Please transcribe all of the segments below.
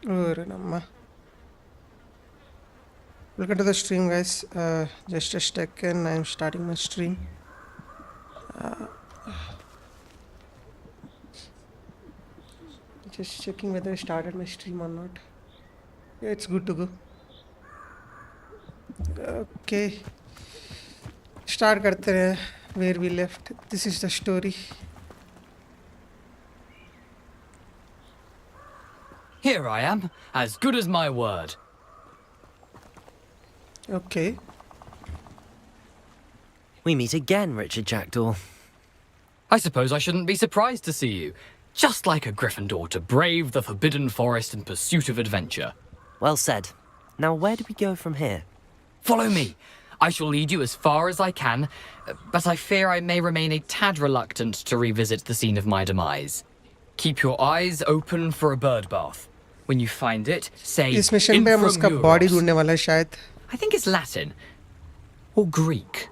Ore namma. Welcome to the stream, guys. Just a second. I'm starting my stream. Just checking whether I started my stream or not. Yeah, it's good to go. Okay. Start karte hain where we left. This is the story. Here I am, as good as my word. Okay. We meet again, Richard Jackdaw. I suppose I shouldn't be surprised to see you. Just like a Gryffindor to brave the Forbidden Forest in pursuit of adventure. Well said. Now where do we go from here? Follow me. I shall lead you as far as I can, but I fear I may remain a tad reluctant to revisit the scene of my demise. Keep your eyes open for a bird bath. When you find it, say इस mission पे हम उसका body ढूंढने वाला है शायद. I think it's Latin. Or Greek.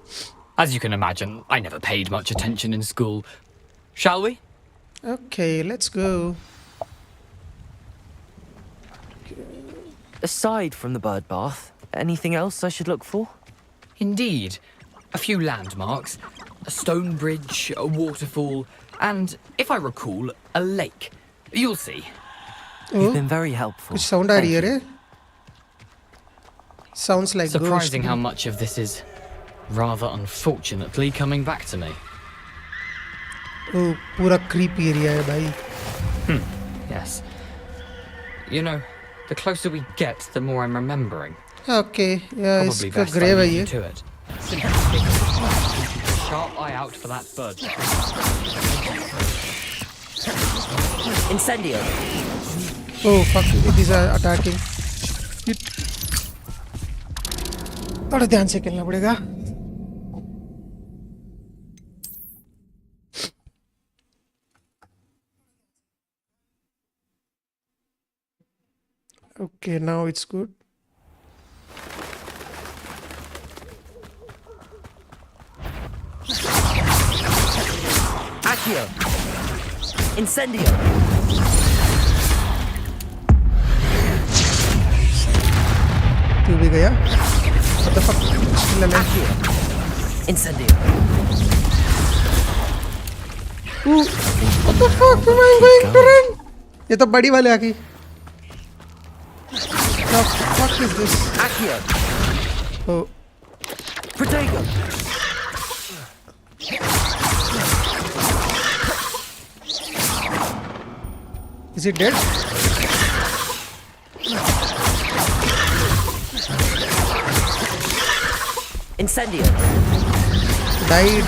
As you can imagine, I never paid much attention in school. Shall we? Okay, let's go. Aside from the bird bath, anything else I should look for? Indeed. A few landmarks, a stone bridge, a waterfall, and, if I recall, a lake. You'll see. You've been very helpful. कुछ sound आ रही है रे? Sounds like surprising ghost. how much of this is, rather unfortunately, coming back to me. Oh, पूरा creepy area है भाई. Yes. You know, the closer we get, the more I'm remembering. Okay, yeah, Probably इसका best I grave है leave you ये. to it. Keep a sharp eye out for that bird. Incendio. Oh fuck, these are attacking. थोड़ा ध्यान से खेलना पड़ेगा. Okay, now it's good. Accio. Incendio. तू भी गया? What the fuck? Accio. Incendio. What the fuck am I going to run? ये तो बड़ी वाले आ गई. The fuck is this? Accio. Oh, Protego. is it dead? Incendio. Die.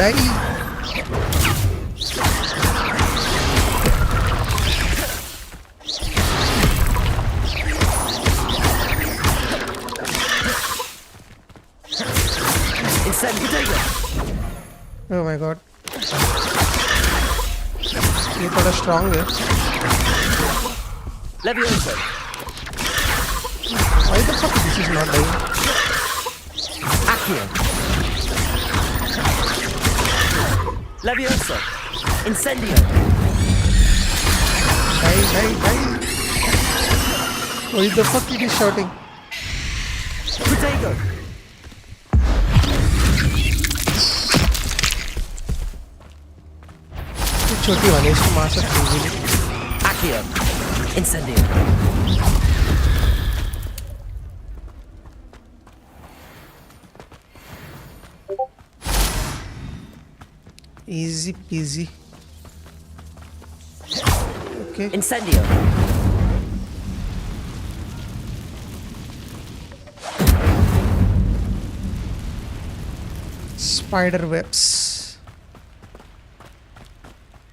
Incendio. Oh my god. ये थोड़ा strong है. Levioso. Why the fuck this is not dying? Accio. Levioso. Incendio. Die. Why the fuck it is shouting? Protego. ये छोटी वाली इसको मार सकते हैं. Accio. Incendio. Easy peasy. Okay. Incendio. Spider webs.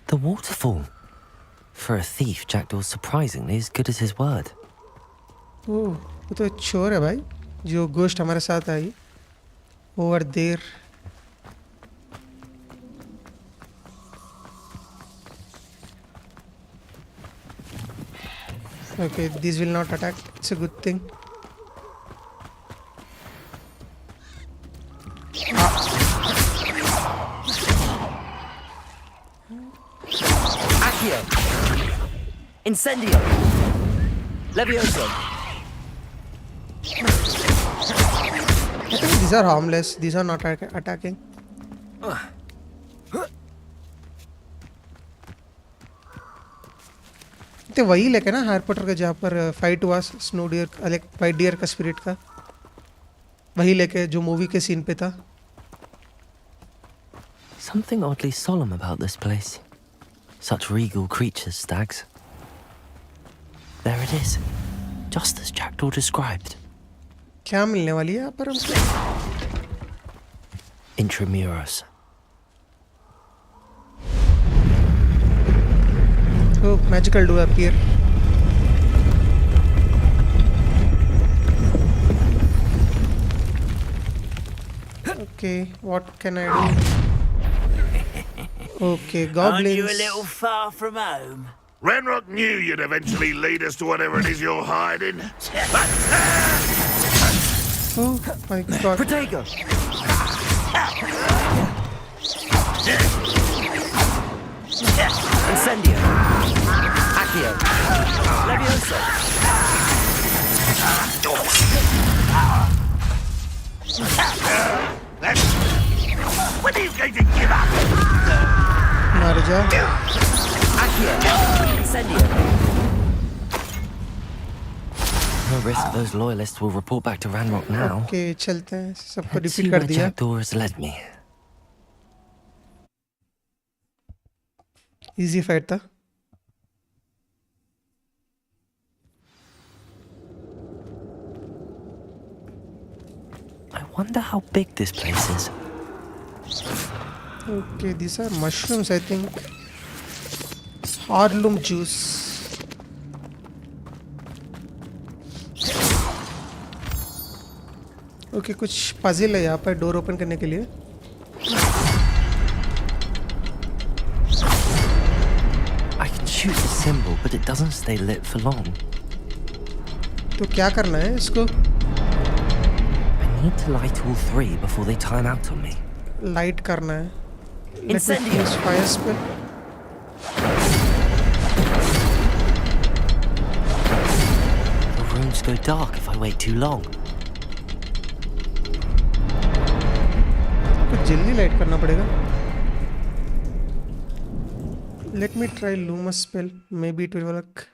The waterfall. For a thief, Jackdaw's surprisingly as good as his word. Oh, वो तो चोर है भाई. जो ghost हमारे साथ आई. Over there. Okay, these will not attack. It's a good thing. Accio. Incendio. Levioso. I think these are harmless. These are not attacking. तो वही लेके ना हैरी पॉटर का जहाँ पर फाइट हुआ snow deer like white deer का spirit का वही लेके जो मूवी के सीन पे था. Something oddly solemn about this place. Such regal creatures, stags. There it is. Just as Jackdaw described. क्या मिलने वाली है यहाँ पर हमको? Intramuros. Oh, magical do appear. Okay, what can I do? Okay, goblins. Aren't you a little far from home? Ranrock knew you'd eventually lead us to whatever it is you're hiding. Oh my god. Protego! Incendio! Accio! Levioso! When are you going to give up? मर जा. Accio! Incendio! No risk those loyalists will report back to Ranrock now. Okay, चलते हैं. सबको Let's see defeat where कर दिया. Jackdaw has led me. Easy fight था. I wonder how big this place is. Okay, these are mushrooms, I think. Heirloom juice. Okay, कुछ puzzle है यहाँ पर डोर ओपन करने के लिए. I can shoot the symbol, but it doesn't stay lit for long. तो क्या करना है इसको? I need to light all three before they time out on me. Light करना है. Let me Incendio. use fire spell. The rooms go dark if I wait too long. कुछ जल्दी light करना पड़ेगा. Let me try Lumos spell. Maybe it will work.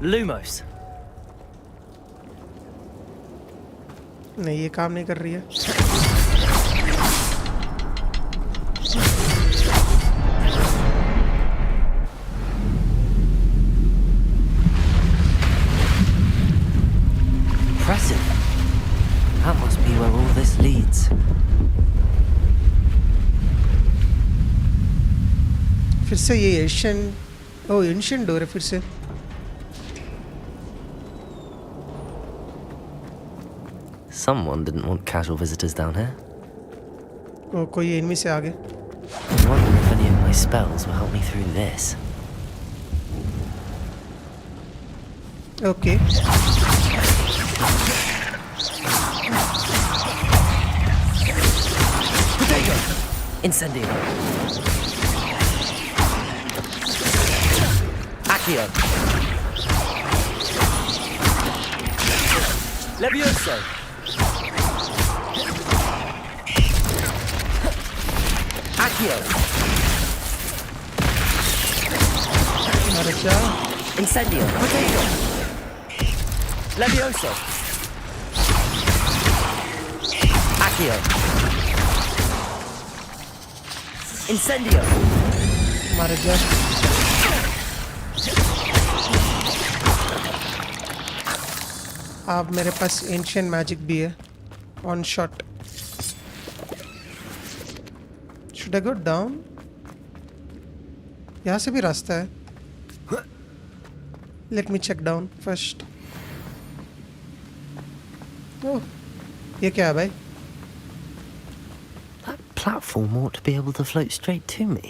Lumos. नहीं, ये काम नहीं कर रही है. Impressive. That must be where all this leads. फिर से ये एंशिएंट डोर है फिर से. Someone didn't want casual visitors down here. कोई एनिमी से आगे. I wonder if any of my spells will help me through this. Okay. Incendio. Accio. Levioso. Accio. मर जा. Incendio. Protego. Levioso. Accio. Incendio. मर जा. अब मेरे पास एंशिएंट मैजिक भी है. On shot. Should I go down? यहाँ से भी रास्ता है. Let me check down first. Oh, ये क्या है भाई? That platform ought to be able to float straight to me.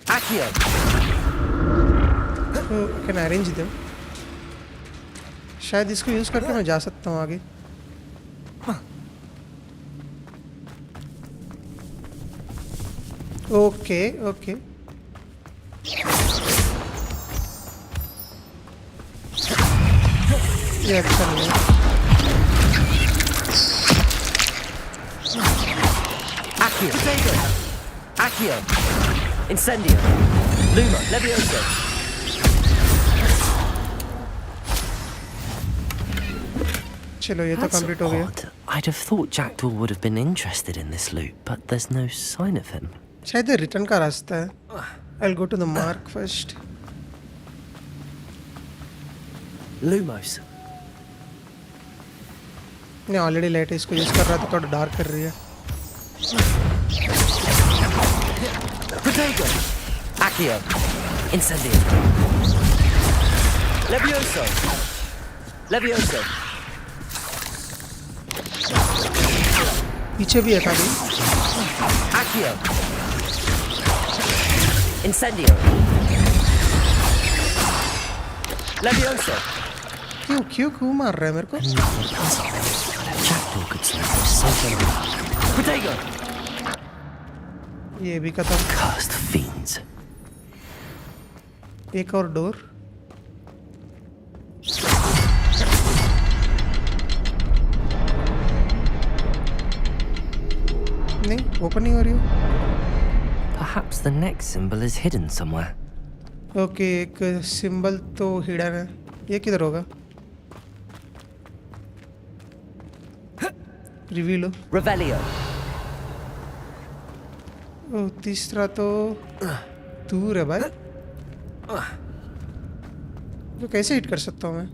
Accio. Oh, I can arrange them. शायद इसको यूज करके मैं जा सकता हूँ आगे. Okay okay. ये अच्छा नहीं है। Accio. Potato. Accio. Incendio. Luma. Levioso. चलो ये तो That's कंप्लीट हो गया। odd. I'd have thought Jackdaw would have been interested in this loot, but there's no sign of him. शायद ये रिटर्न का रास्ता है। I'll go to the mark first. Lumos. नहीं ऑलरेडी लाइट है, इसको यूज कर रहा था, थोड़ा डार्क कर रही है। Potato. Accio. Incendio. Levioso. Levioso. पीछे भी है काफी। Accio. Incendio. Levioso. क्यों मार रहा है मेरे को? Jackdaw could solve this so well. Potato. ये भी खत्म। Cursed fiends. एक और डोर। नहीं ओपन नहीं हो रही है। Perhaps the next symbol is hidden somewhere. Okay एक सिंबल तो हिडन है। ये किधर होगा? रिवील हो। Revelio. ओ तीसरा तो दूर है भाई। तो कैसे हिट कर सकता हूँ मैं?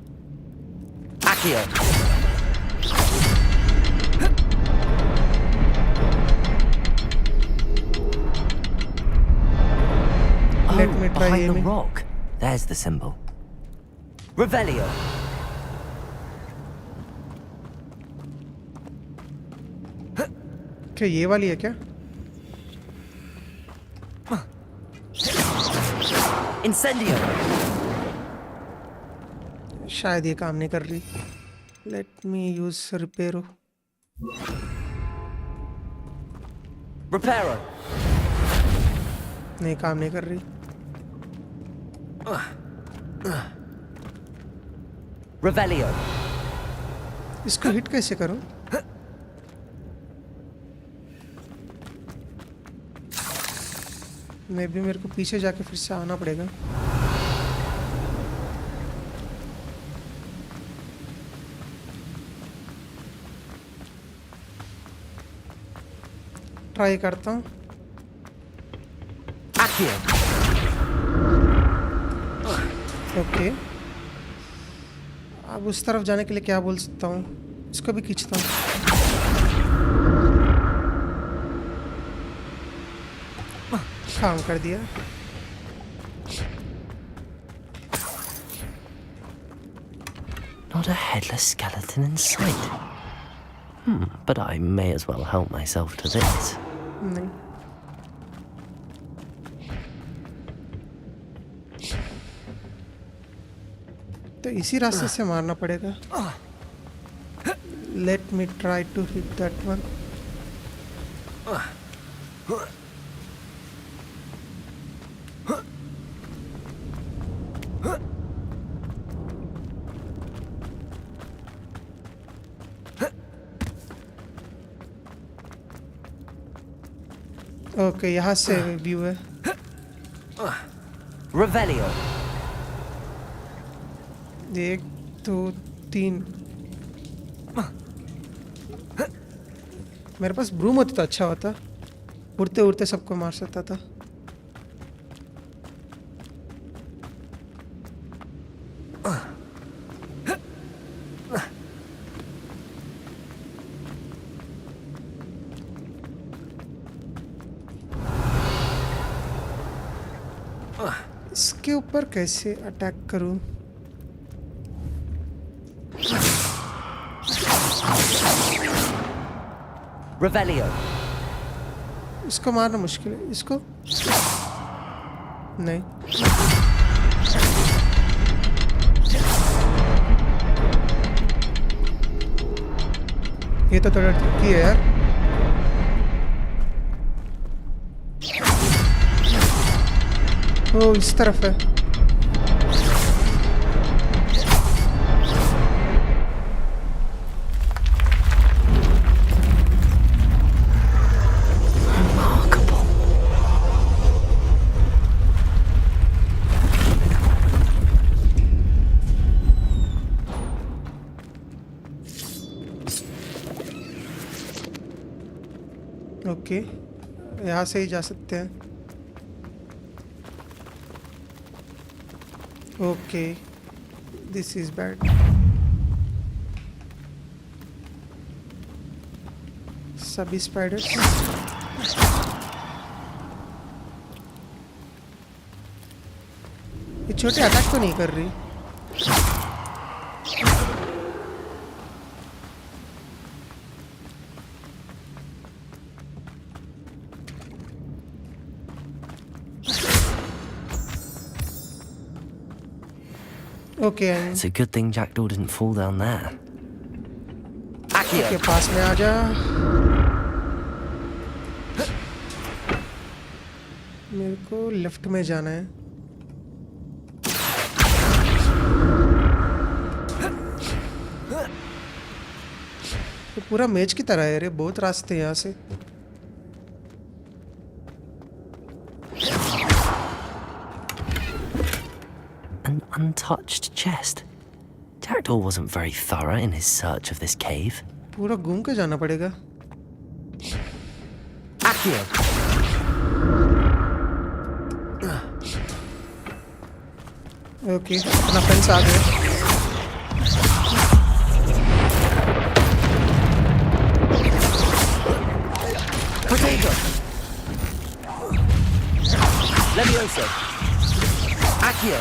Accio. Let me try Behind the aiming. rock. There's the symbol. Revelio. क्या ये वाली है क्या? Incendio. शायद ये काम नहीं कर रही। Let me use Reparo. Reparo. नहीं काम नहीं कर रही। Revelio. इसको हिट कैसे करूं? मे भी मेरे को पीछे जाके फिर से आना पड़ेगा। ट्राई करता हूँ। Accio. ओके अब उस तरफ जाने के लिए क्या बोल सकता हूँ? इसको भी खींचता हूँ। काम कर दिया। Not a headless skeleton in sight. But I may as well help myself to this. नहीं तो इसी रास्ते से मारना पड़ेगा। Let me try to hit that one. Okay यहाँ से व्यू है। Revelio. 1 2 3 मेरे पास ब्रूम होती तो अच्छा होता, उड़ते उड़ते सबको मार सकता था। इसके ऊपर कैसे अटैक करूं? Revelio. इसको मारना मुश्किल है। इसको नहीं। ये तो थोड़ा ट्रिकी है यार। ओ इस तरफ है। ओके, यहाँ से ही जा सकते हैं। Okay, this is bad. सभी स्पाइडर्स। ये छोटे अटैक तो नहीं कर रही। Okay, It's a good thing Jackdaw didn't fall down there. के पास में आ जा। मेरे को लेफ्ट में जाना है। ये पूरा मेज की तरह है रे, बहुत रास्ते हैं यहाँ से। An untouched chest. Jackdaw wasn't very thorough in his search of this cave. पूरा घूम के जाना पड़ेगा। Accio! ओके, अपना फेंस आ गया। Potato! Levioso! Accio!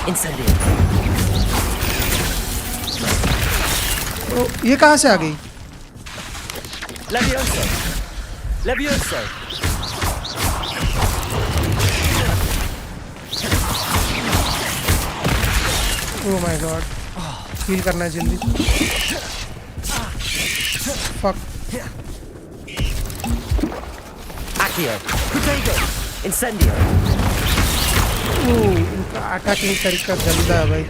Incendio! ओ, ये कहाँ से आ गई? Levioso! Levioso! Oh my god, heal करना है जल्दी। Fuck. Accio! Potato! Incendio! Oh, इनका अटैकिंग तरीका गंदा है भाई।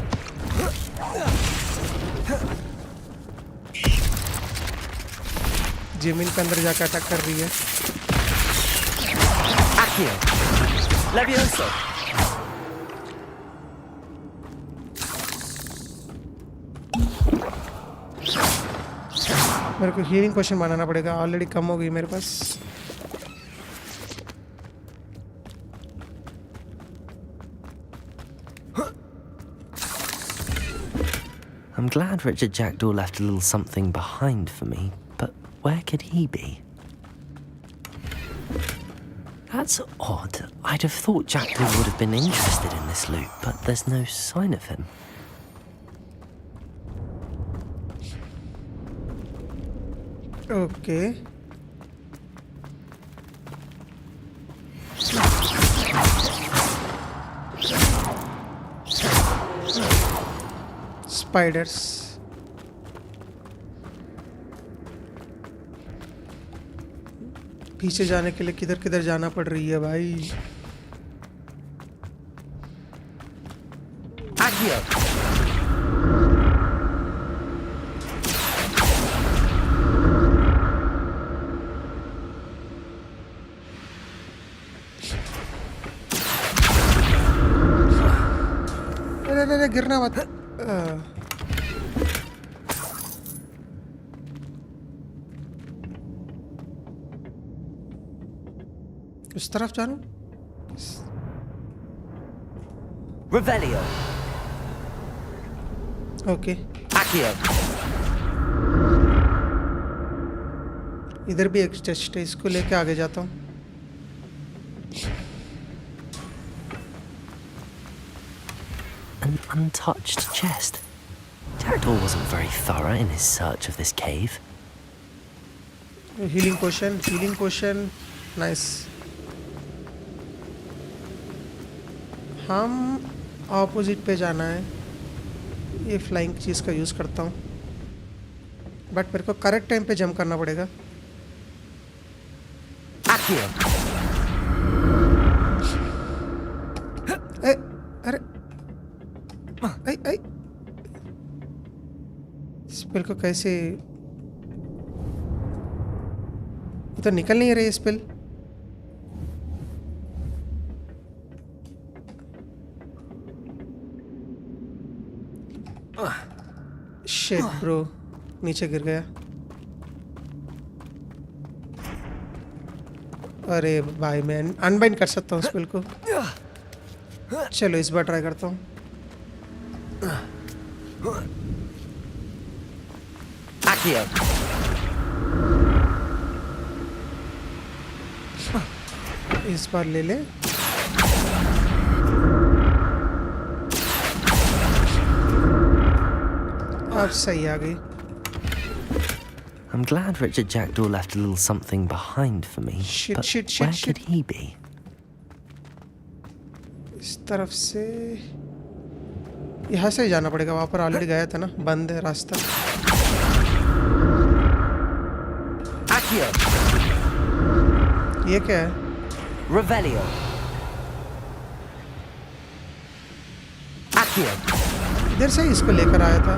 जमीन के अंदर जाकर अटैक कर रही है। Accio! Levioso! मेरे को हीलिंग पोशन बनाना पड़ेगा, ऑलरेडी कम हो गई मेरे पास। I'm glad Richard Jackdaw left a little something behind for me, but where could he be? That's odd. I'd have thought Jackdaw would have been interested in this loot, but there's no sign of him. Okay, spiders. पीछे जाने के लिए किधर किधर जाना पड़ रही है भाई। Accio! अरे गिरना मत। इस तरफ जाना। Revelio! Okay, Accio! इधर भी एक चेस्ट है, इसको लेके आगे जाता हूँ। An untouched chest. Jackdaw wasn't very thorough in his search of this cave. Healing potion, nice. हम ऑपोजिट पे जाना है। ये फ्लाइंग चीज़ का यूज़ करता हूँ, बट मेरे को करेक्ट टाइम पे जंप करना पड़ेगा। Accio! अरे आई स्पेल को कैसे, ये तो निकल नहीं रही स्पेल। शिट ब्रो, नीचे गिर गया। अरे भाई मैं अनबाइंड कर सकता हूँ स्पेल को। चलो इस बार ट्राई करता हूँ। Accio. इस बार ले ले। अब सही आ गई। I'm glad Richard Jackdaw left a little something behind for me. Shit, but shit, shit, where shit. could he be? इस तरफ से यहाँ से ही जाना पड़ेगा। वहाँ पर ऑलरेडी गया था ना, बंद है रास्ता। Accio. ये क्या है? Revelio. Accio. इधर से ही इसको लेकर आया था।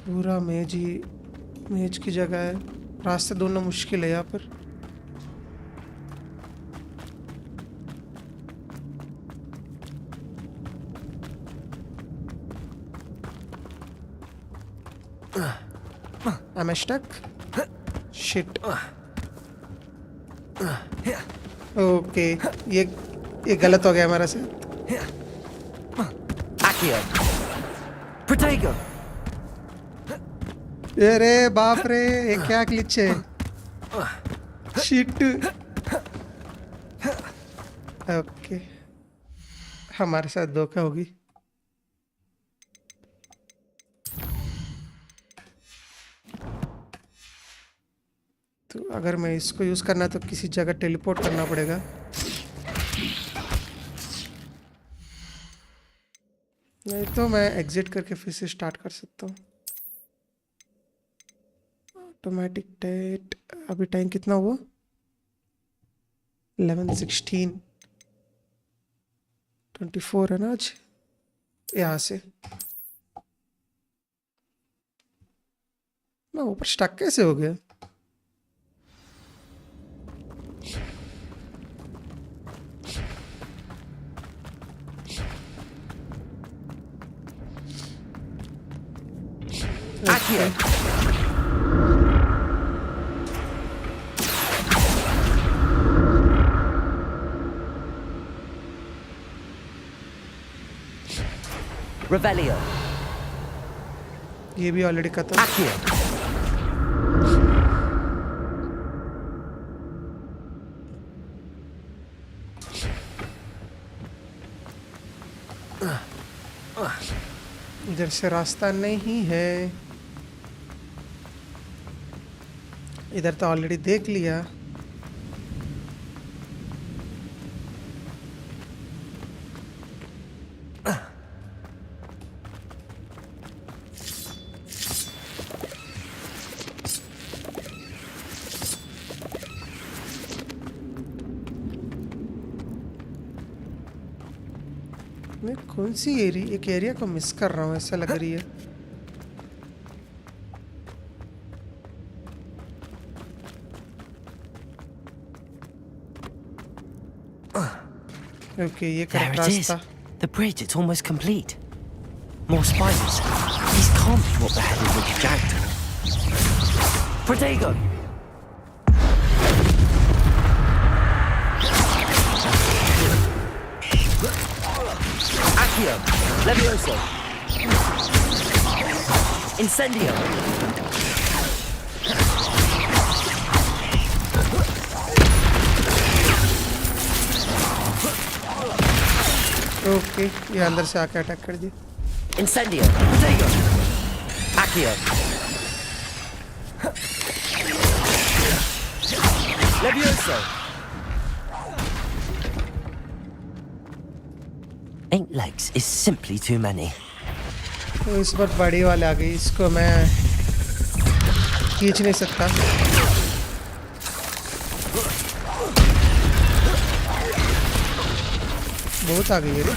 पूरा मेज की जगह है। रास्ते ढूंढना मुश्किल है यहाँ पर। Am I stuck? Shit. Okay ये गलत हो गया हमारा से। Accio. Protego. अरे बाप रे, ये क्या ग्लिच है? शिट। ओके हमारे साथ धोखा होगी। तो अगर मैं इसको यूज करना तो किसी जगह टेलीपोर्ट करना पड़ेगा। नहीं तो मैं एग्जिट करके फिर से स्टार्ट कर सकता हूँ। Automatic date. अभी टाइम कितना हुआ? 11:16 24 है ना आज। यहाँ से मैं ऊपर स्टक कैसे हो गया? Accio. Revelio. ये भी ऑलरेडी खत्म। Accio. इधर से रास्ता नहीं है। इधर तो ऑलरेडी देख लिया। मैं कौन सी एक एरिया को मिस कर रहा हूँ ऐसा लग रही है। ओके ये There करेक्ट it is. रास्ता। The bridge, it's almost complete. More spiders. These can't be what the hell is Richard Jackdaw. Protego. Accio. Levioso. Incendio. Okay ये अंदर से आके अटैक कर दी। Incendio. Protego. Accio. Levioso. 8 legs is simply too many. तो इस बार बड़ी वाले आ गई। इसको मैं खींच नहीं सकता। बहुत आ गई है रे।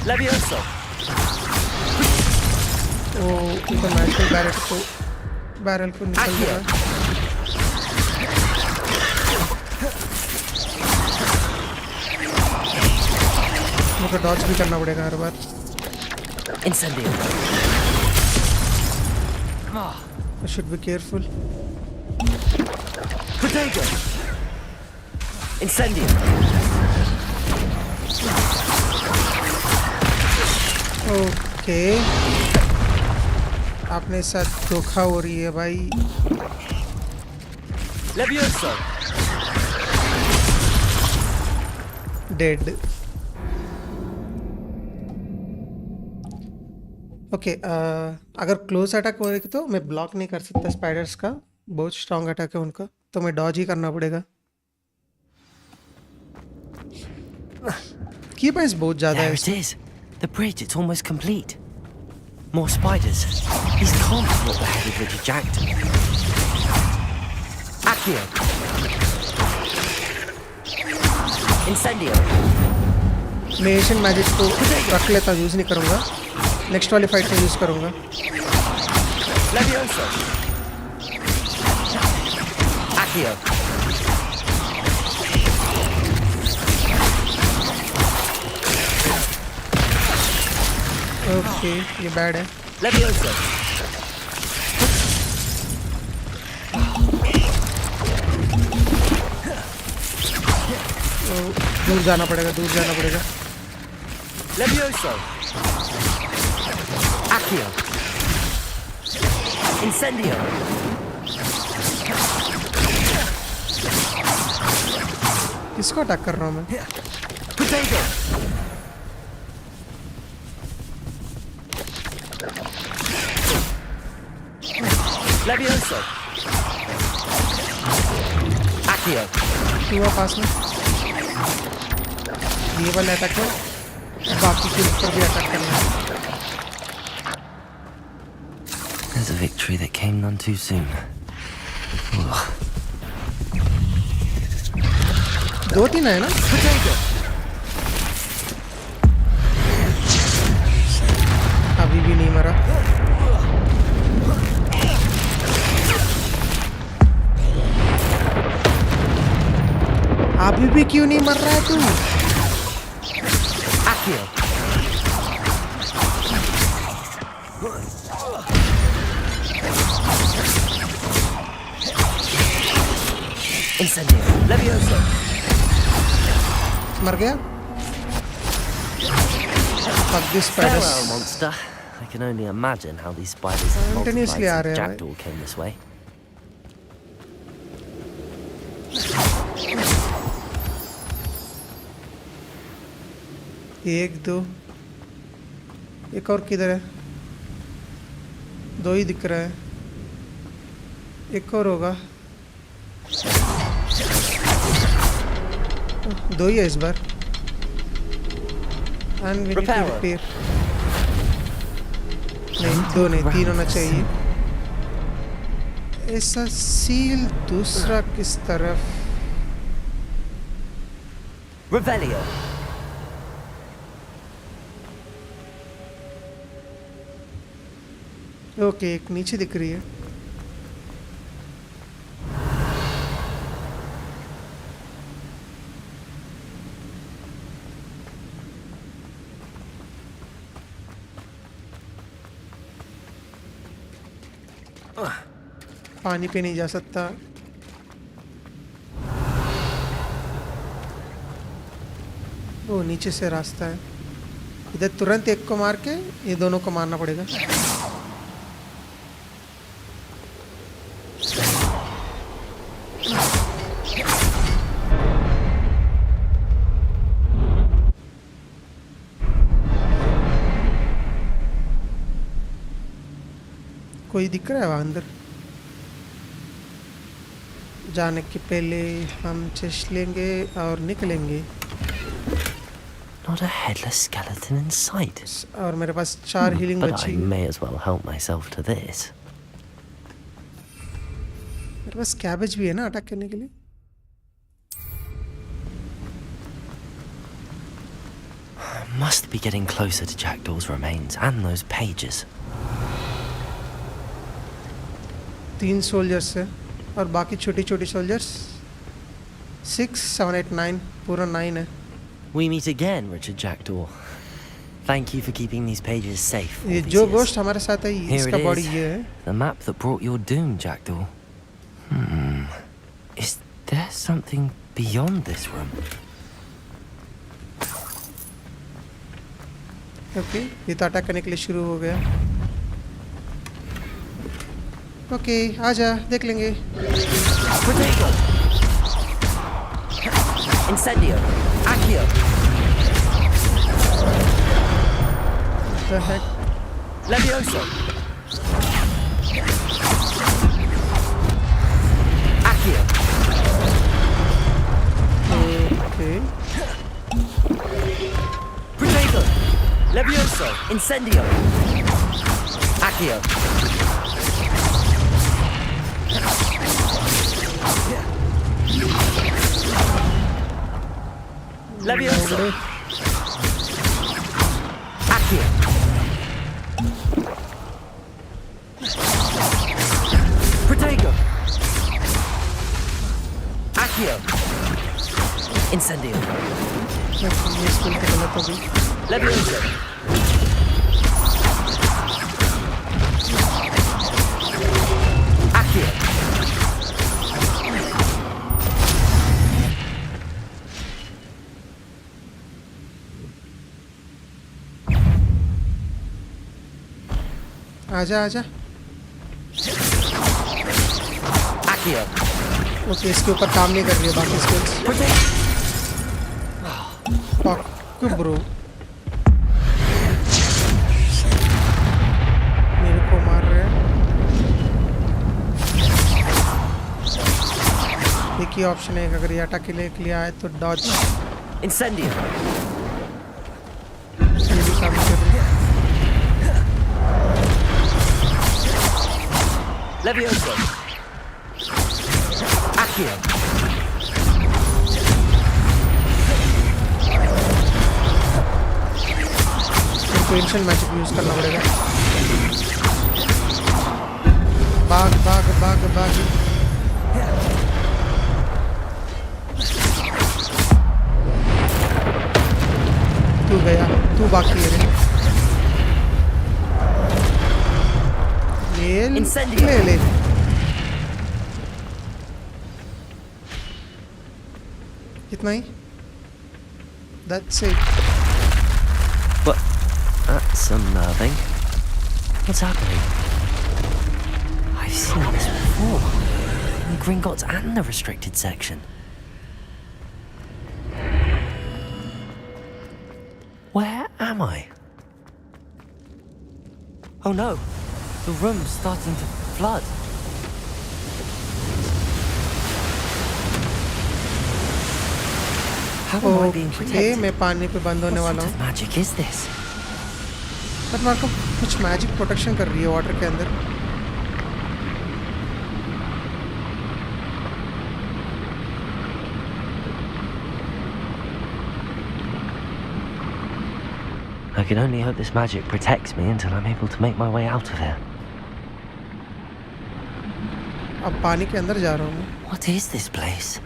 Levioso. वो इंटरनेशनल बैरल को निकल गया। मेरे को डॉज भी करना पड़ेगा हर बार। Incendio. I should be careful. Protego. Incendio. Okay, आपने साथ धोखा हो रही है भाई। Levioso. डेड। ओके, अगर क्लोज अटैक हो रही तो मैं ब्लॉक नहीं कर सकता स्पाइडर्स का, बहुत स्ट्रांग अटैक है उनका, तो मैं डॉज ही करना पड़ेगा। की पास बहुत ज़्यादा There है it is. The bridge, it's almost complete. More spiders. These can't be what the heavy bridge jacked. Accio. Incendio. मैं एशियन मैजिक को रख लेता हूँ, यूज़ नहीं करूँगा, नेक्स्ट वाली फाइट में यूज़ करूँगा। Levioso. Accio. ओके, ये बैड है। Levioso. दूर जाना पड़ेगा, दूर जाना पड़ेगा। Levioso. Accio. Incendio. किसको अटैक कर रहा हूँ मैं? Protego. Levioso. Accio. हुआ पास में। ये वाला अटैक है, बाकी के ऊपर भी अटैक करना है। There's a victory that came none too soon. Ugh. 2-3 है ना? Protego. अभी भी नहीं मरा। अभी भी क्यों नहीं मर रहा है तू? Accio. Incendio. Levioso. मर गया? Fuck this Farewell, spiders. monster. I can only imagine how these spiders have Continuously multiplied uh since रहे हैं भाई। Jackdaw came this way. एक दो, एक और किधर है? 2 ही दिख रहा है, एक और होगा। 2 ही है इस बार। And we need to Reparo. repair. नहीं, 2 नहीं, 3 होना चाहिए। ऐसा सील दूसरा किस तरफ? Revelio. ओके, एक नीचे दिख रही है। पानी पे नहीं जा सकता। वो नीचे से रास्ता है, इधर तुरंत एक को मार के ये दोनों को मारना पड़ेगा। कोई दिख रहा है वहाँ अंदर? जाने के पहले हम चेस्ट लेंगे और निकलेंगे। Not a headless skeleton in sight. और मेरे पास 4 हीलिंग But बची I है। may as well help myself to this. मेरे पास कैबेज भी है ना अटैक करने के लिए। Must be getting closer to Jackdaw's remains and those pages. 3 soldiers है और बाकी छोटी छोटी सोल्जर्स 6, 7, 8, 9, पूरा 9 है। We meet again, Richard Jackdaw. Thank you for keeping these pages safe. all ये these जो years. गोश्त हमारे साथ है Here इसका it बॉडी is. ये है. The map that brought your doom, Jackdaw. Is there something beyond this room? Okay ये तो अटैक करने के लिए शुरू हो गया. ओके आजा देख लेंगे. Protego! Incendio! Accio! The heck? Levioso! Accio! Okay Protego! Levioso! Incendio! Accio! Levioso! Accio! Protego! Accio! Incendio! ये स्किल तो गलत हो गई. Levioso! Accio! आजा आजा. Accio! ओके इसके ऊपर काम नहीं कर रही है बाकी स्किल्स. Protego! Fuck bro. मेरे को मार रहे हैं. एक ही ऑप्शन है अगर ये अटैक के लिए आए तो डॉज. Incendio! ये भी काम कर रही है. Levioso! Accio! इनको एंशिएंट मैजिक यूज करना पड़ेगा. भाग भाग भाग भाग. तू गया तू बाकी है रे. Incendio. ले ले. कितना ही? That's it. But that's unnerving. What's happening? I've seen this before. In Gringotts and the restricted section. Where am I? Oh no! The room's starting to flood. How am I being okay protected? मैं पानी पे बंद होने What वाला sort हूँ. of magic is this? But Marco कुछ magic protection कर रही है वाटर के अंदर. I can only hope this magic protects me until I'm able to make my way out of here. अब पानी के अंदर जा रहा हूँ. What is this place?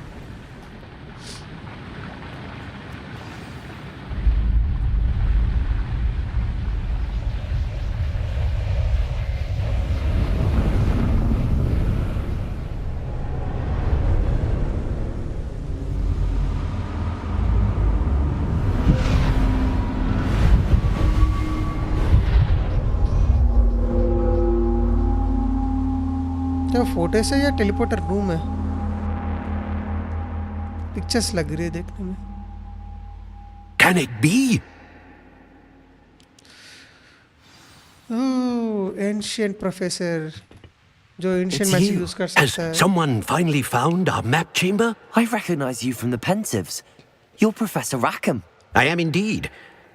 क्या फोर्टेस है या टेलीपोर्टर रूम है? पिक्चर्स लग रही है देखने में. Can it be? Oh ancient professor जो ancient It's magic you. Use कर Has सकता है. someone finally found our map chamber? I recognize you from the Pensieves. You're Professor Rackham. I am indeed.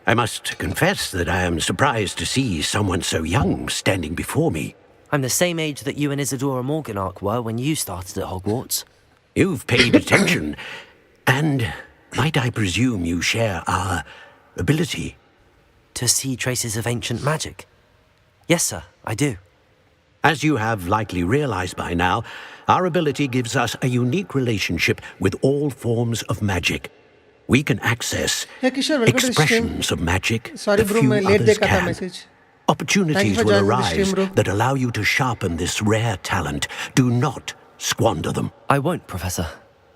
I must confess that I am surprised to see someone so young standing before me. I'm the same age that you and Isadora Morganach were when you started at Hogwarts. You've paid attention, and might I presume you share our ability? To see traces of ancient magic? Yes, sir, I do. As you have likely realized by now, our ability gives us a unique relationship with all forms of magic. we can access Hey Kishore, welcome to the stream. expressions of magic Sorry that bro, few मैं late others देखा था can. message. Opportunities for will joining the stream, arise bro. that allow you to sharpen this rare talent. Do not squander them. I won't, Professor.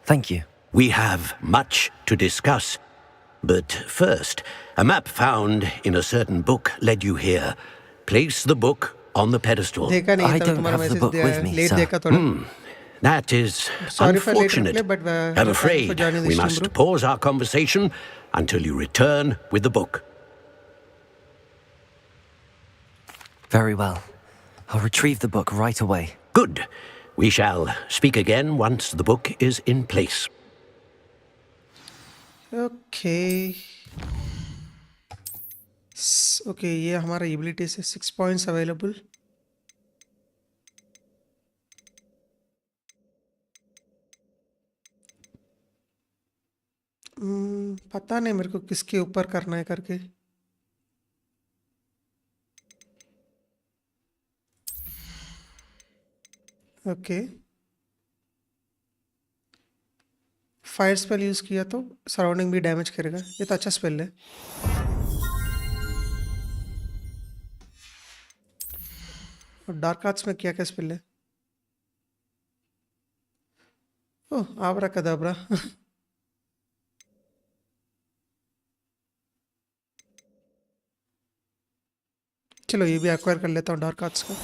Thank you. We have much to discuss. But first, a map found in a certain book led you here. Place the book on the pedestal. देखा नहीं I था don't तुम्हारा have the message book दिया with है. me, Late sir. देखा थोड़ा. That is Sorry for late unfortunate. reply, but I'm thanks for afraid joining the we stream, must bro. pause our conversation until you return with the book. Very well. I'll retrieve the book right away. Good. We shall speak again once the book is in place. Okay. Okay, ये हमारा ability से 6 points available. पता नहीं मेरे को किसके ऊपर करना है करके. ओके. फायर स्पेल यूज किया तो सराउंडिंग भी डैमेज करेगा. ये तो अच्छा स्पेल है. और डार्क आर्ट्स में क्या क्या स्पेल है? ओह, आबरा कदाबरा. चलो ये भी एक्वायर कर लेता हूँ डार्क आर्ट्स का.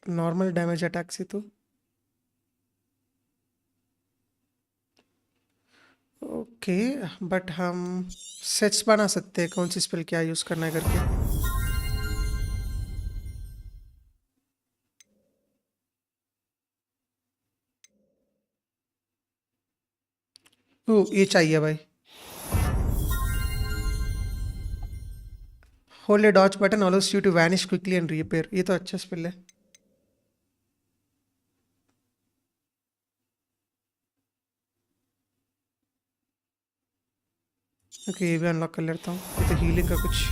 नॉर्मल डैमेज अटैक से तो ओके, बट हम सेट्स बना सकते हैं कौन सी स्पेल क्या यूज करना है करके. ओ ये चाहिए भाई. Hold a dodge button allows you to vanish quickly and reappear. ये तो अच्छा स्पेल है. ओके, ये भी अनलॉक कर लेता हूँ. ये तो हीलिंग का कुछ.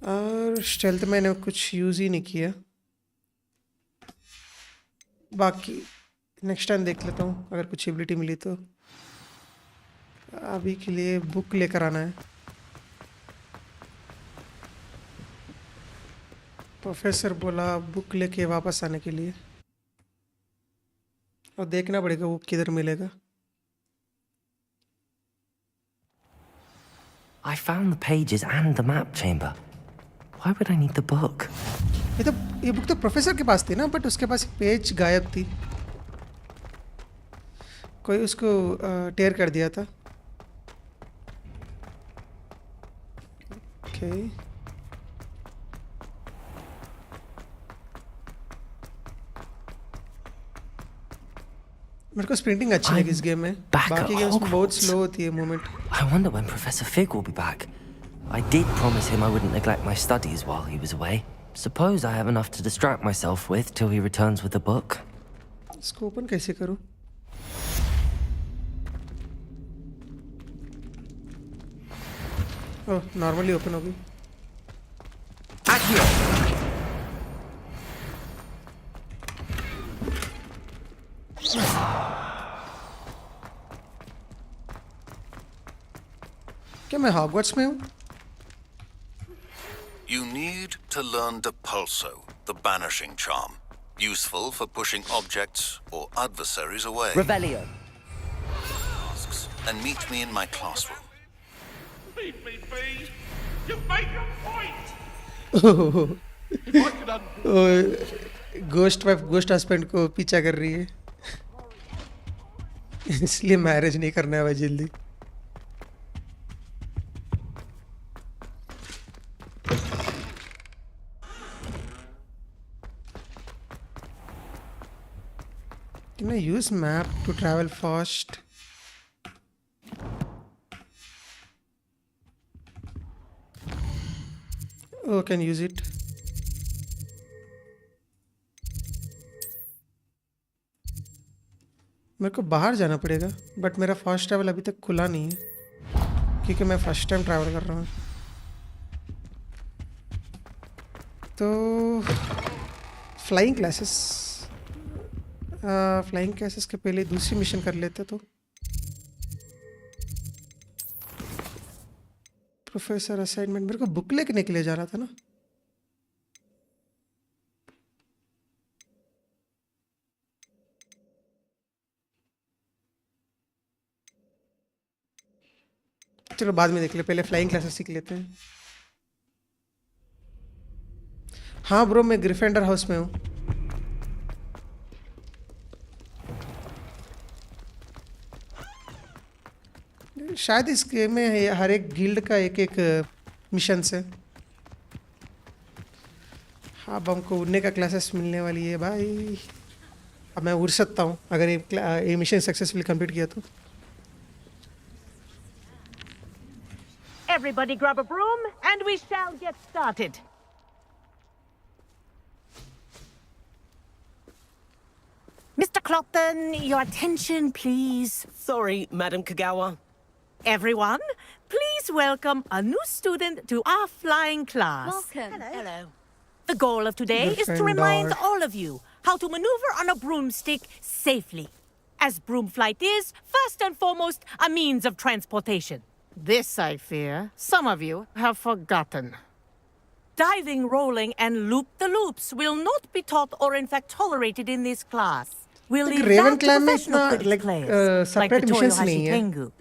और स्टेल्थ मैंने कुछ यूज़ ही नहीं किया. बाकी नेक्स्ट टाइम देख लेता हूँ अगर कुछ एबिलिटी मिली तो. अभी के लिए बुक लेकर आना है. प्रोफेसर बोला बुक लेके वापस आने के लिए. और देखना पड़ेगा वो किधर मिलेगा. I found the pages and the map chamber. Why would I need the book? ये बुक तो प्रोफेसर के पास थी ना, बट उसके पास एक पेज गायब थी. कोई उसको टेयर कर दिया था. ओके. मेरे को स्प्रिंटिंग अच्छी लगी इस गेम में. back बाकी at गेम्स में बहुत Hogwarts. स्लो होती है movement. I wonder when Professor Fig will be back. I did promise him I wouldn't neglect my studies while he was away. Suppose I have enough to distract myself with till he returns with the book. इसको open कैसे करूं? ओह, normally open होगी. क्या मैं Hogwarts में हूँ? You need to learn Depulso, the banishing charm. Useful for pushing objects or adversaries away. Revelio. Tasks, and meet me in my classroom. Leave me be. You make a point. If I could ghost wife ghost husband को पीछा कर रही है. इसलिए marriage नहीं करना है भाई जल्दी. Can I use map to travel fast? Oh, can use it. मेरे को बाहर जाना पड़ेगा, बट मेरा फास्ट ट्रैवल अभी तक खुला नहीं है क्योंकि मैं फर्स्ट टाइम ट्रैवल कर रहा हूँ. तो फ्लाइंग क्लासेस के पहले दूसरी मिशन कर लेते तो प्रोफेसर असाइनमेंट मेरे को बुक लेके के लिए जाना था ना. चलो बाद में देख ले, पहले फ्लाइंग क्लासेस सीख लेते हैं. हाँ ब्रो, मैं ग्रिफिंडर हाउस में हूँ. शायद इस गेम में हर एक गिल्ड का एक एक मिशन से. हाँ, अब हमको उड़ने का क्लासेस मिलने वाली है भाई. अब मैं उड़ सकता हूँ अगर ये मिशन सक्सेसफुली कंप्लीट किया तो. Everybody grab a broom and we shall get started. Mr. Clopton, your attention, please. Sorry, Madam Kagawa. Everyone, please welcome a new student to our flying class. Welcome. Hello. The goal of today is to remind Gryffindor. all of you how to maneuver on a broomstick safely. As broom flight is, first and foremost, a means of transportation. This, I fear, some of you have forgotten. Diving, rolling, and loop-the-loops will not be taught or in fact tolerated in this class. We'll Like leave Raven that to clan में professional इतना, Quidditch like, players, like separate the missions Toyohashi नहीं है. Tengu.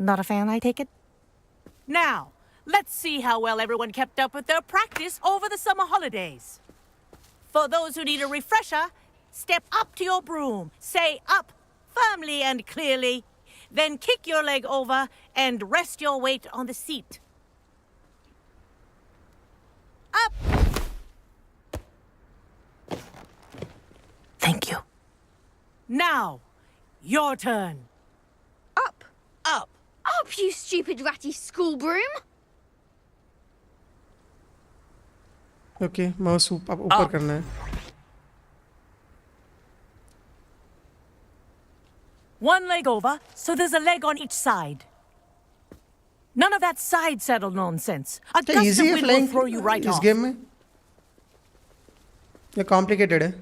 Not a fan, I take it? Now, let's see how well everyone kept up with their practice over the summer holidays. For those who need a refresher, step up to your broom, say up firmly and clearly, then kick your leg over and rest your weight on the seat. Up! Thank you. Now, your turn. Up! Up. Up, you stupid ratty school broom! Okay, mouse ऊपर करना है. One leg over, so there's a leg on each side. None of that side saddle nonsense. A क्या gust easy of है wind will flying throw you right इस off. Game में या complicated है?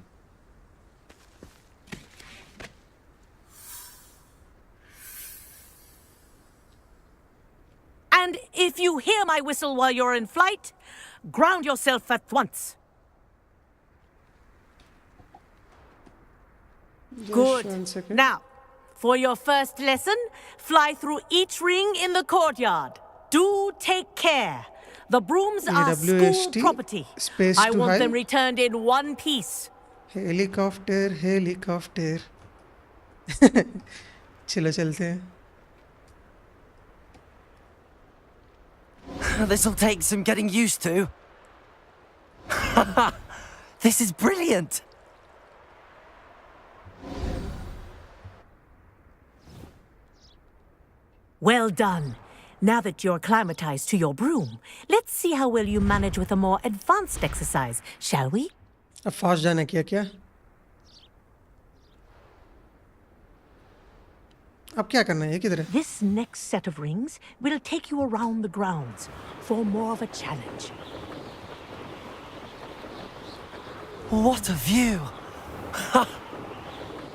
And if you hear my whistle while you're in flight, ground yourself at once. Just Good. 1 second. Now, for your first lesson, fly through each ring in the courtyard. Do take care. The brooms are school AWST, property. space I to want hide. them returned in one piece. Helicopter चलो चलते हैं. This'll take some getting used to. This is brilliant. Well done. Now that you're acclimatized to your broom, let's see how well you manage with a more advanced exercise, shall we? अब fast जाना क्या? अब क्या करना है? ये किधर है? This next set of rings will take you around the grounds for more of a challenge. What a view.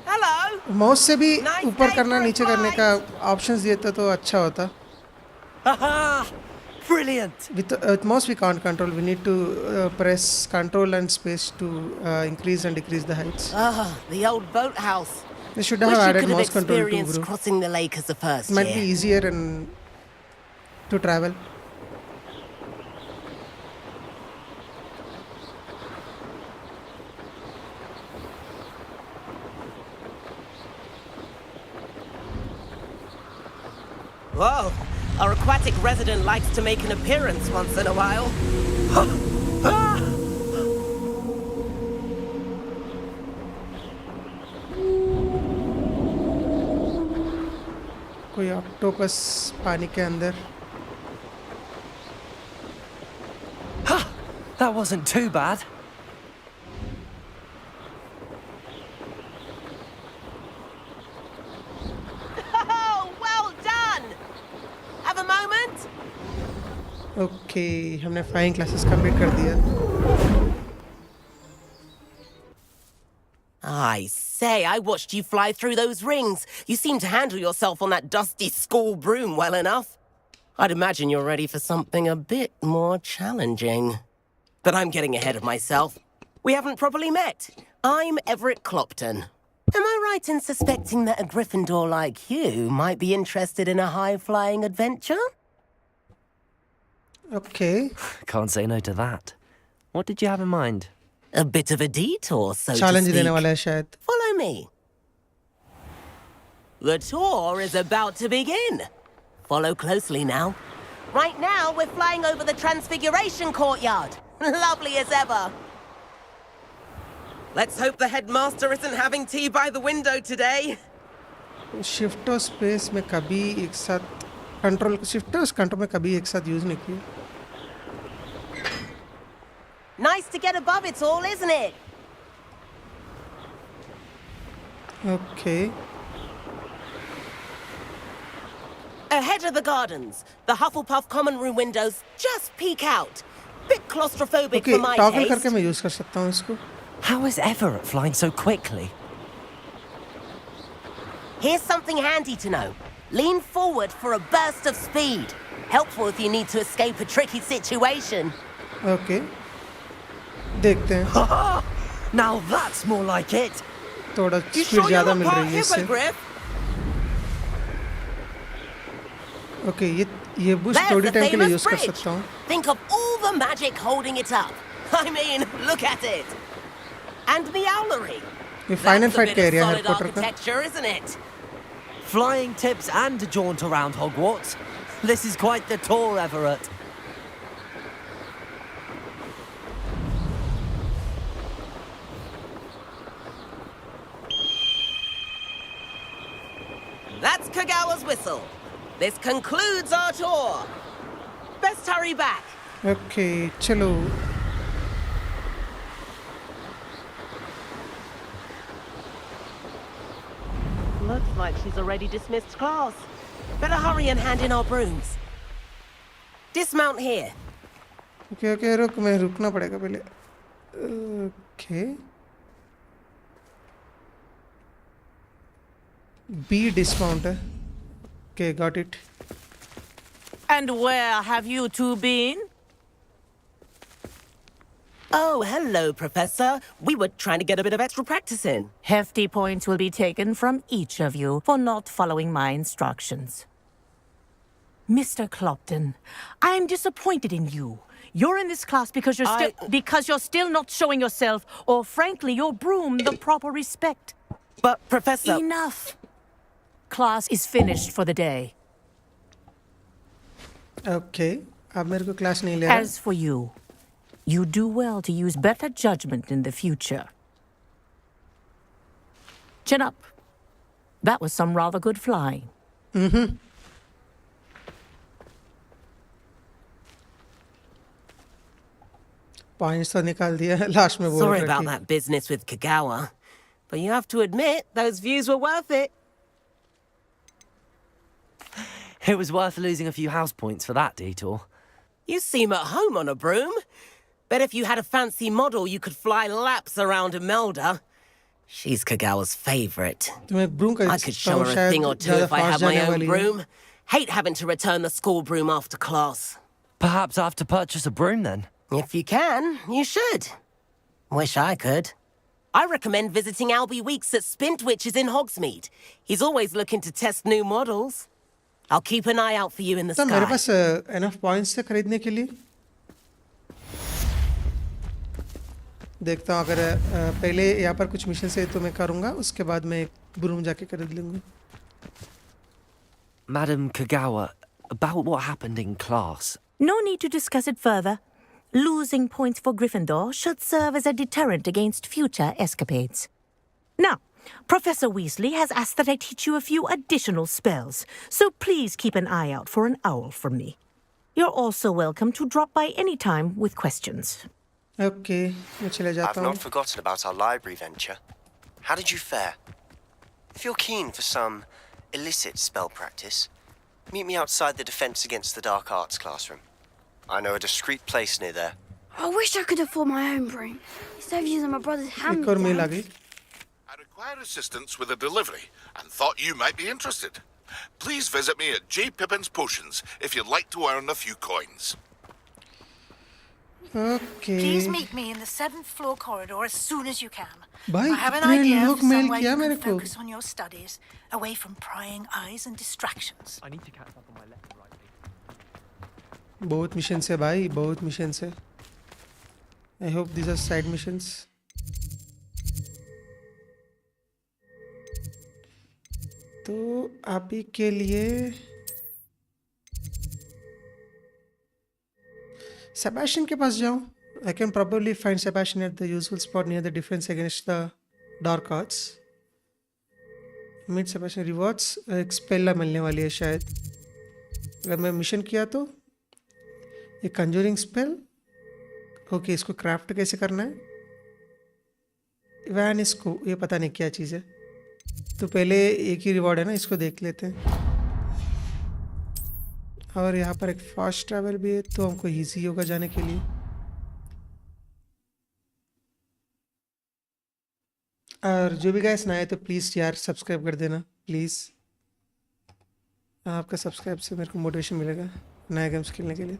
Hello. Mouse से भी Nice ऊपर day करना for a नीचे करने का flight. ऑप्शंस देता तो अच्छा होता. Haha! Brilliant. With mouse we can't control. We need to press control and space to increase and decrease the heights. Ah, the old boathouse. They should Wish have you added could have mouse control too, experienced bro. crossing the lake as the first It might be year. easier and to travel. Whoa, our aquatic resident likes to make an appearance once in a while. कोई octopus पानी के अंदर. That wasn't too bad. Oh, well done! Have a moment? Okay हमने flying classes complete कर दिया. I say, I watched you fly through those rings. You seem to handle yourself on that dusty school broom well enough. I'd imagine you're ready for something a bit more challenging. But I'm getting ahead of myself. We haven't properly met. I'm Everett Clopton. Am I right in suspecting that a Gryffindor like you might be interested in a high-flying adventure? Okay. Can't say no to that. What did you have in mind? A bit of a detour, so challenge to देने speak. वाला है शायद. Follow me. The tour is about to begin. Follow closely now. Right now, we're flying over the Transfiguration Courtyard. Lovely as ever. Let's hope the headmaster isn't having tea by the window today. Shift और space में कभी एक साथ control shift और control में कभी एक साथ यूज नहीं किया. Nice to get above it all, isn't it? Okay. Ahead of the gardens, the Hufflepuff common room windows just peek out. Bit claustrophobic okay for my toggle करके taste. मैं use कर सकता हूँ इसको. How is Everett flying so quickly? Here's something handy to know. Lean forward for a burst of speed. Helpful if you need to escape a tricky situation. Okay देखते हैं. Now that's more like it. थोड़ा You speed sure you're ज़्यादा not mill part रही है इससे. hippogriff? Okay ये boost There's थोड़ी the time के लिए famous यूज कर bridge. सकता हूँ. Think of all the magic holding it up. I mean, look at it. And the owlery. ये final That's a fight bit का of एरिया है solid हैरी पॉटर का. architecture, isn't it? Flying tips and a jaunt around Hogwarts. This is quite the tour, Everett. That's Kagawa's whistle. This concludes our tour. Best hurry back. Okay चलो. Looks like she's already dismissed class. Better hurry and hand in our brooms. Dismount here. Okay okay रुक मैं रुकना पड़ेगा पहले. Okay. B discount है. Okay got it. And where have you two been? Oh, hello, Professor. We were trying to get a bit of extra practice in. Hefty points will be taken from each of you for not following my instructions. Mr. Clopton, I am disappointed in you. You're in this class because you're still not showing yourself, or frankly, your broom the proper respect. But, Professor... Enough. Class is finished for the day. Okay अब मेरे को class नहीं ले रहा. As for you, you do well to use better judgment in the future. Chin up. That was some rather good flying. Points तो निकाल दिया है लास्ट में बोल Sorry रहा about that business with Kagawa. But you have to admit, those views were worth it. It was worth losing a few house points for that detour. You seem at home on a broom. Bet if you had a fancy model, you could fly laps around Imelda. She's Kagawa's favorite. तुम्हें broom का I could show her a thing or two if I had my own broom. Hate having to return the school broom after class. Perhaps I have to purchase a broom then. If you can, you should. Wish I could. I recommend visiting Albie Weeks at Spintwitches in Hogsmeade. He's always looking to test new models. I'll keep an eye out for you in the तो मेरे sky. पास enough points थे खरीदने के लिए. देखता हूँ अगर पहले यहाँ पर कुछ मिशन से तो मैं करूँगा उसके बाद मैं ब्रूम जाके खरीद लूँगा. Madam Kagawa, about what happened in class. No need to discuss it further. Losing points for Gryffindor should serve as a deterrent against future escapades. Now, Professor Weasley has asked that I teach you a few additional spells, so please keep an eye out for an owl from me. You're also welcome to drop by any time with questions. Okay मैं चले जाता I've हूँ. not forgotten about our library venture. How did you fare? If you're keen for some illicit spell practice, meet me outside the Defense Against the Dark Arts classroom. I know a discreet place near there. I wish I could afford my own broom. Instead of using my brother's एक और mail आ hand. गई. I require assistance with a delivery and thought you might be interested. Please visit me at J. Pippin's Potions if you'd like to earn a few coins. Okay. Please meet me in the 7th floor corridor as soon as you can. भाई I have an कितने idea लोग for mail somewhere किया you मेरे can को. focus on your studies, away from prying eyes and distractions. I need to catch up on my lesson writing. बहुत mission से भाई, बहुत मिशन से. I hope these are side missions. तो अभी के लिए Sebastian के पास जाऊं. I can probably find Sebastian at the usual spot near the defense against the dark arts. Meet Sebastian rewards एक स्पेल मिलने वाली है शायद. अगर मैं मिशन किया तो ये कंजूरिंग स्पेल. ओके, इसको क्राफ्ट कैसे करना है? वैन इसको, ये पता नहीं क्या चीज़ है. तो पहले एक ही रिवॉर्ड है ना, इसको देख लेते हैं. और यहाँ पर एक फास्ट ट्रैवल भी है, तो हमको इजी होगा जाने के लिए. और जो भी गाइस नया है तो प्लीज़ यार सब्सक्राइब कर देना प्लीज़. आपका सब्सक्राइब से मेरे को मोटिवेशन मिलेगा नया गेम्स खेलने के लिए.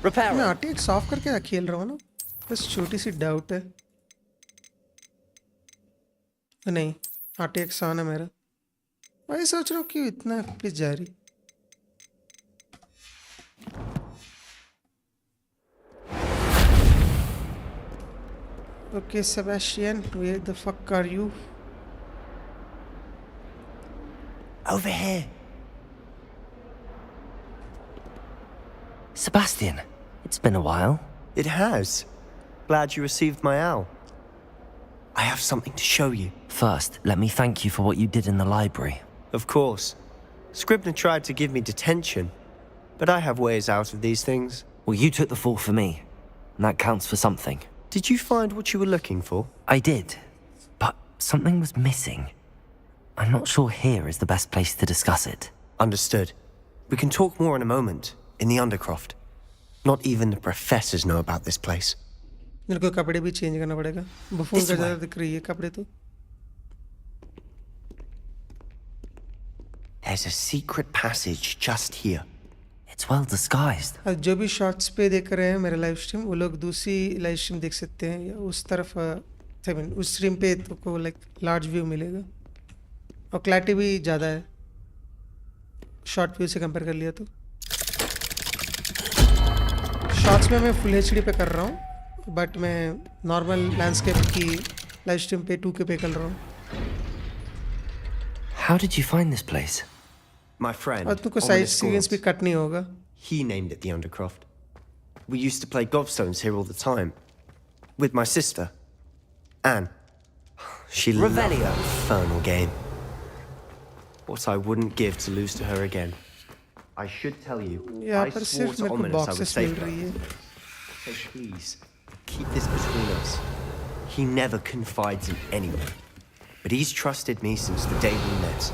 मैं आरटीएक्स ऑफ करके खेल रहा हूँ ना, बस छोटी सी डाउट है. नहीं, आरटीएक्स ऑन है मेरा. वही सोच रहा हूँ क्यों इतना FPS जा रही. Okay, Sebastian, where the fuck are you? Over here. Sebastian, it's been a while. It has. Glad you received my owl. I have something to show you. First, let me thank you for what you did in the library. Of course. Scribner tried to give me detention, but I have ways out of these things. Well, you took the fall for me, and that counts for something. Did you find what you were looking for? I did, but something was missing. I'm not sure here is the best place to discuss it. Understood. We can talk more in a moment, in the Undercroft. Not even the professors know about this place. मेरे को कपड़े भी change करना पड़ेगा. Buffoon का ज़्यादा दिख रही है कपड़े तो. There's a secret passage just here. It's well disguised. और जो भी शॉर्ट्स पे देख रहे हैं मेरा लाइव स्ट्रीम, वो लोग दूसरी लाइव स्ट्रीम देख सकते हैं या उस तरफ आई मीन उस स्ट्रीम पे तो को लाइक लार्ज व्यू मिलेगा और क्लैरिटी भी ज़्यादा है शॉर्ट व्यू से कंपेयर कर लिया तो. शॉर्ट्स में मैं फुल एचडी पे कर रहा हूँ, बट मैं नॉर्मल लैंडस्केप की लाइव स्ट्रीम पे 2K पे कर रहा हूँ. How did you find this place? My friend, और तुमको साइड Ominous सीक्वेंस भी Gaunt. कट नहीं होगा. He named it the Undercroft. We used to play gobstones here all the time. With my sister, Anne. She loved Revelio. that infernal game. What I wouldn't give to lose to her again. I should tell you, यहाँ I पर swore सिर्फ to मेरे को Ominous I would boxes save mill her. रही है. So please, keep this between us. He never confides in anyone. But he's trusted me since the day we met.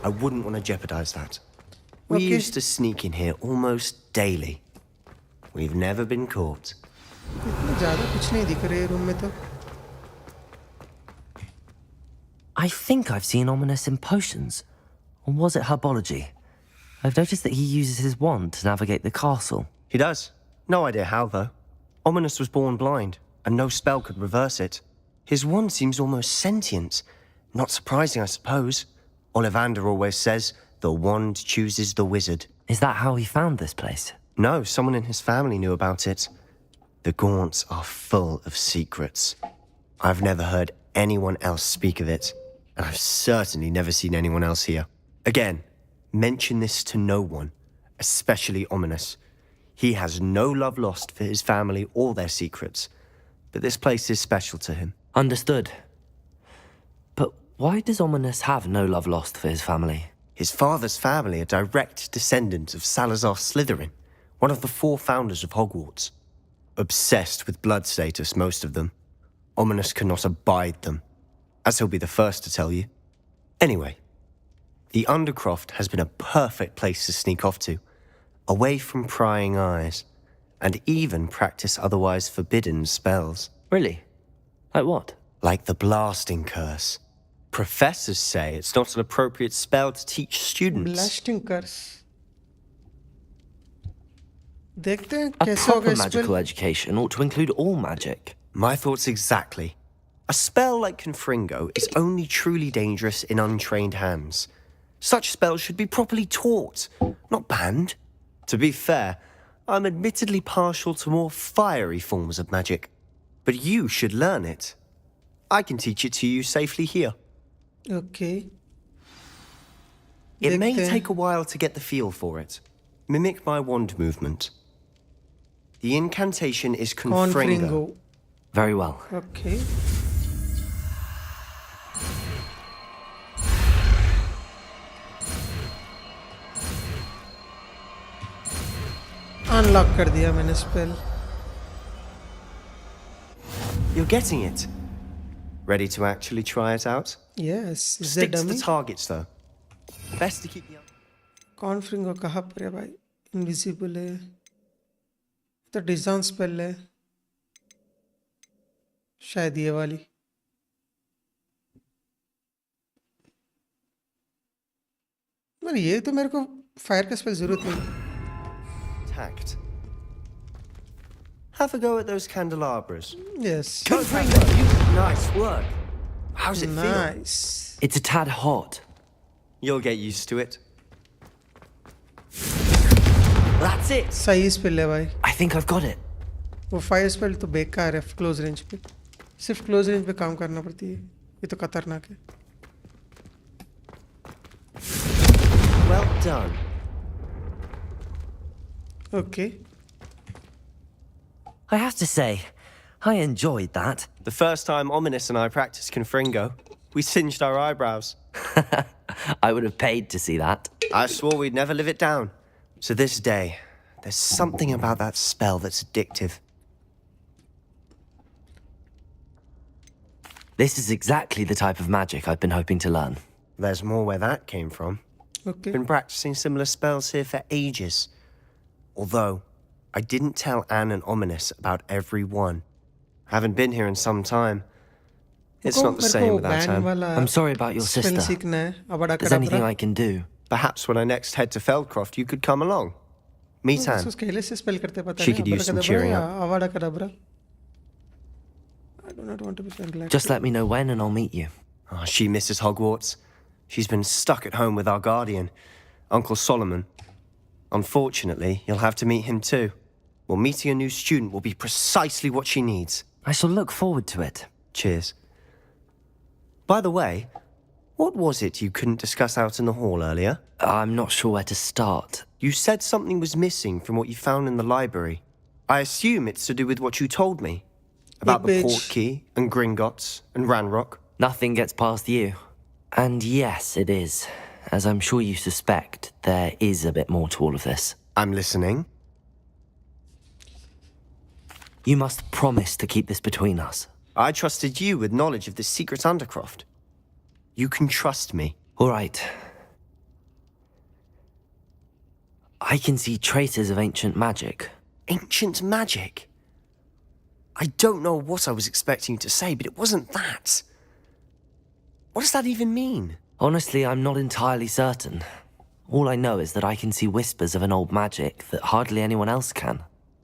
I wouldn't want to jeopardize that. We Okay. used to sneak in here almost daily. We've never been caught. इतना ज़्यादा कुछ नहीं दिख रहा है room में तो. I think I've seen Ominous in potions. Or was it herbology? I've noticed that he uses his wand to navigate the castle. He does. No idea how, though. Ominous was born blind, and no spell could reverse it. His wand seems almost sentient. Not surprising, I suppose. Ollivander always says, the wand chooses the wizard. Is that how he found this place? No, someone in his family knew about it. The Gaunts are full of secrets. I've never heard anyone else speak of it, and I've certainly never seen anyone else here. Again, mention this to no one, especially Ominous. He has no love lost for his family or their secrets, but this place is special to him. Understood. But why does Ominous have no love lost for his family? His father's family are direct descendants of Salazar Slytherin, one of the 4 founders of Hogwarts. Obsessed with blood status, most of them. Ominous cannot abide them, as he'll be the first to tell you. Anyway, the Undercroft has been a perfect place to sneak off to, away from prying eyes, and even practice otherwise forbidden spells. Really? Like what? Like the blasting curse. Professors say it's not an appropriate spell to teach students. Blasting curse. देखते हैं A कैसे होगा proper इस magical पर education ought to include all magic. My thoughts exactly. A spell like Confringo is only truly dangerous in untrained hands. Such spells should be properly taught, not banned. To be fair, I'm admittedly partial to more fiery forms of magic. But you should learn it. I can teach it to you safely here. Okay. It may देखते हैं। take a while to get the feel for it. Mimic my wand movement. The incantation is Confringo. Confringo. Very well. Okay. Unlock कर दिया मैंने spell. You're getting it. Ready to actually try it out? Yes. Is Stick that to the dummy? targets, though. Best to keep the... कॉन्फ्रिंगो कहाँ पर है भाई? Invisible है. तो design spell है. शायद ये वाली. पर ये तो मेरे को फायर का स्पेल जरूरत नहीं. Tact. Have a go at those candelabras. Yes. Nice work. How's it feel? Nice. It's a tad hot. You'll get used to it. That's it. सही स्पेल है भाई. I think I've got it. वो fire spell तो बेकार है close range पे. सिर्फ close range पे काम करना पड़ती है. ये तो खतरनाक है. Well done. Okay. I have to say, I enjoyed that. The first time Ominous and I practiced Confringo, we singed our eyebrows. I would have paid to see that. I swore we'd never live it down. To this day, there's something about that spell that's addictive. This is exactly the type of magic I've been hoping to learn. There's more where that came from. Okay. Been practicing similar spells here for ages. Although, I didn't tell Anne and Ominous about every one. Haven't been here in some time. It's not the same without Anne. I'm sorry about your spell sister. सीखना है. अबड़ा There's anything कड़बड़ा. I can do. Perhaps when I next head to Feldcroft, you could come along. Meet Anne. उसको खेले से spell करते पता She नहीं. could use some अबड़ा cheering कड़बड़ा up. या अबड़ा कड़बड़ा. I do not want to be friend like. Just let me know when and I'll meet you. Oh, she misses Hogwarts. She's been stuck at home with our guardian, Uncle Solomon. Unfortunately, you'll have to meet him too. Well, meeting a new student will be precisely what she needs. I shall look forward to it. Cheers. By the way, what was it you couldn't discuss out in the hall earlier? I'm not sure where to start. You said something was missing from what you found in the library. I assume it's to do with what you told me. About the bitch. Portkey and Gringotts and Ranrock. Nothing gets past you. And yes, it is. As I'm sure you suspect, there is a bit more to all of this. I'm listening. You must promise to keep this between us. I trusted you with knowledge of the secret Undercroft. You can trust me. All right. I can see traces of ancient magic. Ancient magic? I don't know what I was expecting you to say, but it wasn't that. What does that even mean? Honestly, I'm not entirely certain. All I know is that I can see whispers of an old magic that hardly anyone else can.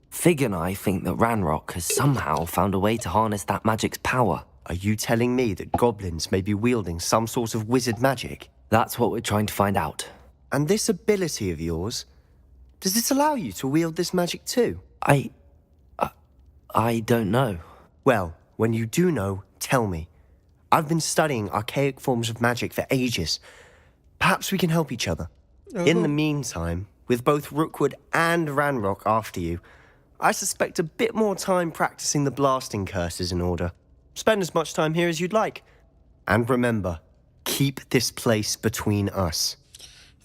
Fig and I think that Ranrock has somehow found a way to harness that magic's power. Are you telling me that goblins may be wielding some sort of wizard magic? That's what we're trying to find out. And this ability of yours, does it allow you to wield this magic too? I don't know. Well, when you do know, tell me. I've been studying archaic forms of magic for ages. Perhaps we can help each other. In the meantime, with both Rookwood and Ranrock after you, I suspect a bit more time practicing the blasting curse is in order. Spend as much time here as you'd like. And remember, keep this place between us.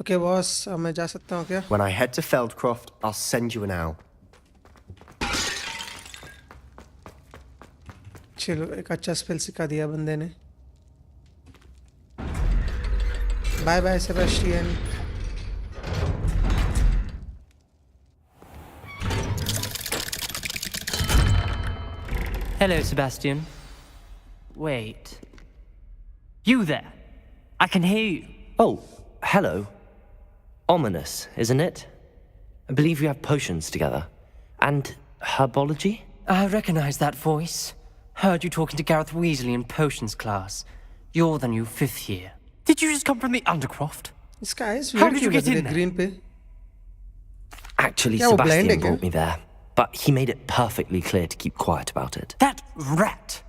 Okay, boss, मैं जा सकता हूँ क्या? When I head to Feldcroft, I'll send you an owl. चलो एक अच्छा spell सिखा दिया बंदे ने। Bye bye Sebastian. Hello, Sebastian. Wait. You there? I can hear you. Oh, hello. Ominous, isn't it? I believe you have potions together. And herbology? I recognize that voice. Heard you talking to Gareth Weasley in potions class. You're the new 5th year. Did you just come from the Undercroft? This guy is How weird did you क्यों get लग in रहा है there? green पे? Actually, Yeah, well, blind Sebastian again. brought me there. But he made it perfectly clear to keep quiet about it. That rat!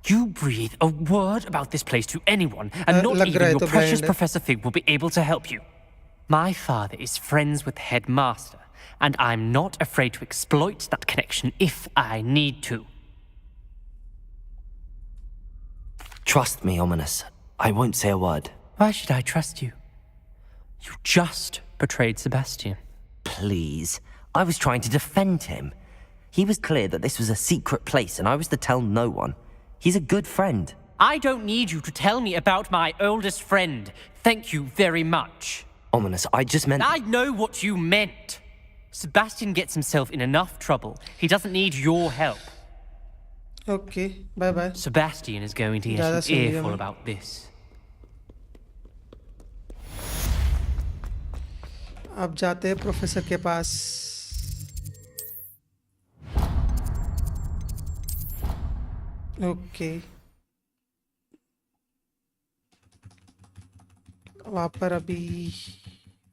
You breathe a word about this place to anyone, and not लग रहा even है your तो precious blind है। Professor Fig will be able to help you. My father is friends with the headmaster, and I'm not afraid to exploit that connection if I need to. Trust me, Ominous. I won't say a word. Why should I trust you? You just betrayed Sebastian. Please. I was trying to defend him. He was clear that this was a secret place, and I was to tell no one. He's a good friend. I don't need you to tell me about my oldest friend. Thank you very much. Ominous, I just meant... I know what you meant. Sebastian gets himself in enough trouble. He doesn't need your help. Okay, bye bye. Sebastian is going to get ज़्यादा an सुन लिया earful मैं। about this. अब जाते हैं professor के पास। Okay वहाँ पर अभी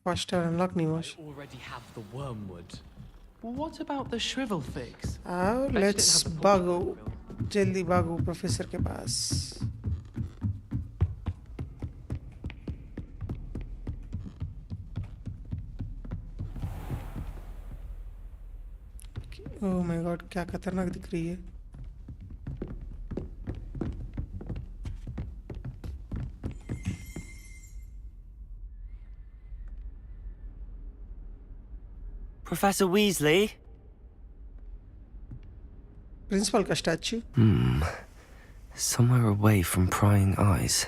फास्टर अनलॉक नहीं हुआ। Already have the wormwood. What about the shrivel figs? आओ लेट्स भागो, जल्दी भागो प्रोफेसर के पास। ओह माय गॉड क्या खतरनाक दिख रही है। Professor Weasley? प्रिंसिपल का statue. Somewhere away from prying eyes.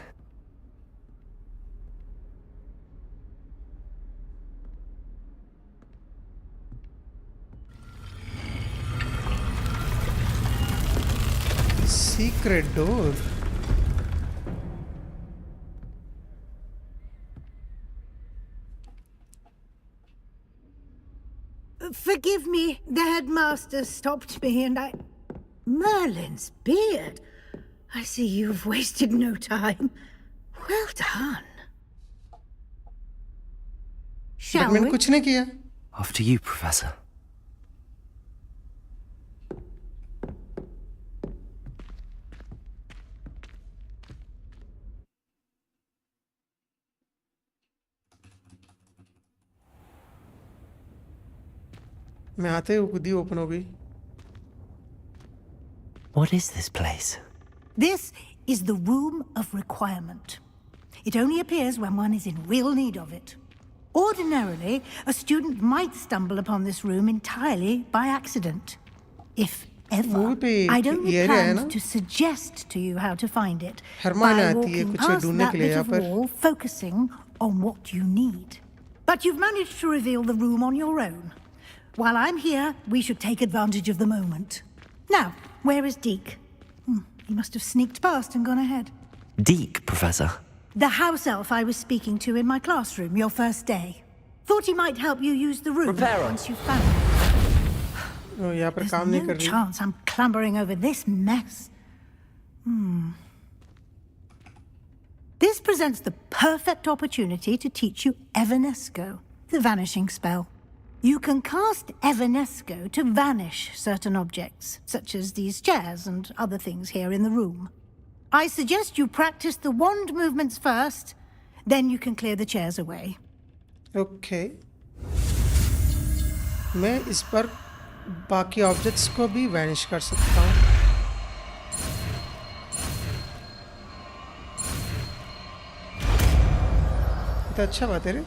Secret door. Forgive me, the headmaster stopped me and I... Merlin's beard. I see you've wasted no time. Well done. Shall मैंने we? कुछ नहीं किया। After you, Professor. मैं आते ही वो खुद ही open हो गई। What is this place? This is the Room of Requirement. It only appears when one is in real need of it. Ordinarily, a student might stumble upon this room entirely by accident. If ever, I'd only planned to suggest to you how to find it by walking past that bit of wall, focusing on what you need. But you've managed to reveal the room on your own. While I'm here, we should take advantage of the moment. Now, where is Deke? He must have sneaked past and gone ahead. Deke, Professor. The house elf I was speaking to in my classroom your first day. Thought he might help you use the room once you found it. There's no chance I'm clambering over this mess. This presents the perfect opportunity to teach you Evanesco, the vanishing spell. You can cast Evanesco to vanish certain objects, such as these chairs and other things here in the room. I suggest you practice the wand movements first, then you can clear the chairs away. Okay. मैं इस पर बाकी objects को भी vanish कर सकता हूँ। तो अच्छा बात है रे।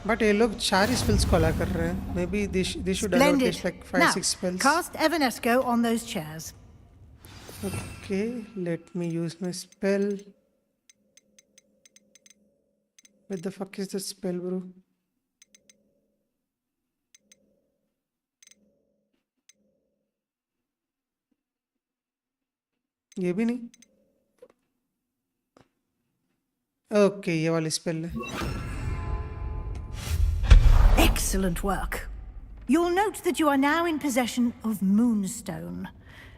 But ये लोग 4 spells को अला कर रहे हैं। Maybe they should allow at least like 5-6 spells. Cast Evanesco on those chairs. Okay, let me use my spell. What the fuck is the spell, bro? ये भी नहीं. Okay, ये वाली spell है. Excellent work. You'll note that you are now in possession of Moonstone.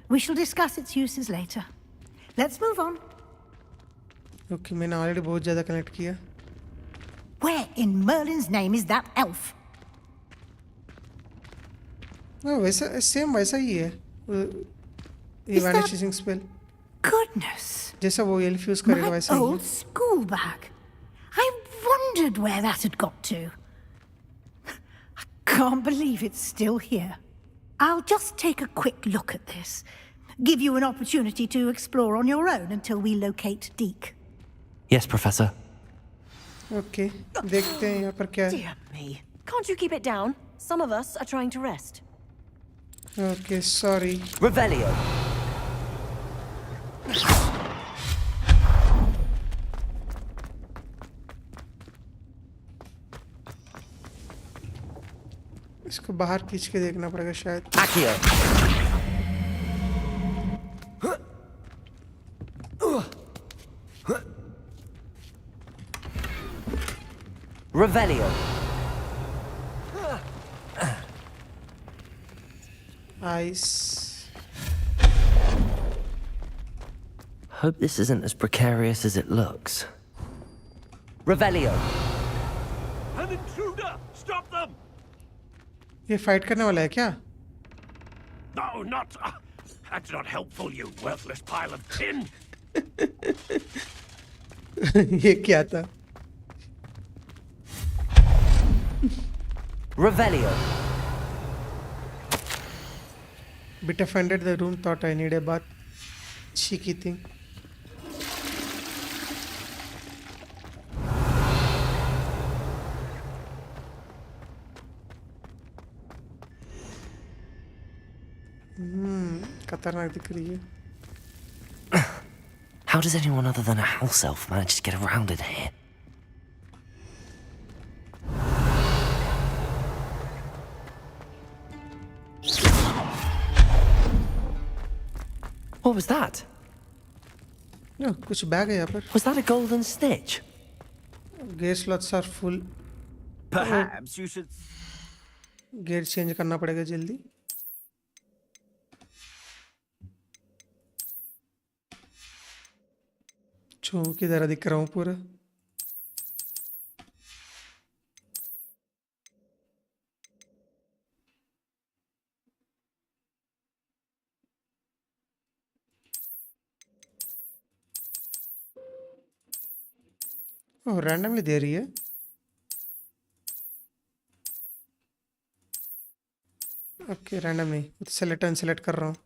We shall discuss its uses later. Let's move on. Okay, मैंने already बहुत ज़्यादा connect किया. Where in Merlin's name is that elf? हाँ वैसा same वैसा ही है. ये vanishing spell. Goodness. जैसा वो elf use करेगा My वैसा ही old है. school bag. I wondered where that had got to. I can't believe it's still here. I'll just take a quick look at this. Give you an opportunity to explore on your own until we locate Deke. Yes, Professor. Okay, देखते हैं यहाँ पर क्या है. Dear me. Can't you keep it down? Some of us are trying to rest. Okay, sorry. Revelio. इसको बाहर खींच के देखना पड़ेगा शायद. Accio. Revelio. Ice. Hope this isn't as precarious as it looks. Revelio. An intruder! Stop them! ये fight करने वाला है क्या? No, not. That's not helpful, you worthless pile of tin. ये क्या था? Revelio. Bit offended. The room thought I need a bath. Cheeky thing. खतरनाक दिख रही है. How does anyone other than a house elf manage to get around in here? What was that? No, कुछ bag है यहाँ पर. Was that a golden stitch? Gear slots are full. Perhaps you should. Gear change करना पड़ेगा जल्दी. छू की तरह दिख रहा हूँ पूरा. ओह रैंडमली दे रही है. ओके रैंडम नहीं, सेलेक्ट अनसेलेक्ट कर रहा हूँ.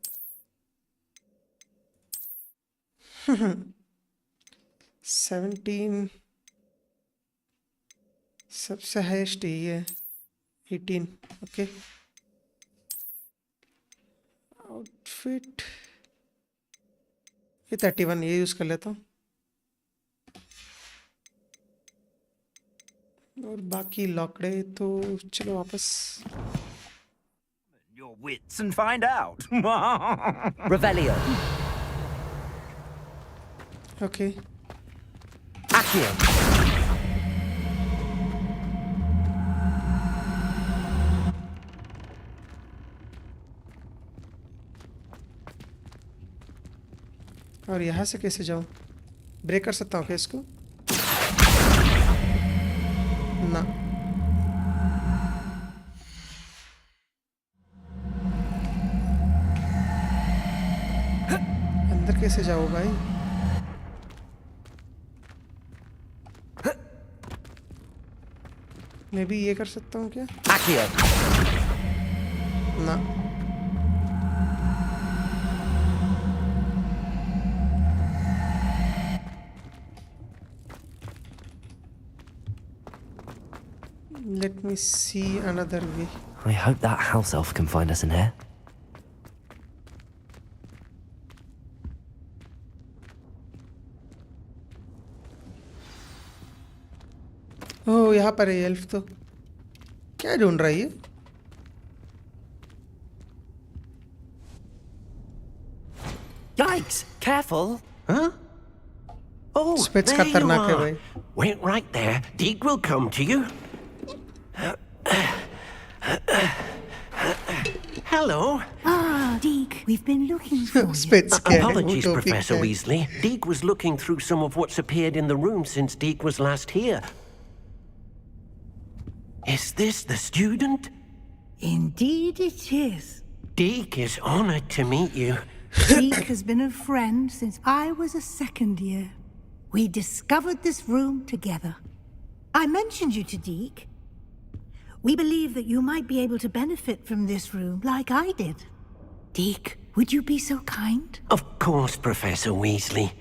17 सबसे हाईएस्ट यही है. 18 ओके. आउटफिट ये 31 ये यूज कर लेता हूँ. और बाकी लॉकड है तो चलो वापस. Your wits and find out. Revelio. Okay. Accio. और यहाँ से कैसे जाऊँ? ब्रेक कर सकता हूँ क्या इसको? ना. अंदर कैसे जाओ भाई? मैं भी ये कर सकता हूँ क्या? Accio. ना. Let me see another way. I hope that house elf can find us in here. ओह यहाँ पर है ये एल्फ तो क्या ढूंढ रहा है ये Yikes! Careful! Huh? Oh, Spits there you खतरनाक है are. भाई Wait right there. Deke will come to you. Hello. Ah, Deke, we've been looking for you. Spits क्या है वो Apologies, टोपी Professor क्या है Weasley. Deke was looking through some of what's appeared in the room since Deke was last here. Is this the student? Indeed it is. Deke is honored to meet you. Deke has been a friend since I was a second year. We discovered this room together. I mentioned you to Deke. We believe that you might be able to benefit from this room like I did. Deke, would you be so kind? Of course, Professor Weasley.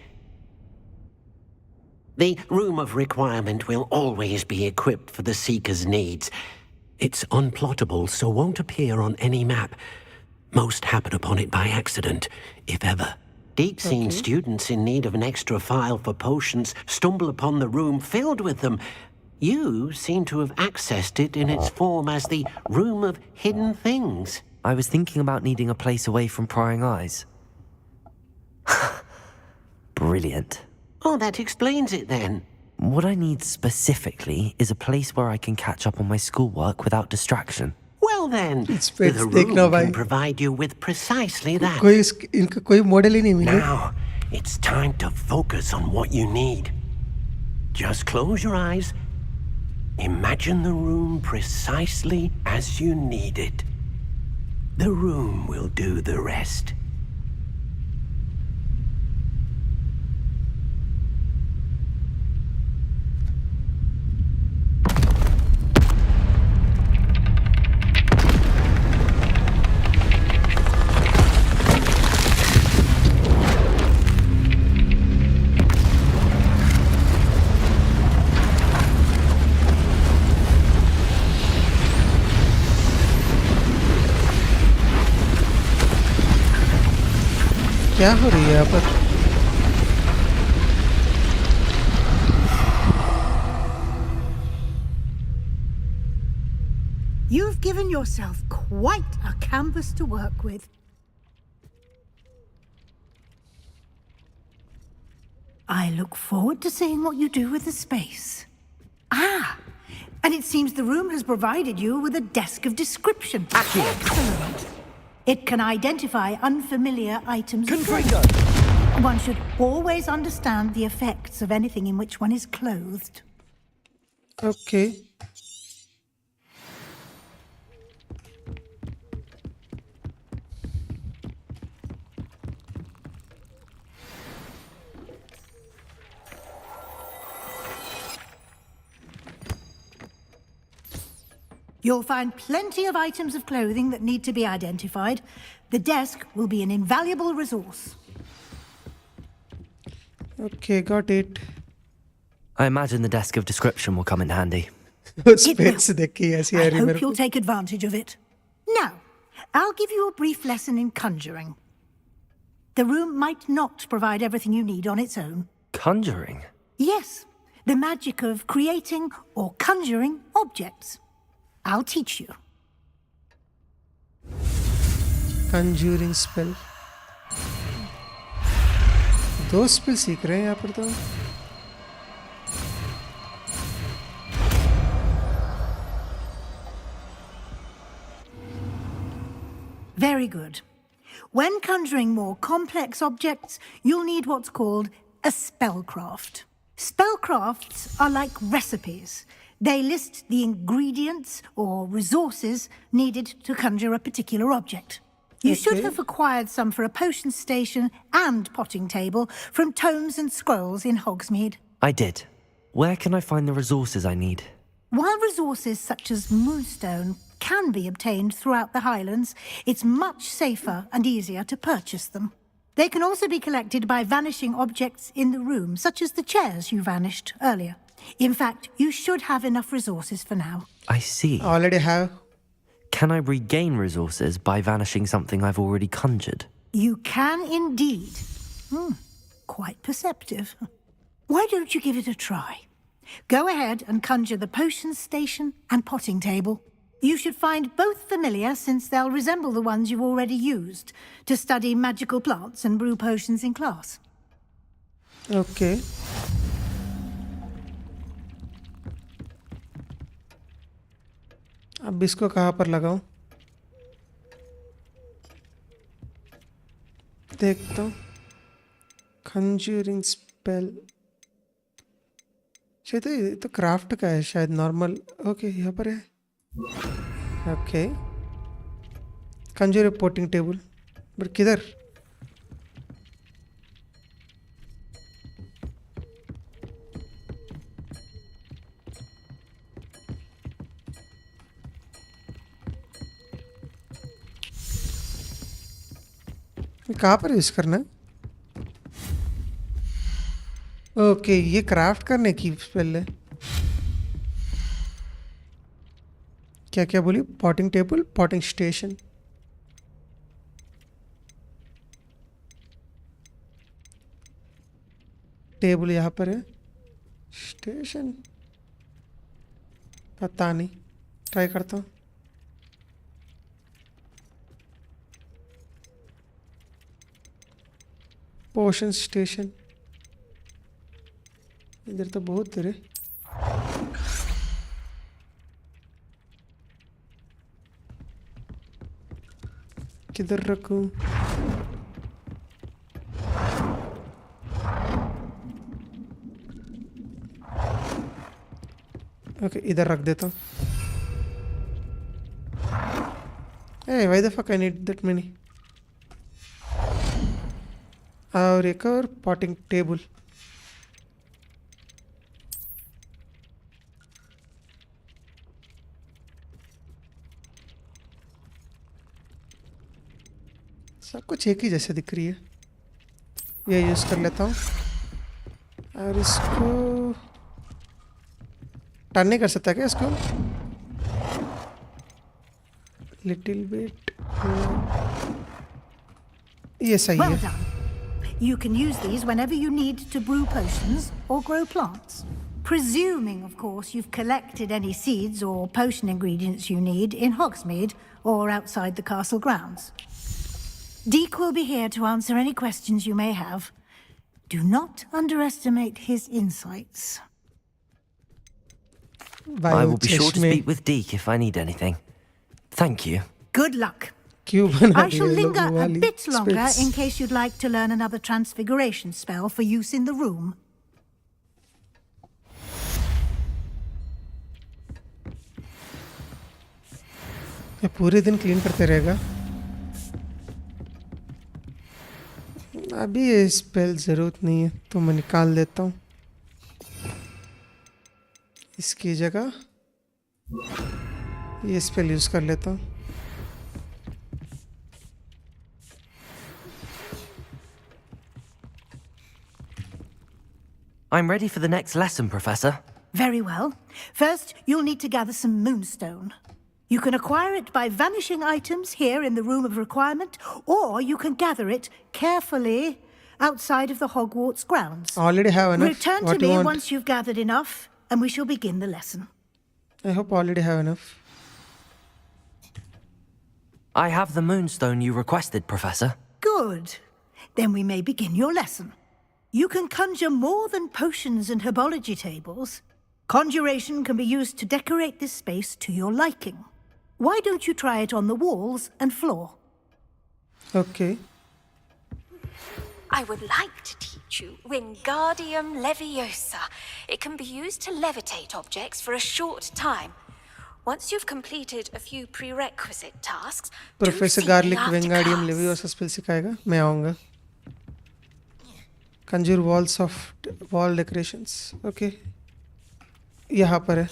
The Room of Requirement will always be equipped for the Seeker's needs. It's unplottable, so won't appear on any map. Most happen upon it by accident, if ever. Deke's seen students in need of an extra file for potions stumble upon the room filled with them. You seem to have accessed it in its form as the Room of Hidden Things. I was thinking about needing a place away from prying eyes. Brilliant. Oh, that explains it then. What I need specifically is a place where I can catch up on my schoolwork without distraction. Well then, Spits the room देखना भाई can provide you with precisely that. कोई इनका कोई model ही नहीं मिले Now, it's time to focus on what you need. Just close your eyes. Imagine the room precisely as you need it. The room will do the rest. क्या हो रही है यहाँ पर You've given yourself quite a canvas to work with. I look forward to seeing what you do with the space. Ah, and it seems the room has provided you with a desk of description. Excellent. It can identify unfamiliar items. One should always understand the effects of anything in which one is clothed. Okay. You'll find plenty of items of clothing that need to be identified. The desk will be an invaluable resource. Okay, got it. I imagine the desk of description will come in handy. Spits देख के ऐसी आ I रही hope मेरे को you'll take advantage of it. Now, I'll give you a brief lesson in conjuring. The room might not provide everything you need on its own. Conjuring? Yes, the magic of creating or conjuring objects. I'll teach you. Conjuring spell. दो spell सीख रहे हैं यहाँ पर तो Very good. When conjuring more complex objects, you'll need what's called a spellcraft. Spellcrafts are like recipes. They list the ingredients or resources needed to conjure a particular object. You should have acquired some for a potion station and potting table from tomes and scrolls in Hogsmeade. I did. Where can I find the resources I need? While resources such as moonstone can be obtained throughout the Highlands, it's much safer and easier to purchase them. They can also be collected by vanishing objects in the room, such as the chairs you vanished earlier. In fact, you should have enough resources for now. I see. Already have. Can I regain resources by vanishing something I've already conjured? You can indeed. Quite perceptive. Why don't you give it a try? Go ahead and conjure the potions station and potting table. You should find both familiar since they'll resemble the ones you've already used to study magical plants and brew potions in class. Okay. अब इसको कहाँ पर लगाऊं? देखता हूँ. Conjuring spell. शायद ये तो क्राफ्ट का है शायद नॉर्मल. ओके यहाँ पर है. Okay. Kanjur Ponting table. But किधर? कहाँ पर यूज करना है? ओके ये क्राफ्ट करने की स्पेल है. क्या क्या बोली? Potting table, potting station. Table यहाँ पर है. स्टेशन पता नहीं. ट्राई करता हूँ. पोशन स्टेशन. इधर तो बहुत देर है. किधर रखूं? ओके इधर रख देता हूँ. Hey, why the fuck I need that many? और एक और पॉटिंग टेबल. सब कुछ एक ही जैसे दिख रही है. ये यूज कर लेता हूँ. और इसको टर्न नहीं कर सकता क्या इसको? Little bit. ये सही Well है. done. You can use these whenever you need to brew potions or grow plants. Presuming, of course, you've collected any seeds or potion ingredients you need in Hogsmeade or outside the castle grounds. Deke will be here to answer any questions you may have. Do not underestimate his insights. I will be sure to speak with Deke if I need anything. Thank you. Good luck. I shall linger a bit longer in case you'd like to learn another transfiguration spell for use in the room. ये पूरे दिन clean करते रहेगा. अभी ये spell ज़रूरत नहीं है तो मैं निकाल देता हूँ. इसकी जगह ये स्पेल यूज़ कर लेता हूँ. I'm ready for the next lesson, Professor. Very well. First, you'll need to gather some moonstone. You can acquire it by vanishing items here in the Room of Requirement, or you can gather it carefully outside of the Hogwarts grounds. I already have enough. Return What to do you me want? once you've gathered enough, and we shall begin the lesson. I hope I already have enough. I have the moonstone you requested, Professor. Good. Then we may begin your lesson. You can conjure more than potions and herbology tables. Conjuration can be used to decorate this space to your liking. Why don't you try it on the walls and floor? Okay. I would like to teach you Wingardium Leviosa. It can be used to levitate objects for a short time. Once you've completed a few prerequisite tasks, Professor Garlic Wingardium Leviosa spell सिखाएगा. मैं आऊँगा. Conjure walls of wall decorations. Okay. यहाँ पर है.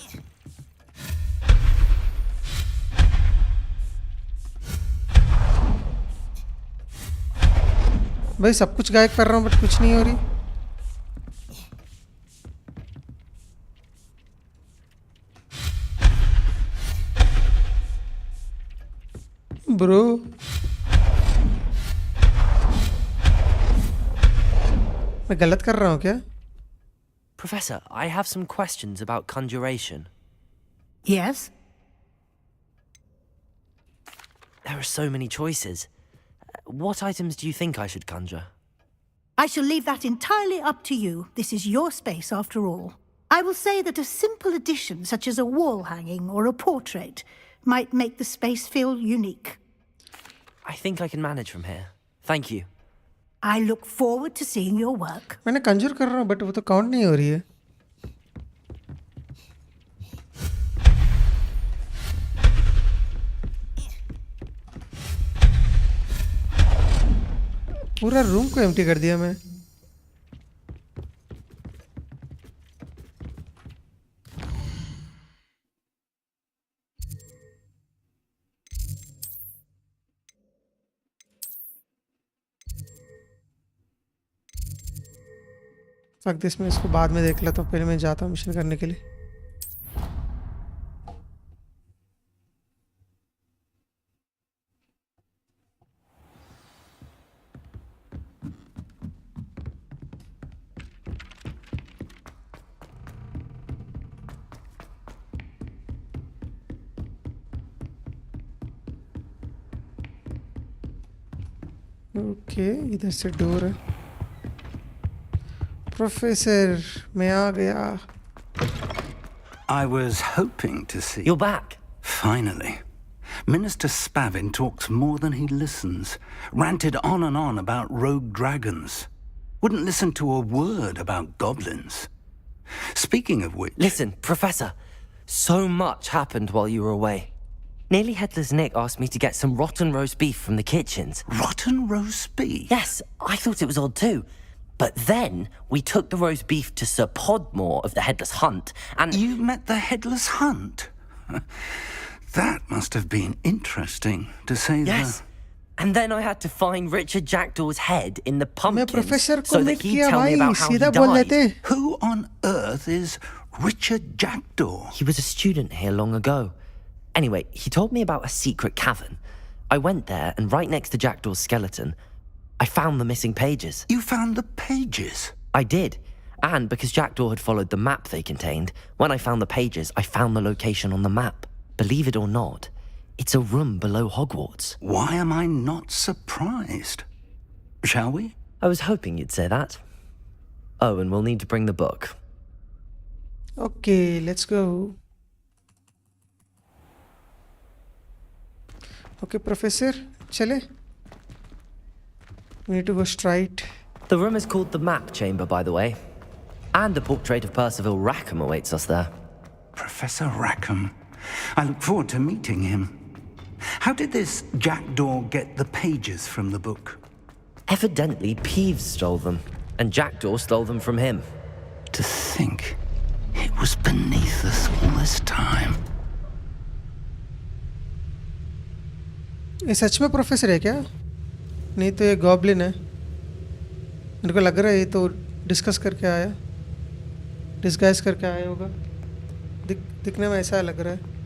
भाई सब कुछ गायब कर रहा हूँ बट कुछ नहीं हो रही. ब्रो मैं गलत कर रहा हूँ क्या? Professor, I have some questions about conjuration. Yes? There are so many choices. What items do you think I should conjure? I shall leave that entirely up to you. This is your space, after all. I will say that a simple addition, such as a wall hanging or a portrait, might make the space feel unique. I think I can manage from here. Thank you. I look forward to seeing your work. मैंने कंजूर कर रहा हूँ but वो तो count नहीं हो रही है. पूरा रूम को एम्प्टी कर दिया मैं. फक दिस, मैं इसको बाद में देख लेता हूँ. पहले मैं जाता हूँ मिशन करने के लिए. ओके, इधर से डोर है. प्रोफेसर, मैं आ गया. I was hoping to see... You're back. Finally. Minister Spavin talks more than he listens. Ranted on and on about rogue dragons. Wouldn't listen to a word about goblins. Speaking of which... Listen, Professor. So much happened while you were away. Nearly Headless Nick asked me to get some rotten roast beef from the kitchens. Rotten roast beef? Yes, I thought it was odd too. But then we took the roast beef to Sir Podmore of the Headless Hunt, and... You met the Headless Hunt? That must have been interesting, to say the... Yes. And then I had to find Richard Jackdaw's head in the pumpkins so that he'd tell me about how he died. Who on earth is Richard Jackdaw? He was a student here long ago. Anyway, he told me about a secret cavern. I went there, and right next to Jackdaw's skeleton, I found the missing pages. You found the pages? I did. And because Jackdaw had followed the map they contained, when I found the pages, I found the location on the map. Believe it or not, it's a room below Hogwarts. Why am I not surprised? Shall we? I was hoping you'd say that. Oh, and we'll need to bring the book. Okay, let's go. Okay, Professor, chale. We need to go straight. The room is called the Map Chamber, by the way. And the portrait of Percival Rackham awaits us there. Professor Rackham. I look forward to meeting him. How did this Jackdaw get the pages from the book? Evidently, Peeves stole them, and Jackdaw stole them from him. To think it was beneath us all this time. ये सच में professor है क्या? नहीं तो ये goblin है. मेरे को लग रहा है ये तो डिस्कस करके आया, डिस्गाइज करके आया होगा. दिखने में ऐसा लग रहा है.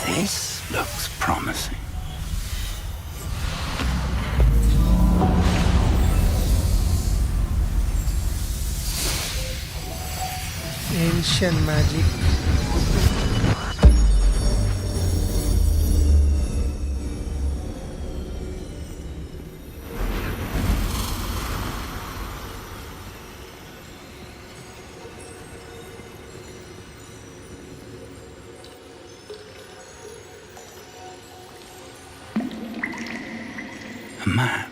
This looks promising. Ancient magic. A map.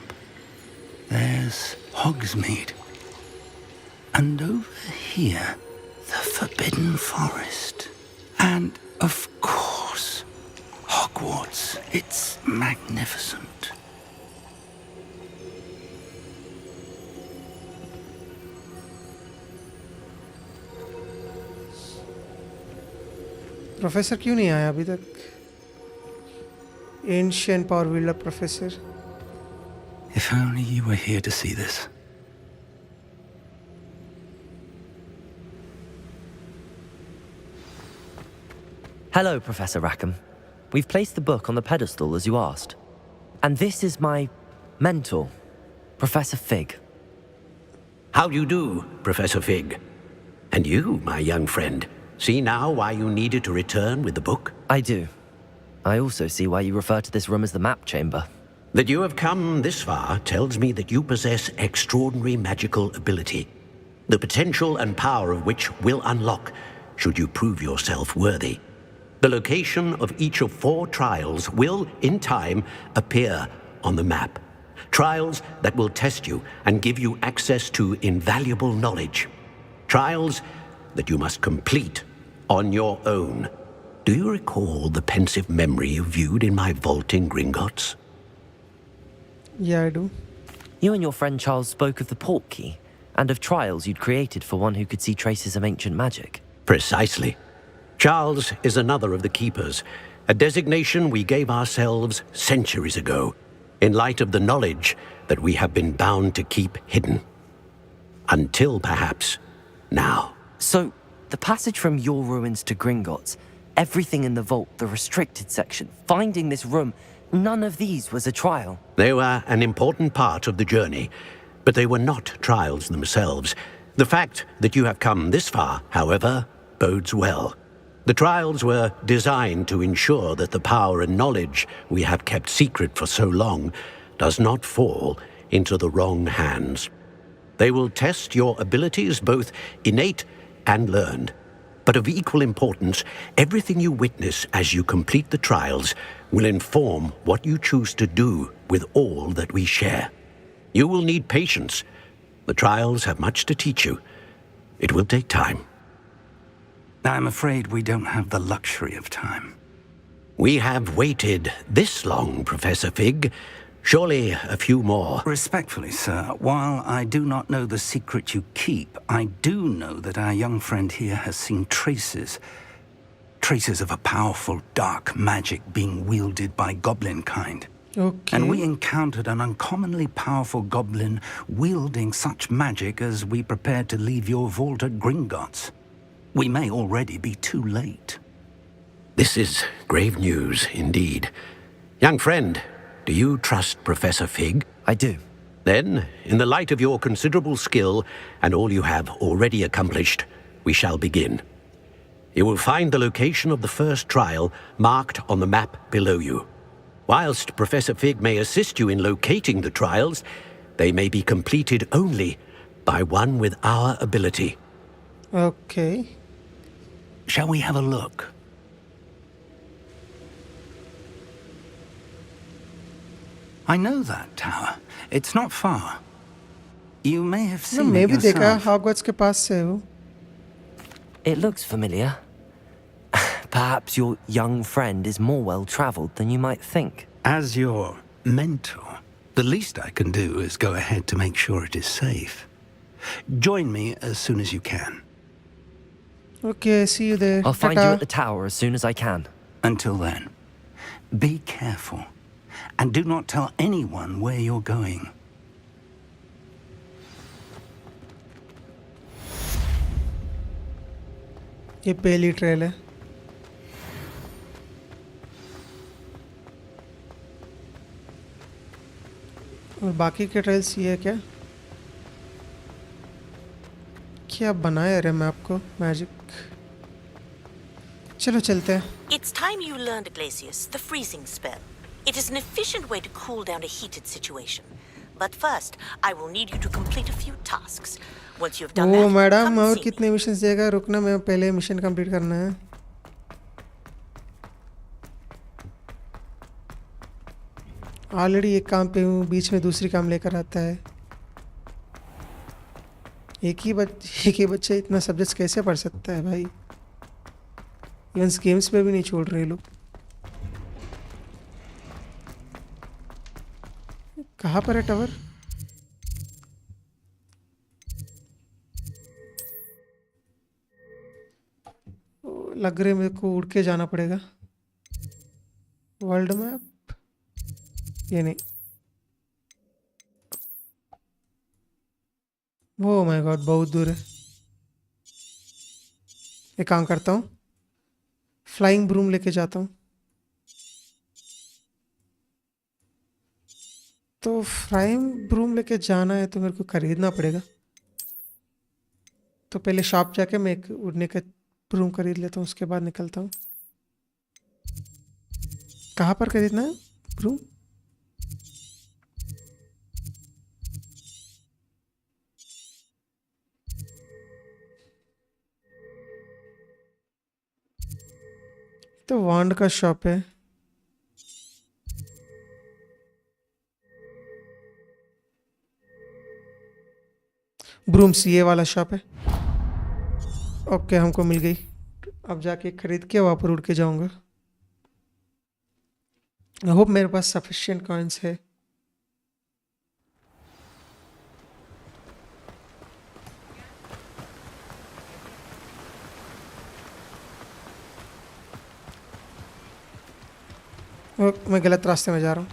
There's Hogsmeade. And over here, the Forbidden Forest. And, of course, Hogwarts. It's magnificent. Professor क्यों नहीं आया अभी तक? Ancient power wielder professor. If only you were here to see this. Hello, Professor Rackham. We've placed the book on the pedestal as you asked. And this is my mentor, Professor Fig. How do you do, Professor Fig? And you, my young friend, see now why you needed to return with the book? I do. I also see why you refer to this room as the map chamber. That you have come this far tells me that you possess extraordinary magical ability, the potential and power of which will unlock should you prove yourself worthy. The location of each of 4 trials will, in time, appear on the map. Trials that will test you and give you access to invaluable knowledge. Trials that you must complete on your own. Do you recall the pensive memory you viewed in my vault in Gringotts? Yeah, I do. You and your friend Charles spoke of the port key and of trials you'd created for one who could see traces of ancient magic. Precisely. Charles is another of the keepers, a designation we gave ourselves centuries ago, in light of the knowledge that we have been bound to keep hidden. Until perhaps now. So, the passage from your ruins to Gringotts, everything in the vault, the restricted section, finding this room, none of these was a trial. They were an important part of the journey, but they were not trials themselves. The fact that you have come this far, however, bodes well. The trials were designed to ensure that the power and knowledge we have kept secret for so long does not fall into the wrong hands. They will test your abilities, both innate and learned. But of equal importance, everything you witness as you complete the trials will inform what you choose to do with all that we share. You will need patience. The trials have much to teach you. It will take time. I'm afraid we don't have the luxury of time. We have waited this long, Professor Fig. Surely a few more. Respectfully, sir, while I do not know the secret you keep, I do know that our young friend here has seen traces of a powerful dark magic being wielded by goblin kind. Okay. And we encountered an uncommonly powerful goblin wielding such magic as we prepared to leave your vault at Gringotts. We may already be too late. This is grave news indeed. Young friend, do you trust Professor Fig? I do. Then, in the light of your considerable skill and all you have already accomplished, we shall begin. You will find the location of the first trial marked on the map below you. Whilst Professor Fig may assist you in locating the trials, they may be completed only by one with our ability. Okay. Shall we have a look? I know that tower. It's not far. You may have No, seen मैं it भी देखा yourself. Hogwarts के पास से है वो. It looks familiar. Perhaps your young friend is more well-traveled than you might think. As your mentor, the least I can do is go ahead to make sure it is safe. Join me as soon as you can. Okay, see you there. I'll find you Ta-ta. at the tower as soon as I can. Until then, be careful. And do not tell anyone where you're going. ये पहली trail है. और बाकी के trails ये है क्या? क्या बनाया रे मैप को मैजिक. चलो चलते हैं. It's time you learned, Glacius, the freezing spell. It is an efficient way to cool down a heated situation. But first, I will need you to complete a few tasks. Once you've done oh that, madam come और see me. कितने missions देगा? रुकना, मैं पहले mission complete करना है. Already एक काम पे हूँ, बीच में दूसरी काम लेकर आता है. एक ही बच्चे इतना सब्जेक्ट्स कैसे पढ़ सकता है भाई? इवन गेम्स में भी नहीं छोड़ रहे लोग. कहाँ पर है टावर? लग रहे मेरे को उड़ के जाना पड़ेगा. वर्ल्ड मैप ये नहीं. वो माय गॉड बहुत दूर है. एक काम करता हूँ, फ्लाइंग ब्रूम लेके जाता हूँ। तो फ्लाइंग ब्रूम लेके जाना है तो मेरे को खरीदना पड़ेगा। तो पहले शॉप जाके मैं एक उड़ने का ब्रूम खरीद लेता हूँ, उसके बाद निकलता हूँ। कहाँ पर खरीदना है ब्रूम? तो वांड का शॉप है। ब्रूम्स ये वाला शॉप है। ओके, हमको मिल गई। अब जाके खरीद के वहाँ पर उड़ के जाऊंगा। आई होप मेरे पास सफिशिएंट कॉइन्स है। मैं गलत रास्ते में जा रहा हूँ।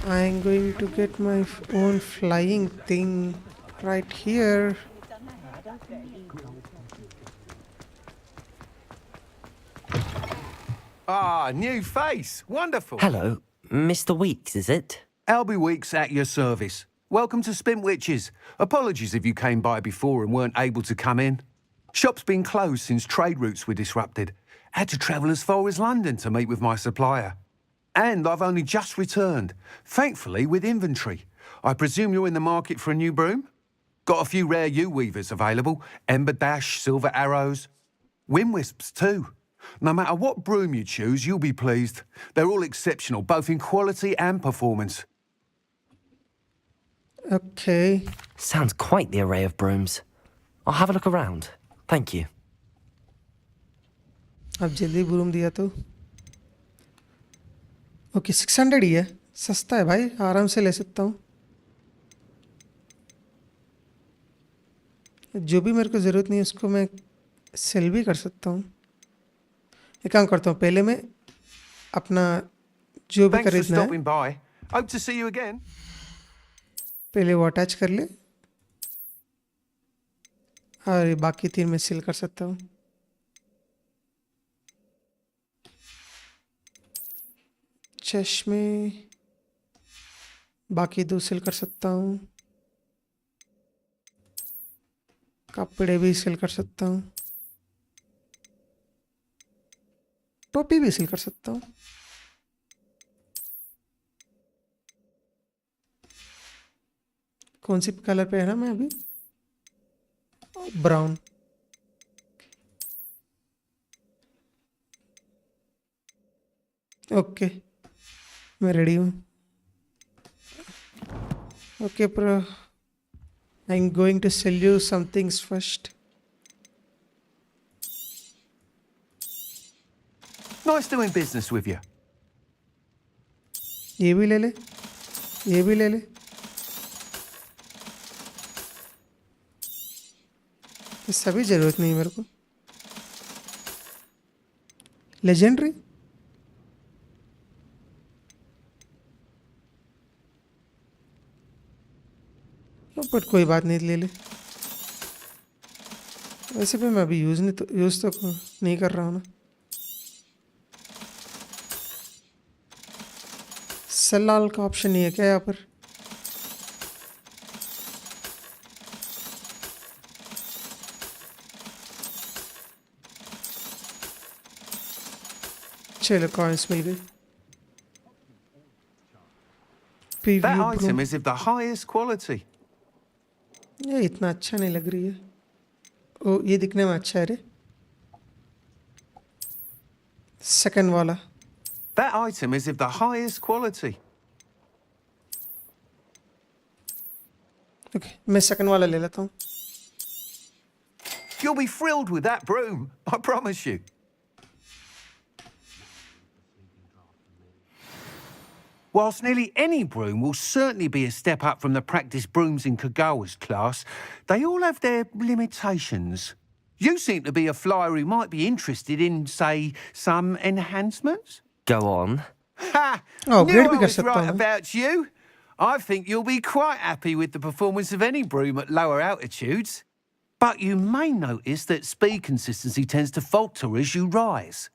I'm going to get my own flying thing right here. Ah, new face. Wonderful. Hello, Mr. Weeks, is it? Albie Weeks at your service. Welcome to Spintwitches. Apologies if you came by before and weren't able to come in. Shop's been closed since trade routes were disrupted. Had to travel as far as London to meet with my supplier. And I've only just returned, thankfully with inventory. I presume you're in the market for a new broom? Got a few rare U-weavers available. Ember Dash, Silver Arrows. Wind Wisps too. No matter what broom you choose, you'll be pleased. They're all exceptional, both in quality and performance. Okay. Sounds quite the array of brooms. I'll have a look around. Thank you. अब जल्दी broom दिया तो okay 600 ही है, सस्ता है भाई, आराम से ले सकता हूँ। जो भी मेरे को ज़रूरत नहीं है उसको मैं सेल भी कर सकता हूँ। एक काम करता हूँ, पहले मैं अपना जो भी खरीदना है पहले वो अटैच कर ले और बाकी 3 मैं सेल कर सकता हूँ। चश्मे बाकी 2 सेल कर सकता हूँ। कपड़े भी सेल कर सकता हूँ। टोपी भी सेल कर सकता हूँ। कौन सी कलर पे है ना मैं अभी? ब्राउन। ओके, मैं रेडी हूँ। Okay pro, I am going to sell you some things first. Nice doing business with you. ये भी ले ले, ये भी ले ले। ये सभी जरूरत नहीं मेरे को। लेजेंडरी बट कोई बात नहीं, ले ले। वैसे भी मैं अभी यूज़ तो नहीं कर रहा हूँ ना। सलाल का ऑप्शन नहीं है क्या यहाँ पर? चलो कॉइन्स मिल गई। That item is of the highest quality. ये इतना अच्छा नहीं लग रही है। ओ, ये दिखने में अच्छा है रे। सेकंड वाला। That item is of the highest quality. Okay, मैं सेकंड वाला ले लेता हूँ। You'll be thrilled with that broom, I promise you. Whilst nearly any broom will certainly be a step up from the practice brooms in Kagawa's class, they all have their limitations. You seem to be a flyer who might be interested in, say, some enhancements? Go on. Ha! Oh, Knew upgrade I भी कर was सकता right हूँ मैं. about you. I think you'll be quite happy with the performance of any broom at lower altitudes. But you may notice that speed consistency tends to falter as you rise.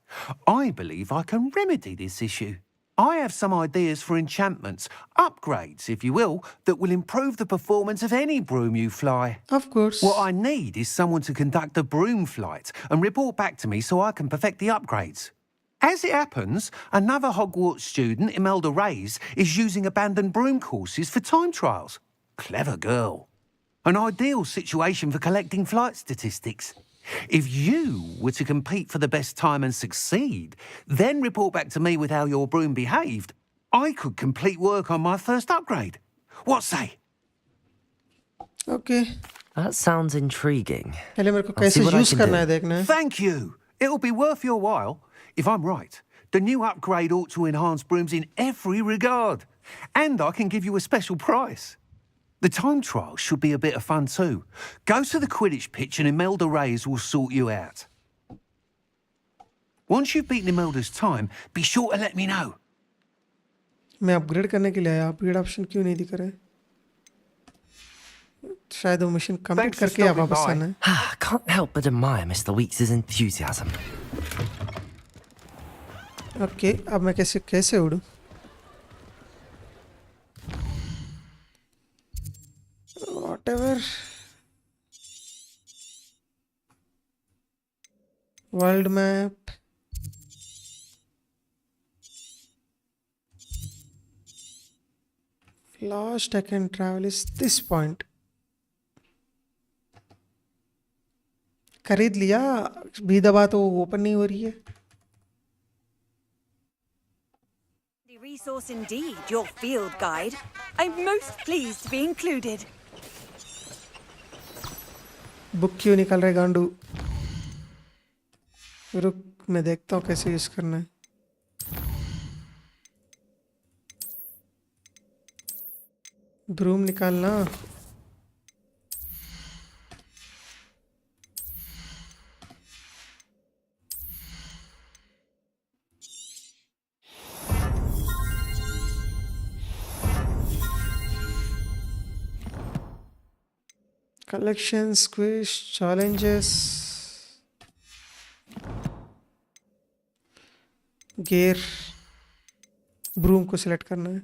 I believe I can remedy this issue. I have some ideas for enchantments, upgrades, if you will, that will improve the performance of any broom you fly. Of course. What I need is someone to conduct a broom flight and report back to me so I can perfect the upgrades. As it happens, another Hogwarts student, Imelda Reyes, is using abandoned broom courses for time trials. Clever girl. An ideal situation for collecting flight statistics. If you were to compete for the best time and succeed, then report back to me with how your broom behaved, I could complete work on my first upgrade. What say? Okay. That sounds intriguing. पहले मेरे को I'll see कैसे what I use can करना do. है देखना है. Thank you. It'll be worth your while. If I'm right, the new upgrade ought to enhance brooms in every regard. And I can give you a special price. The time trial should be a bit of fun too. Go to the Quidditch pitch and Imelda Reyes will sort you out. Once you've beaten Imelda's time, be sure to let me know. मैं upgrade करने के लिए आया. Upgrade option क्यों नहीं दिख रहा है? शायद वो मिशन कंप्लीट Thanks for करके आप stopping वापस by. आना है. Can't help but admire Mr. Weeks' enthusiasm. Okay, अब मैं कैसे उड़ूं? Whatever. World map. Last I can travel is this point. खरीद लिया, भी दबा तो ओपन नहीं हो रही है. Resource indeed, your field guide. I'm most pleased to be included. Book क्यों निकल रहा है गांडू? रुक, मैं देखता हूँ कैसे यूज करना है. ब्रूम निकालना. Collections, quiz, challenges, gear. Broom को सिलेक्ट करना है.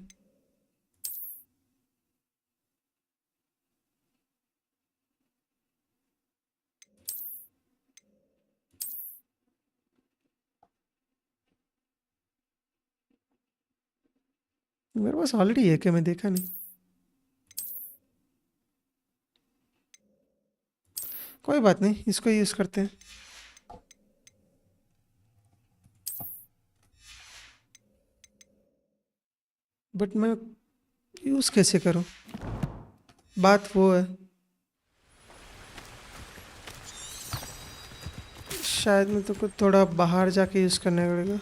मेरे पास ऑलरेडी है क्या? मैं देखा नहीं. कोई बात नहीं, इसको यूज करते हैं. बट मैं यूज कैसे करूं? बात वो है. शायद मैं तो कुछ थोड़ा बाहर जाके यूज करने पड़ेगा.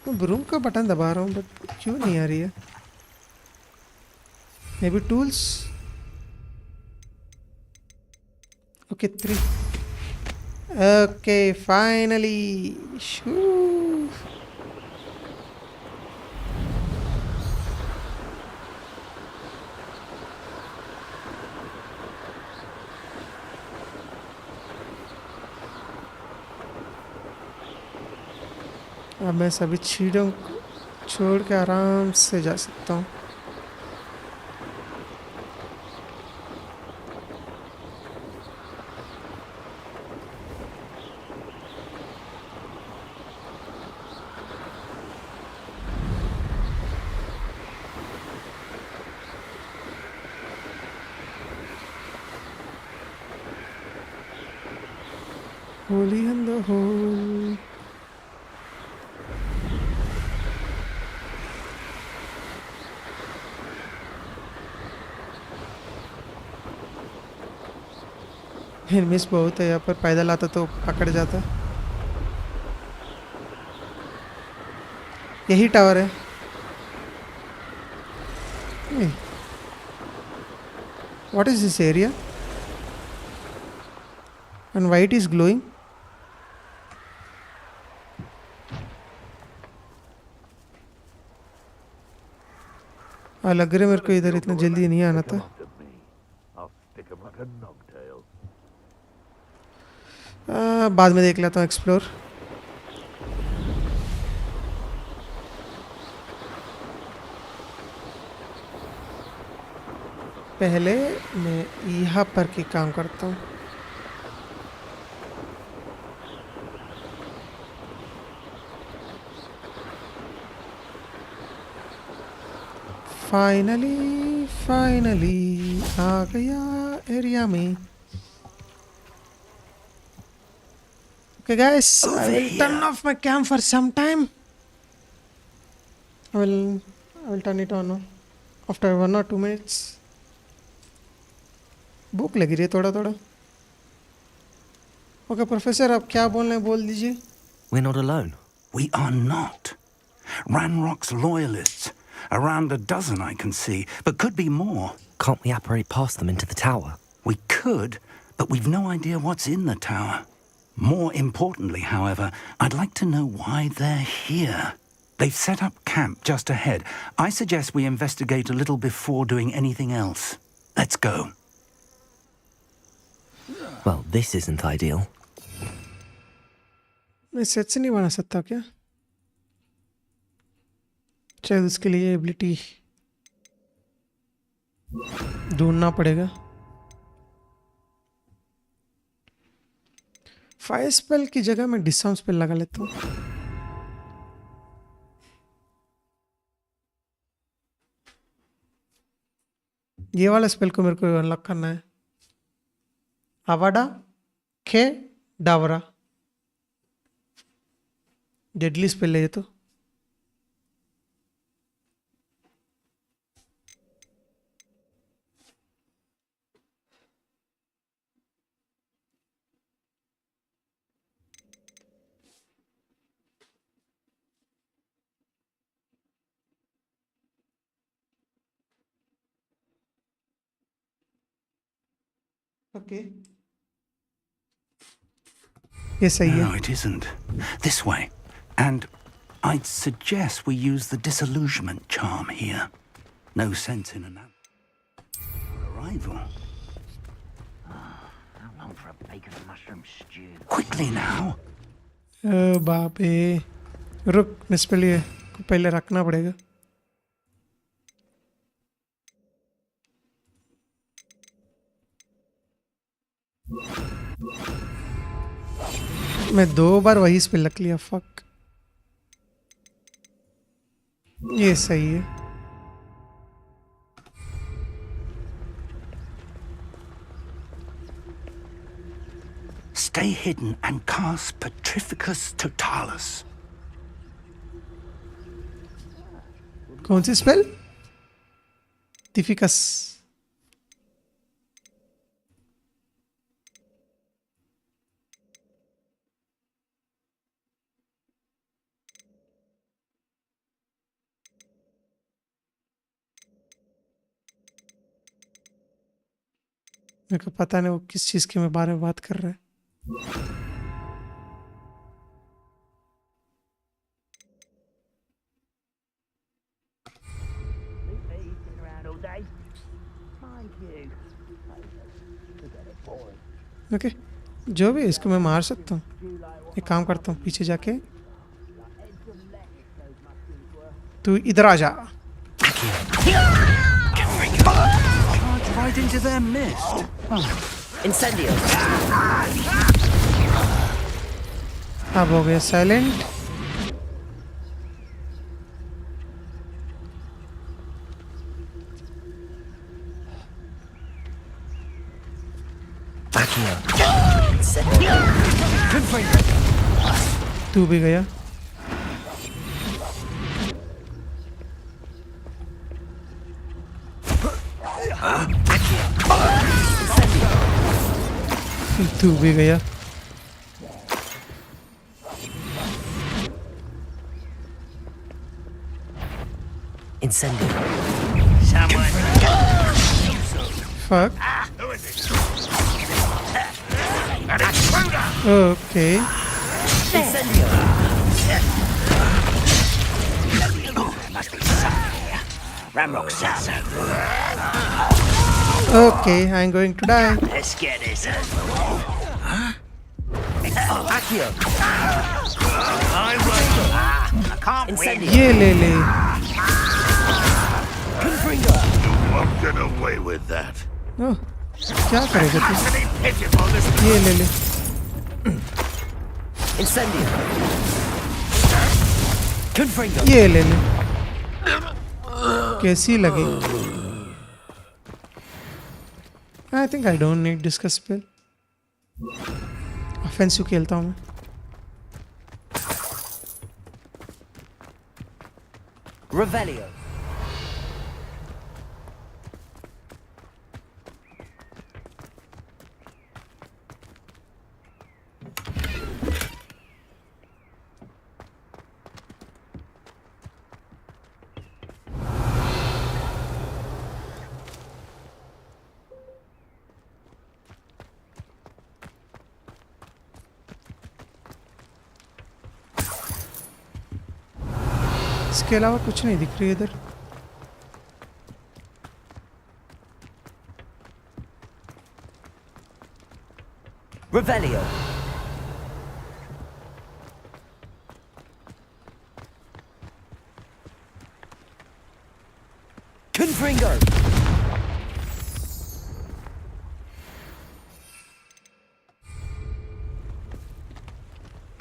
मैं ब्रूम का बटन दबा रहा हूँ बट क्यों नहीं आ रही है? May be tools. Okay, 3. Okay, finally. Shoo. अब मैं सभी चीज़ों को छोड़ के आराम से जा सकता हूँ. Holy in the hole. Miss बहुत है यहाँ पर. पैदल आता तो पकड़ जाता. यही टावर है. What is this area? And why it is glowing? हाँ लग रहा है मेरे को इधर इतना जल्दी नहीं आना था. बाद में देख लेता हूँ एक्सप्लोर. पहले मैं यहाँ पर की काम करता हूँ. फाइनली आ गया एरिया में. Okay guys, I will turn off my cam for some time. I will turn it on after 1 or 2 minutes. भूख लगी रही है थोड़ा थोड़ा. Okay प्रोफेसर आप क्या बोल रहे हैं बोल दीजिए. We're not alone. We are not. Ranrock's loyalists. Around a dozen I can see, but could be more. Can't we apparate past them into the tower? We could, but we've no idea what's in the tower. More importantly, however, I'd like to know why they're here. They've set up camp just ahead. I suggest we investigate a little before doing anything else. Let's go. Well, this isn't ideal. मैं set से नहीं बना सकता क्या? शायद उसके लिए ability ढूंढना पड़ेगा. फायर स्पेल की जगह मैं डिस्काउंट स्पेल लगा लेता हूँ. ये वाला स्पेल को मेरे को अनलॉक करना है. आवाडा खे डावरा डेडली स्पेल है ये तो. Okay. Yes, I No, it isn't. This way. And I'd suggest we use the disillusionment charm here. No sense in an arrival. How long for a bacon and mushroom stew? Quickly now. बाप रे. रुक इस पे लिए पहले रखना पड़ेगा. मैं 2 बार वही स्पेल रख लिया. फक. ये सही है. Stay hidden and cast Petrificus Totalis. कौन सी स्पेल? टिफिकस. मेरे को पता नहीं वो किस चीज के बारे में बात कर रहा है. ओके जो भी इसको मैं मार सकता हूँ. एक काम करता हूँ पीछे जाके. तू इधर आ जा. Right into their mist. Incendio. अब हो गया साइलेंट. तू भी गया. तू भी गया. Incendio. Fuck. Okay. Ramrock says so. Okay, I'm going to die. Let's get this over. Accio. I can't win. ये ले ले. Won't get away with that. Oh, क्या करेगा तू? ये ले ले. Incendio. Confringo. ये ले ले. कैसी लगी? I think I don't need discuss spell. Offensive खेलता हूँ मैं. Revelio. इसके अलावा कुछ नहीं दिख रही इधर. Revelio. Confringo.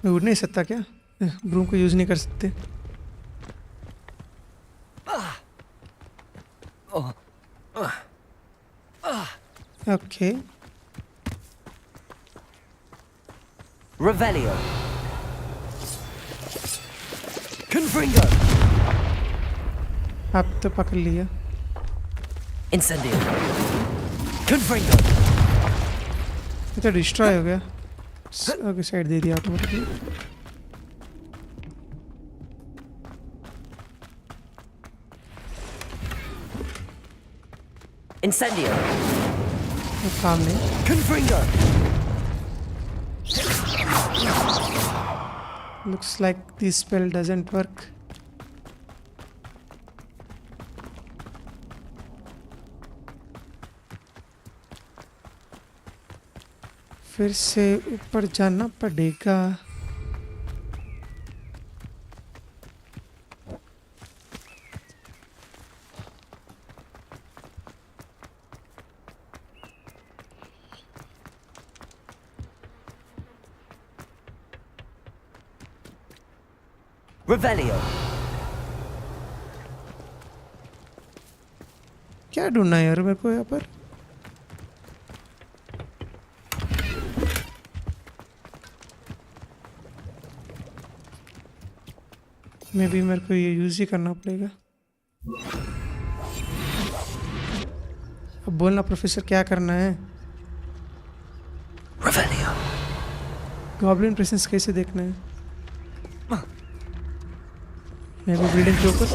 मैं उड़ नहीं सकता क्या? ब्रूम को यूज नहीं कर सकते. Okay. Revelio. Confringo. आप तो पकड़ लिया. Incendio. Confringo. ये तो डिस्ट्रॉय हो गया. ओके साइड दे दिया ऑटोमेटिकली. Incendio. काम नहीं. Confringo. Looks like this spell doesn't work. फिर से ऊपर जाना पड़ेगा. Revelio. क्या ढूंढना है यार मेरे को यहाँ पर? मे बी मेरे को ये यूज ही करना पड़ेगा. अब बोलना प्रोफेसर क्या करना है? Revelio. गॉब्लिन प्रेजेंस कैसे देखना है? मैं वो बिल्डिंग के ऊपर.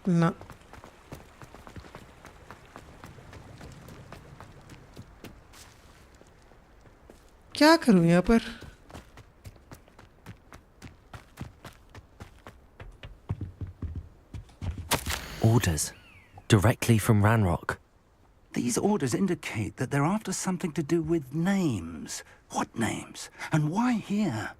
ना. क्या करूं यहाँ पर? Orders. Directly from Ranrock. These orders indicate that they're after something to do with names. What names? And why here?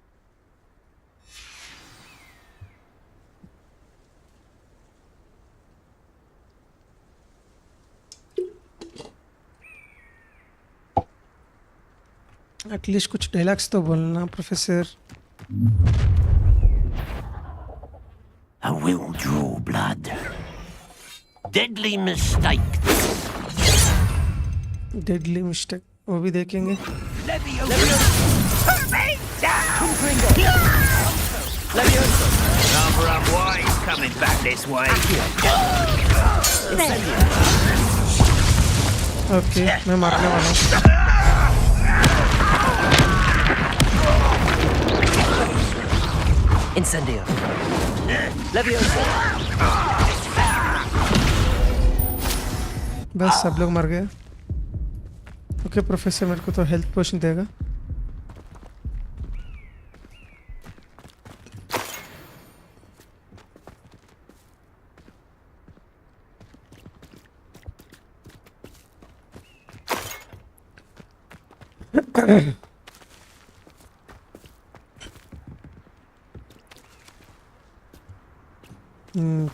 At least कुछ डायलॉग्स तो बोलना professor. I will draw blood. Deadly mistake. Deadly mistake वो भी देखेंगे. Number of wives coming back this way. Okay मैं मारने वाला हूँ. Incendio. Leviosa. बस सब लोग मर गए. ओके प्रोफेसर मेरे को तो हेल्थ पोशन देगा.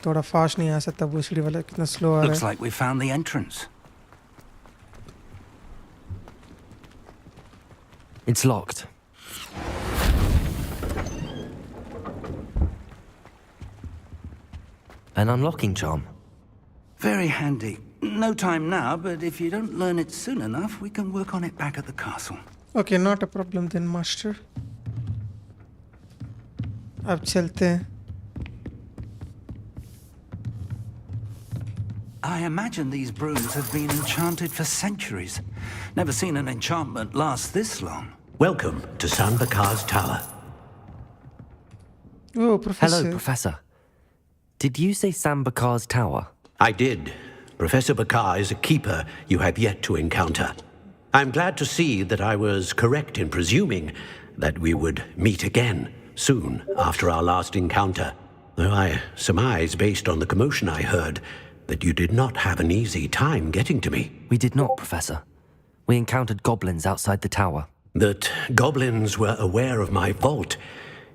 थोड़ा फास्ट नहीं आ सकता वो सीढ़ी वाला कितना स्लो आ रहा Looks है like we found the entrance. It's locked. An unlocking charm. Very handy. No time now, but if you don't learn it soon enough, we can work on it back at the castle. Okay not a problem then master अब चलते हैं I imagine these brooms have been enchanted for centuries. Never seen an enchantment last this long. Welcome to San Bakar's tower. Oh, Professor. Hello, Professor. Did you say Sambakar's tower? I did. Professor Bakar is a keeper you have yet to encounter. I'm glad to see that I was correct in presuming that we would meet again soon after our last encounter, though I surmise, based on the commotion I heard, that you did not have an easy time getting to me. We did not, Professor. We encountered goblins outside the tower. That goblins were aware of my vault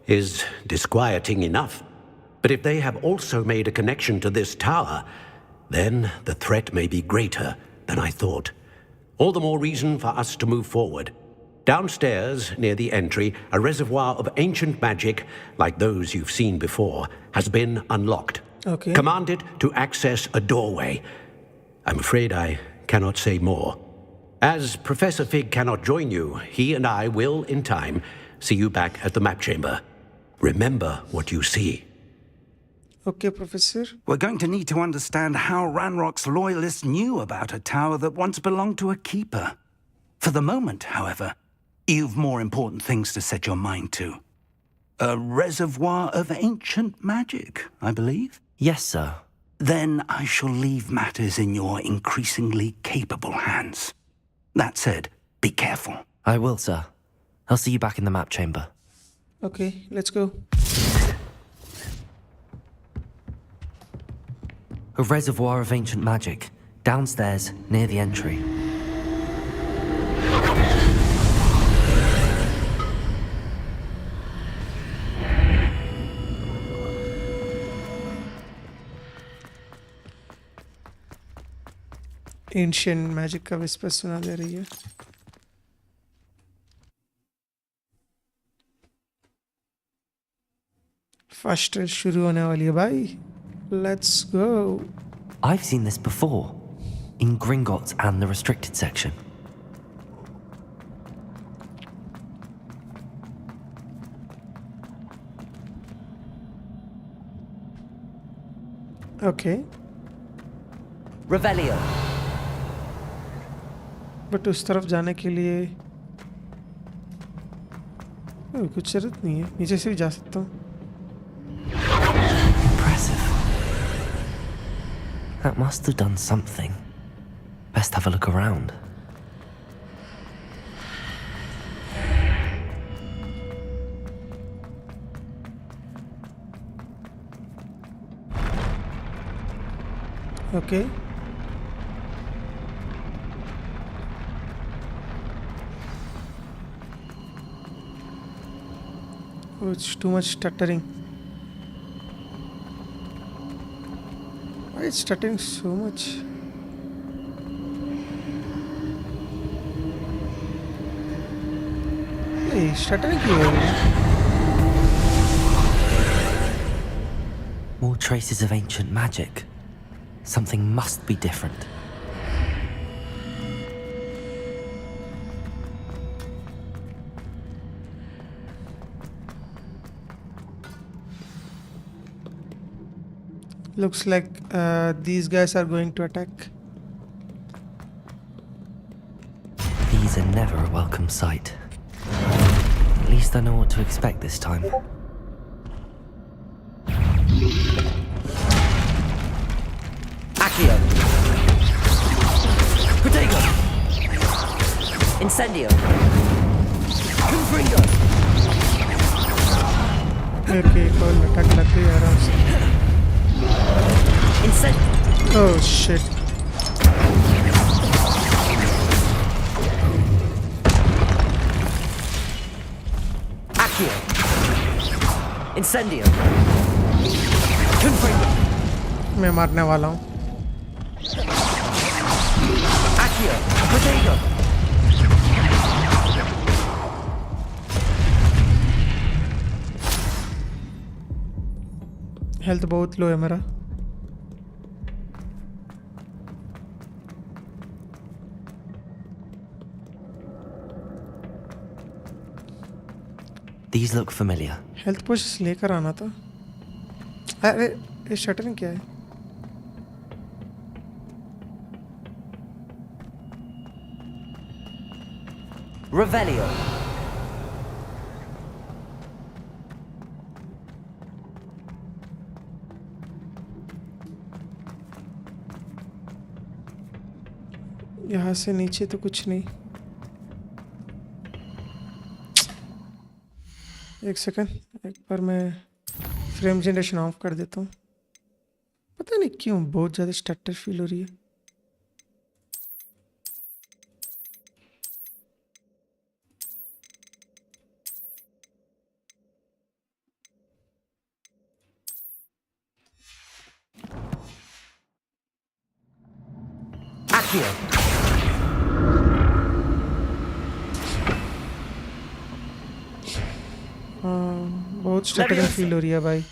is disquieting enough. But if they have also made a connection to this tower, then the threat may be greater than I thought. All the more reason for us to move forward. Downstairs, near the entry, a reservoir of ancient magic, like those you've seen before, has been unlocked. Okay. Commanded to access a doorway. I'm afraid I cannot say more. As Professor Fig cannot join you, he and I will, in time, see you back at the map chamber. Remember what you see. Okay, Professor. We're going to need to understand how Ranrock's loyalists knew about a tower that once belonged to a keeper. For the moment, however, you've more important things to set your mind to. A reservoir of ancient magic, I believe? Yes, sir. Then I shall leave matters in your increasingly capable hands. That said, be careful. I will, sir. I'll see you back in the map chamber. Okay, let's go. A reservoir of ancient magic, downstairs, near the entry. Ancient magic का whisper सुना दे रही है first शुरू होने वाली है भाई let's go I've seen this before, in Gringotts and the restricted section. Okay. Revelio. But उस तरफ जाने के लिए कुछ जरूरत नहीं है नीचे से भी जा सकता हूँ Impressive. That must have done something. Best have a look around. Okay. Oh, it's too much stuttering. Why is stuttering so much? Hey, stuttering here. More traces of ancient magic. Something must be different. Looks like these guys are going to attack. These are never a welcome sight. At least I know what to expect this time. Accio. Protego. Incendio. Confringo. Okay, call attack लग गई आराम से Oh shit. Incendio. Confringo. मैं मारने वाला हूँ। Accio. Protego. Health बहुत लो है मेरा। These look familiar. Health potions लेकर आना था। अरे ये शटरिंग क्या है? Revelio. यहाँ से नीचे तो कुछ नहीं। एक सेकंड, एक बार मैं फ्रेम जनरेशन ऑफ कर देता हूँ। पता नहीं क्यों बहुत ज़्यादा स्टटर फील हो रही है। Accio. बहुत स्टटरिंग फील हो रही है भाई।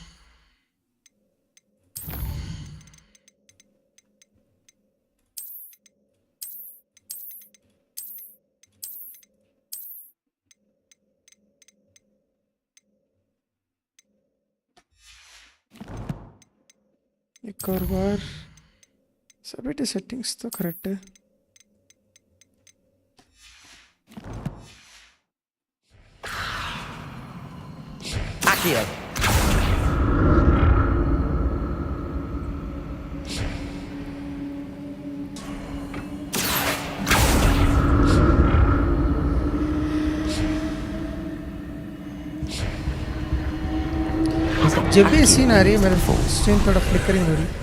एक और बार सभी सेटिंग्स तो करेक्ट है। Accio. जब भी सीन आ रही है मेरे स्क्रीन थोड़ा फ्लिकरिंग हो रही है।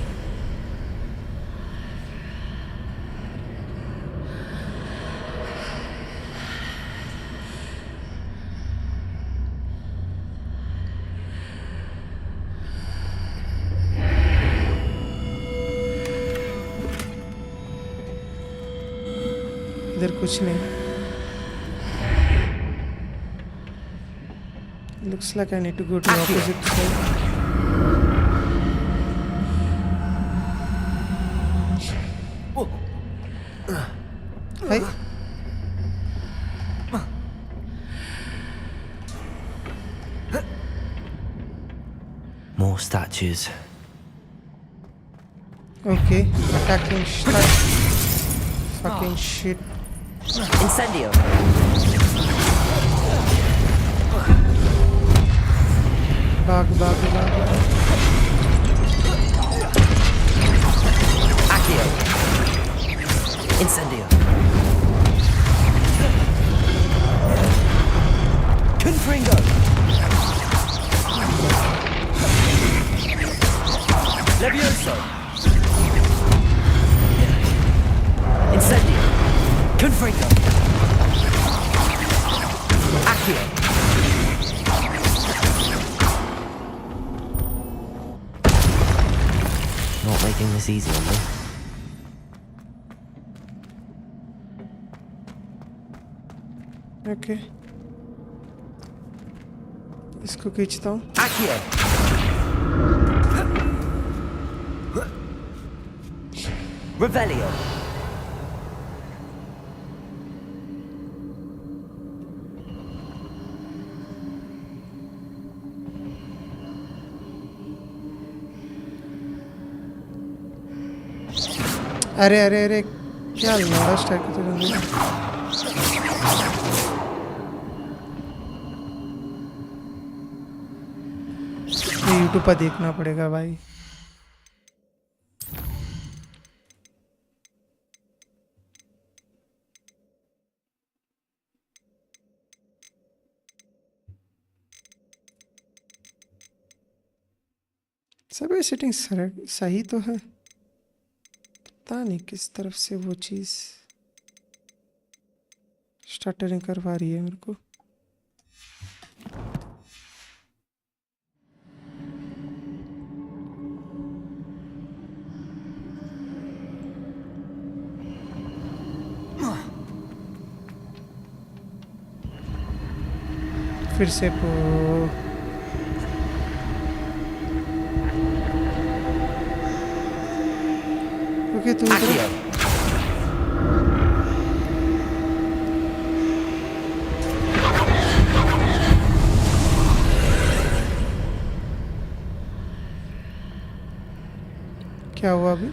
इधर कुछ नहीं। Looks like I need to go to the opposite side. Hey. More statues. Okay, attacking stuff. Fucking shit. Incendio. Bug. Accio. Incendio. Confringo. Levioso. Incendio. Confringo. Accio. Not making this easy on me. Okay. इसको खींचता हूँ। Accio. Revelio. अरे क्या लड़ा start करते हैं? YouTube पर देखना पड़ेगा भाई। सभी सेटिंग सही तो है, पता नहीं किस तरफ से वो चीज़ स्टटरिंग करवा रही है मेरे को। फिर से ओके तू क्या हुआ अभी?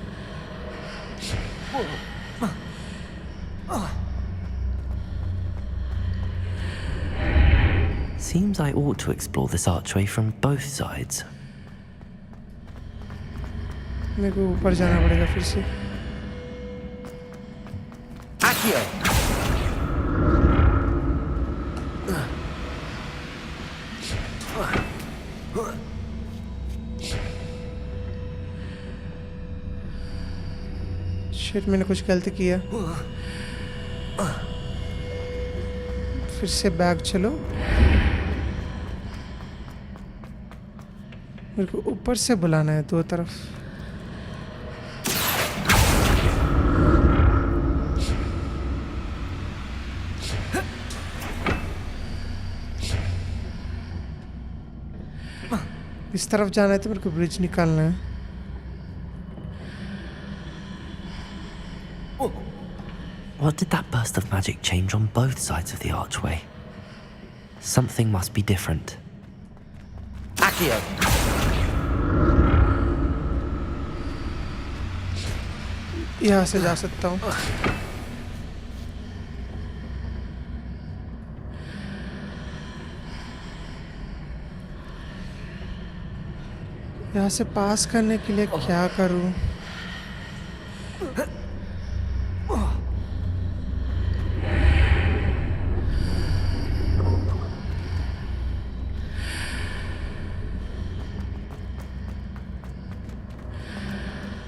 Seems I ought to explore this archway from both sides. मेरे को ऊपर जाना पड़ेगा फिर से. Accio! शिट, मैंने कुछ गलती किया. फिर से बैक चलो. मेरे को ऊपर से बुलाना है दो तरफ. इस तरफ जाना है तो मेरे को ब्रिज निकालना है. What did that burst of magic change on both sides of the archway? Something must be different. Accio! यहाँ से जा सकता हूँ. यहाँ से पास करने के लिए क्या करूँ?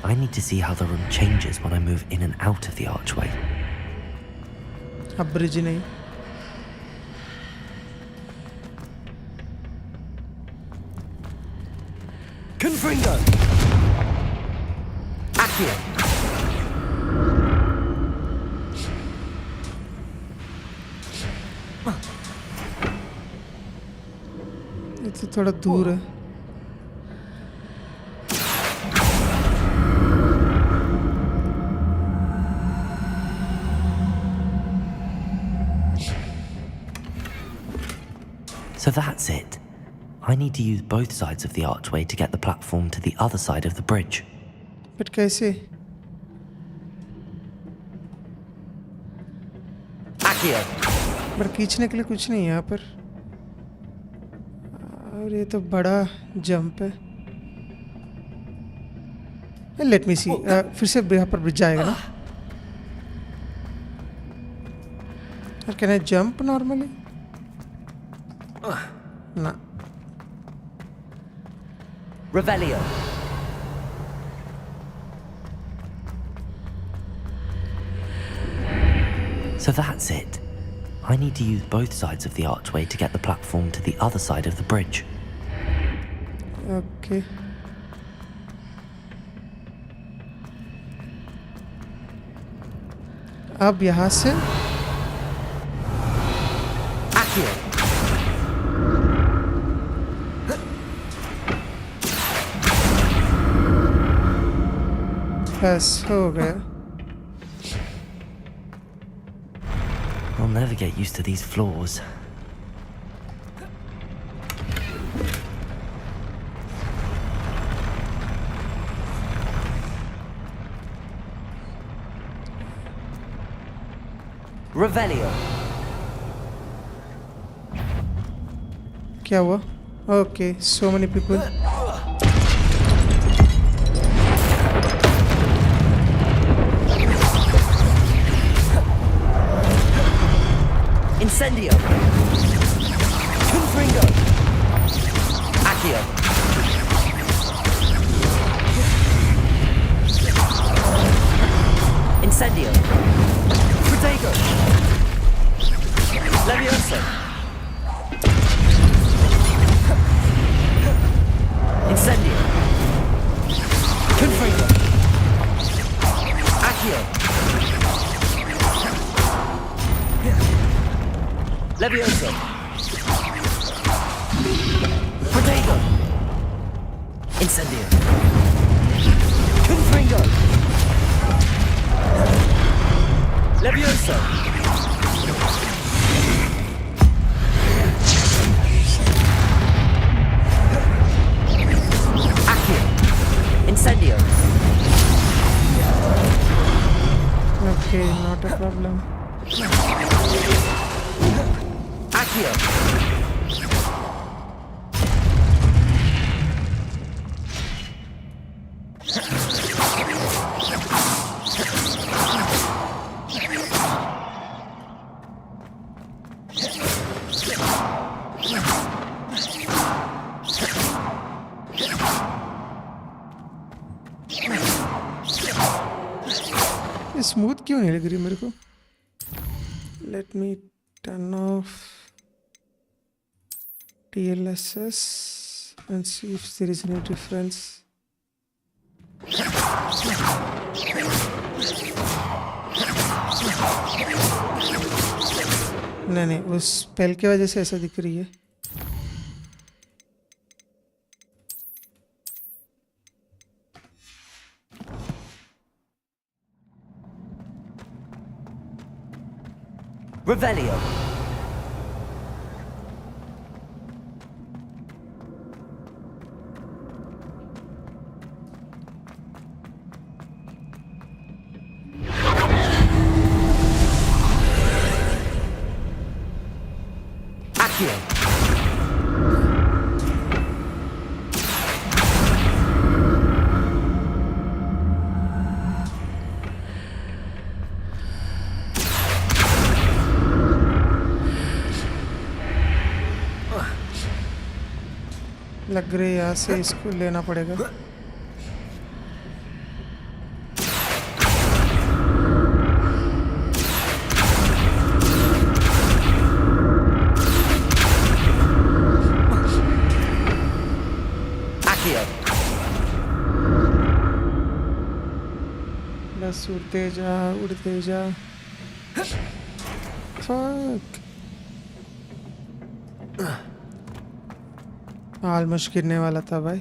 I need to see how the room changes when I move in and out of the archway. अब ब्रिज नहीं. Confringo! Accio! ये तो थोड़ा दूर है. So that's it. I need to use both sides of the archway to get the platform to the other side of the bridge. But कैसे? Accio! पर खींचने के लिए कुछ नहीं है यहाँ पर. और ये तो बड़ा जंप है. Let me see. फिर से यहाँ पर ब्रिज आएगा ना? और can I jump normally? No. Revelio. So that's it. I need to use both sides of the archway to get the platform to the other side of the bridge. Okay. अब यहाँ से Accio! बस हो गया. I'll never get used to these floors. Revelio. क्या हुआ? Okay, so many people. Incendio! Confringo! Accio! Incendio! Protego! Levioso! Incendio! Confringo! Accio! Levioso! Levioso! Accio! Incendio! Okay, not a problem. Accio! ये smooth क्यों नहीं लग रही मेरे को? Let me turn off TLSS and see if there is any difference. नहीं, उस spell की वजह से ऐसा दिख रही है. Revelio. Accio. लग रही है यहाँ से इसको लेना पड़ेगा. Accio. बस उड़ते जा. Fuck. ऑलमोस्ट गिरने वाला था भाई.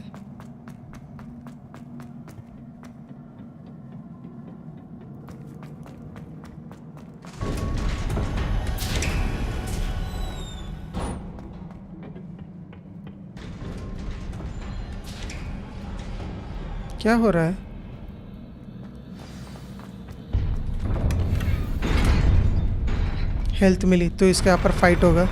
क्या हो रहा है? हेल्थ मिली तो इसके ऊपर फाइट होगा.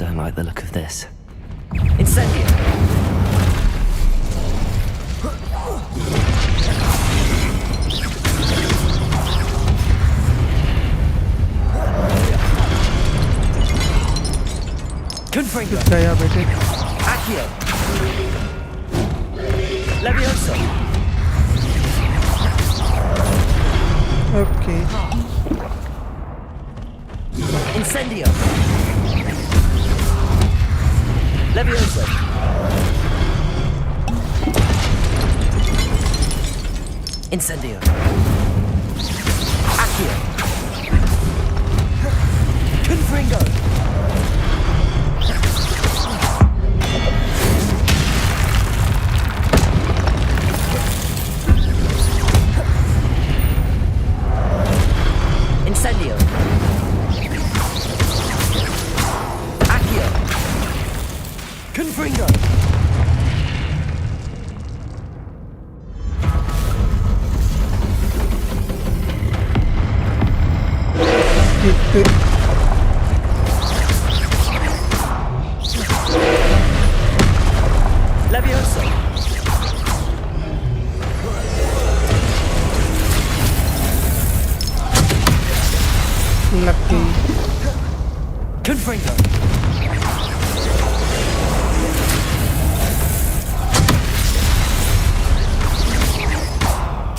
Don't like the look of this. Incendio! Confringo! गया बेटे. Accio! Levioso! Okay. Incendio! Levioso! Incendio! Accio! Confringo! Incendio! Accio! Confringo! Levioso! Lucky. Confringo!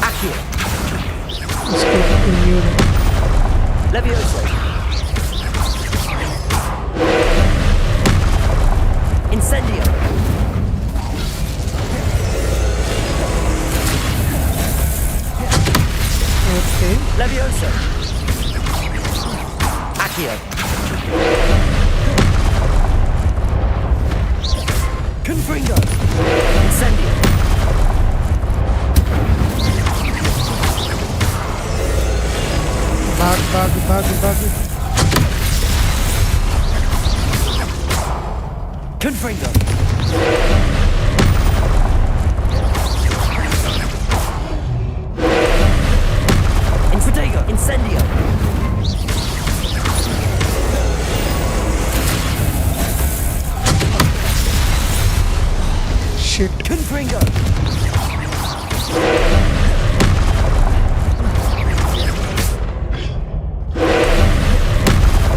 Accio! Levioso! Incendio! Okay. Levioso! Accio! Confringo! Confringo. Infradego. Incendio. Shit. Confringo.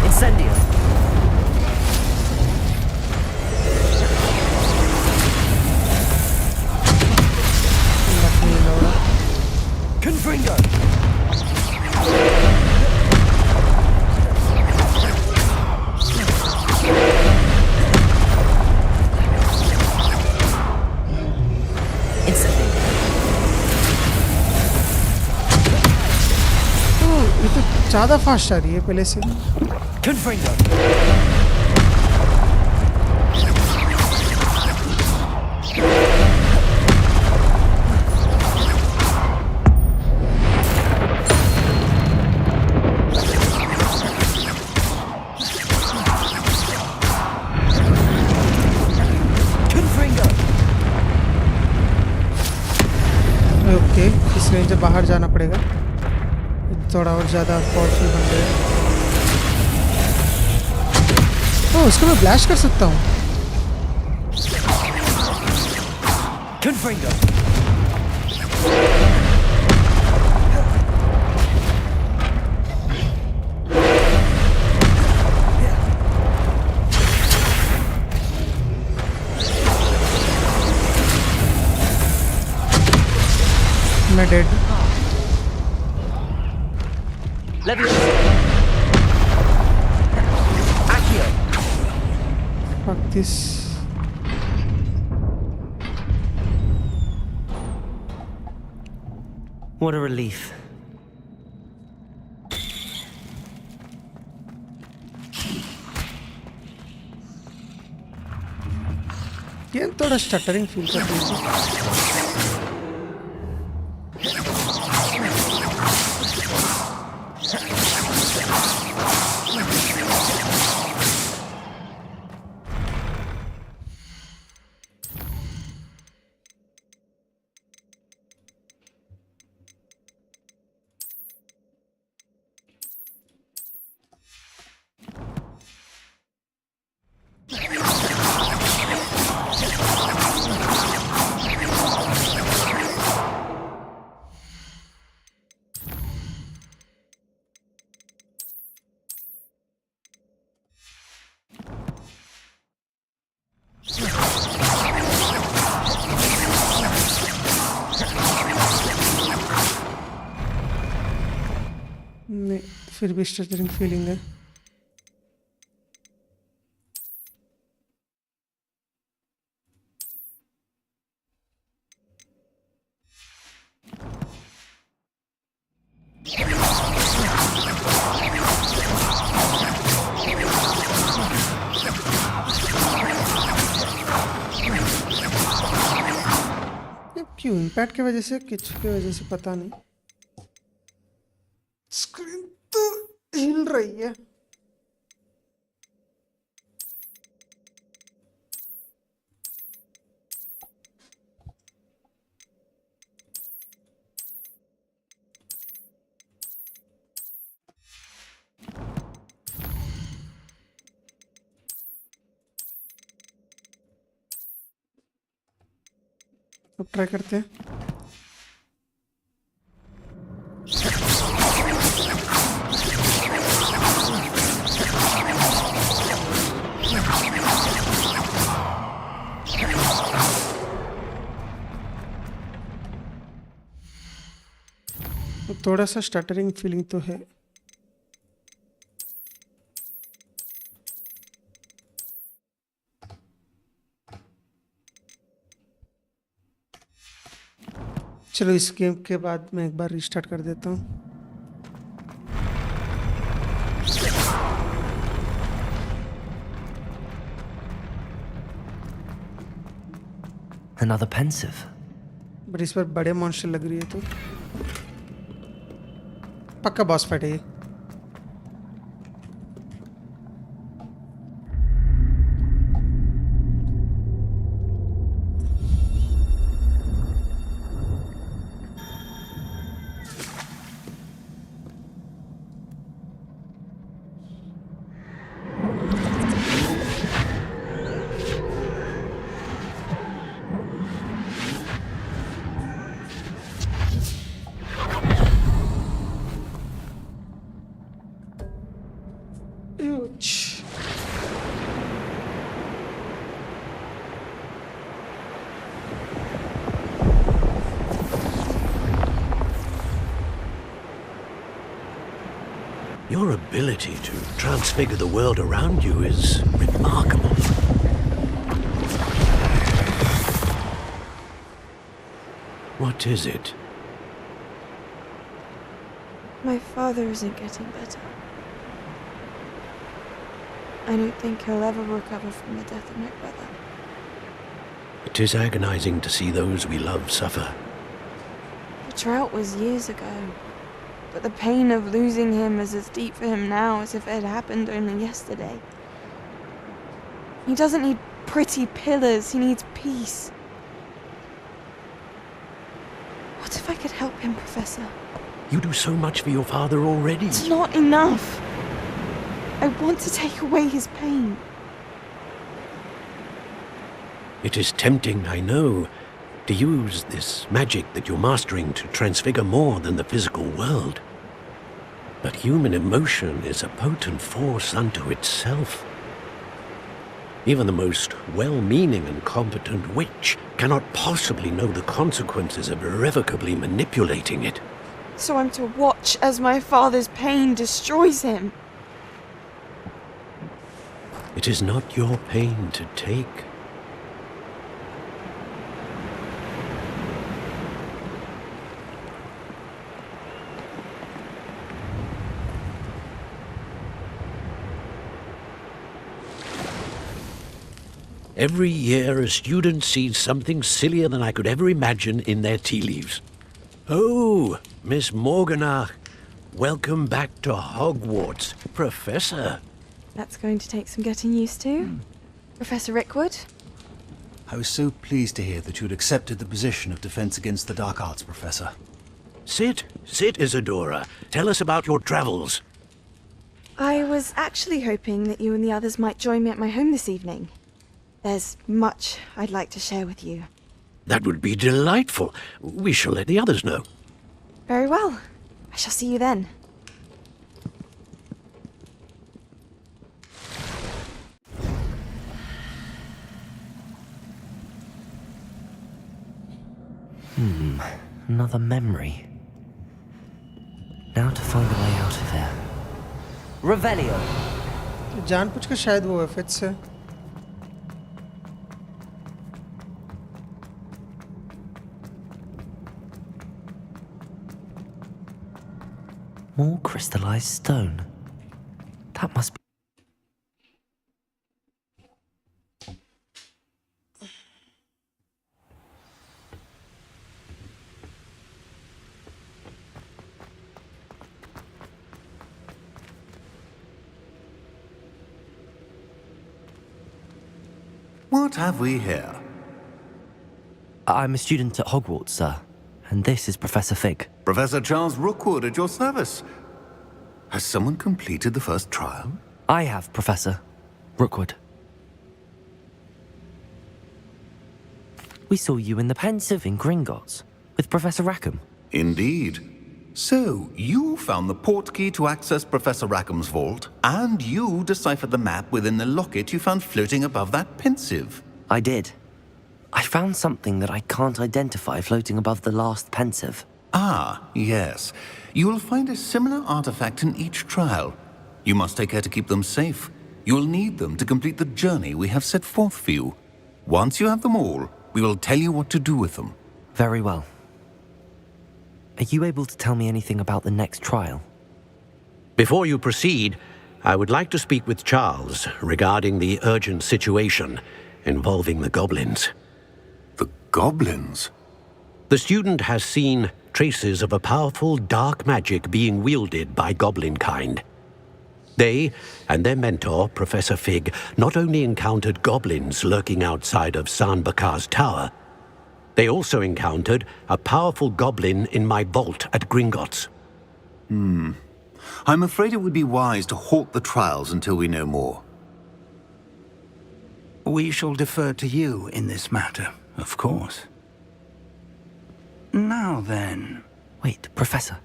Incendio. Confringo. ये तो ज़्यादा fast आ रही है पहले से. Confringo. Okay, इस range से बाहर जाना पड़ेगा. थोड़ा और ज़्यादा पावरफुल बन गया. ओह, उसको मैं ब्लास्ट कर सकता हूँ. Confringo. मैं dead. Fuck this. What a relief. ये थोड़ा स्टटरिंग फील कर रही है. नहीं, फिर भी स्टटरिंग फीलिंग है. क्यों इम्पैक्ट की वजह से, किच की वजह से पता नहीं. स्क्रीन तो हिल रही है. अब ट्राई करते हैं. थोड़ा सा स्टटरिंग फीलिंग तो है. चलो इस गेम के बाद मैं एक बार रिस्टार्ट कर देता हूँ. Another pensive. बट इस पर बड़े मॉन्स्टर लग रही है तो पक्का बॉस फाइट है ये. Your ability to transfigure the world around you is remarkable. What is it? My father isn't getting better. I don't think he'll ever recover from the death of my brother. It is agonizing to see those we love suffer. The drought was years ago, but the pain of losing him is as deep for him now as if it had happened only yesterday. He doesn't need pretty pillars, he needs peace. What if I could help him, Professor? You do so much for your father already. It's not enough. I want to take away his pain. It is tempting, I know, to use this magic that you're mastering to transfigure more than the physical world. But human emotion is a potent force unto itself. Even the most well-meaning and competent witch cannot possibly know the consequences of irrevocably manipulating it. So I'm to watch as my father's pain destroys him. It is not your pain to take. Every year, a student sees something sillier than I could ever imagine in their tea leaves. Oh, Miss Morganach, welcome back to Hogwarts, Professor. That's going to take some getting used to. Professor Rickwood? I was so pleased to hear that you had accepted the position of Defense Against the Dark Arts, Professor. Sit, Isadora. Tell us about your travels. I was actually hoping that you and the others might join me at my home this evening. There's much I'd like to share with you. That would be delightful. We shall let the others know. Very well. I shall see you then. Another memory. Now to find a way out of here. Revelio. जानबूझ के शायद वो FH से More crystallized stone. That must be... What have we here? I'm a student at Hogwarts, sir. And this is Professor Fig. Professor Charles Rookwood at your service. Has someone completed the first trial? I have, Professor Rookwood. We saw you in the Pensive in Gringotts with Professor Rackham. Indeed. So, you found the portkey to access Professor Rackham's vault, and you deciphered the map within the locket you found floating above that Pensive. I did. I found something that I can't identify floating above the last Pensive. Ah, yes. You will find a similar artifact in each trial. You must take care to keep them safe. You will need them to complete the journey we have set forth for you. Once you have them all, we will tell you what to do with them. Very well. Are you able to tell me anything about the next trial? Before you proceed, I would like to speak with Charles regarding the urgent situation involving the goblins. The goblins? The student has seen traces of a powerful dark magic being wielded by goblin kind. They and their mentor, Professor Fig, not only encountered goblins lurking outside of San Bakar's tower, they also encountered a powerful goblin in my vault at Gringotts. I'm afraid it would be wise to halt the trials until we know more. We shall defer to you in this matter, of course. Now then... Wait, Professor.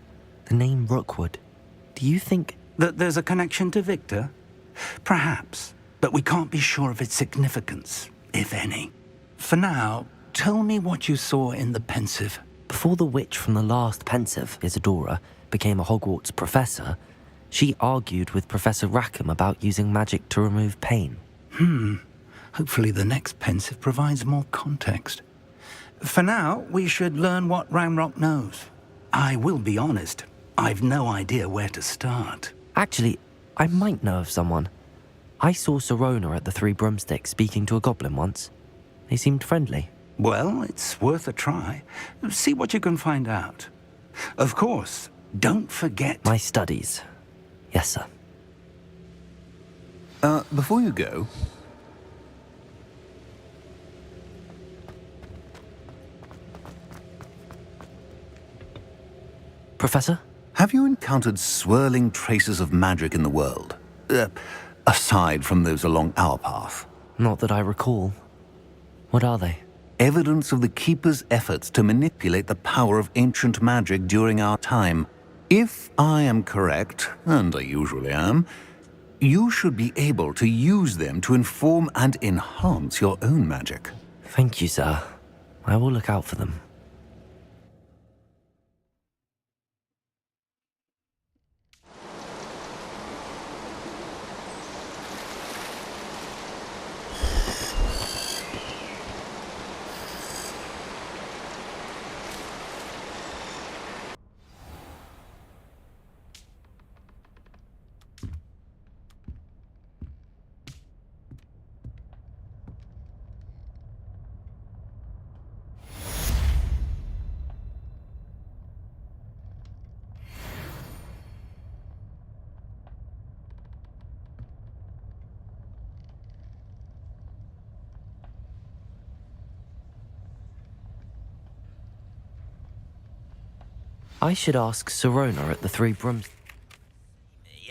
The name Rookwood. Do you think... that there's a connection to Victor? Perhaps, but we can't be sure of its significance, if any. For now, tell me what you saw in the Pensive. Before the witch from the last Pensive, Isadora, became a Hogwarts professor, She argued with Professor Rackham about using magic to remove pain. Hopefully the next pensive provides more context. For now, we should learn what Ranrock knows. I will be honest, I've no idea where to start. Actually, I might know of someone. I saw Sirona at the Three Broomsticks speaking to a goblin once. They seemed friendly. Well, it's worth a try. See what you can find out. Of course, don't forget... My studies. Yes, sir. Before you go... Professor? Have you encountered swirling traces of magic in the world? Aside from those along our path? Not that I recall. What are they? Evidence of the Keeper's efforts to manipulate the power of ancient magic during our time. If I am correct, and I usually am, you should be able to use them to inform and enhance your own magic. Thank you, sir. I will look out for them. I should ask Sirona at the Three Brooms...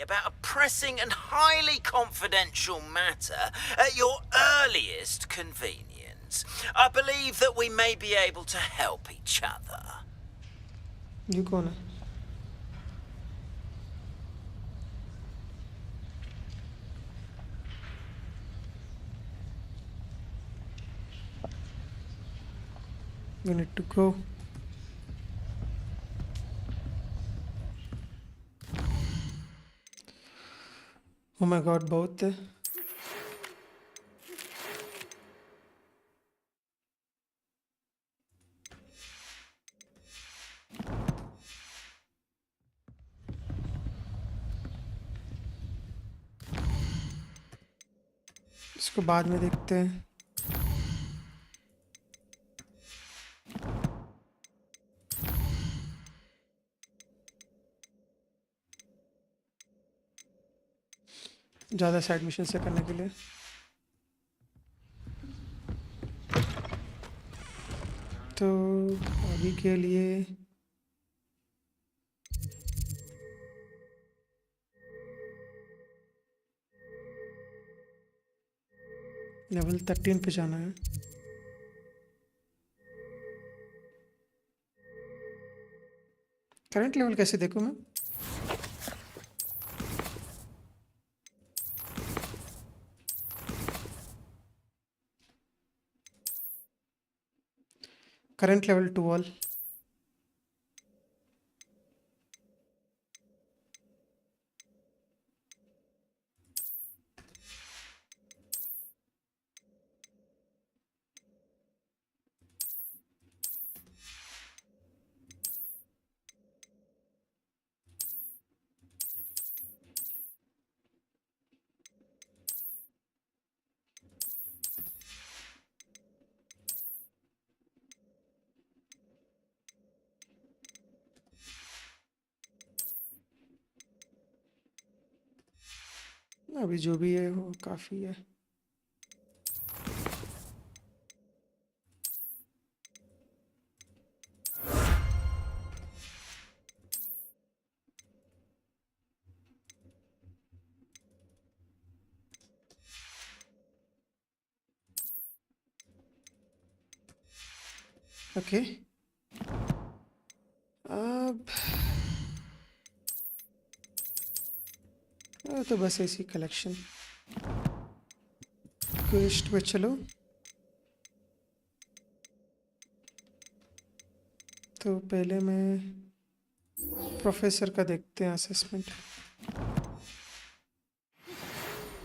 About a pressing and highly confidential matter at your earliest convenience. I believe that we may be able to help each other. You go now. We need to go. Oh my god, बहुत है. इसको बाद में देखते हैं. ज़्यादा side mission से करने के लिए. तो अभी के लिए लेवल 13 पे जाना है. करंट लेवल कैसे देखूं मैं? Current level 2 all. अभी जो भी है वो काफ़ी है. ओके. अब तो बस ऐसी कलेक्शन. क्वेस्ट पे चलो. तो पहले मैं प्रोफेसर का देखते हैं assessment.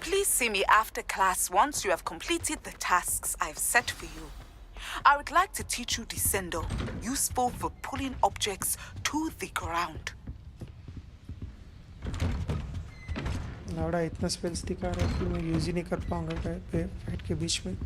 Please see me after class once you have completed the tasks I've set for you. I would like to teach you Descendo, useful for pulling objects to the ground. लाउडा इतना spells दिखा रहा है कि मैं use ही नहीं कर पाऊंगा fight के बीच में.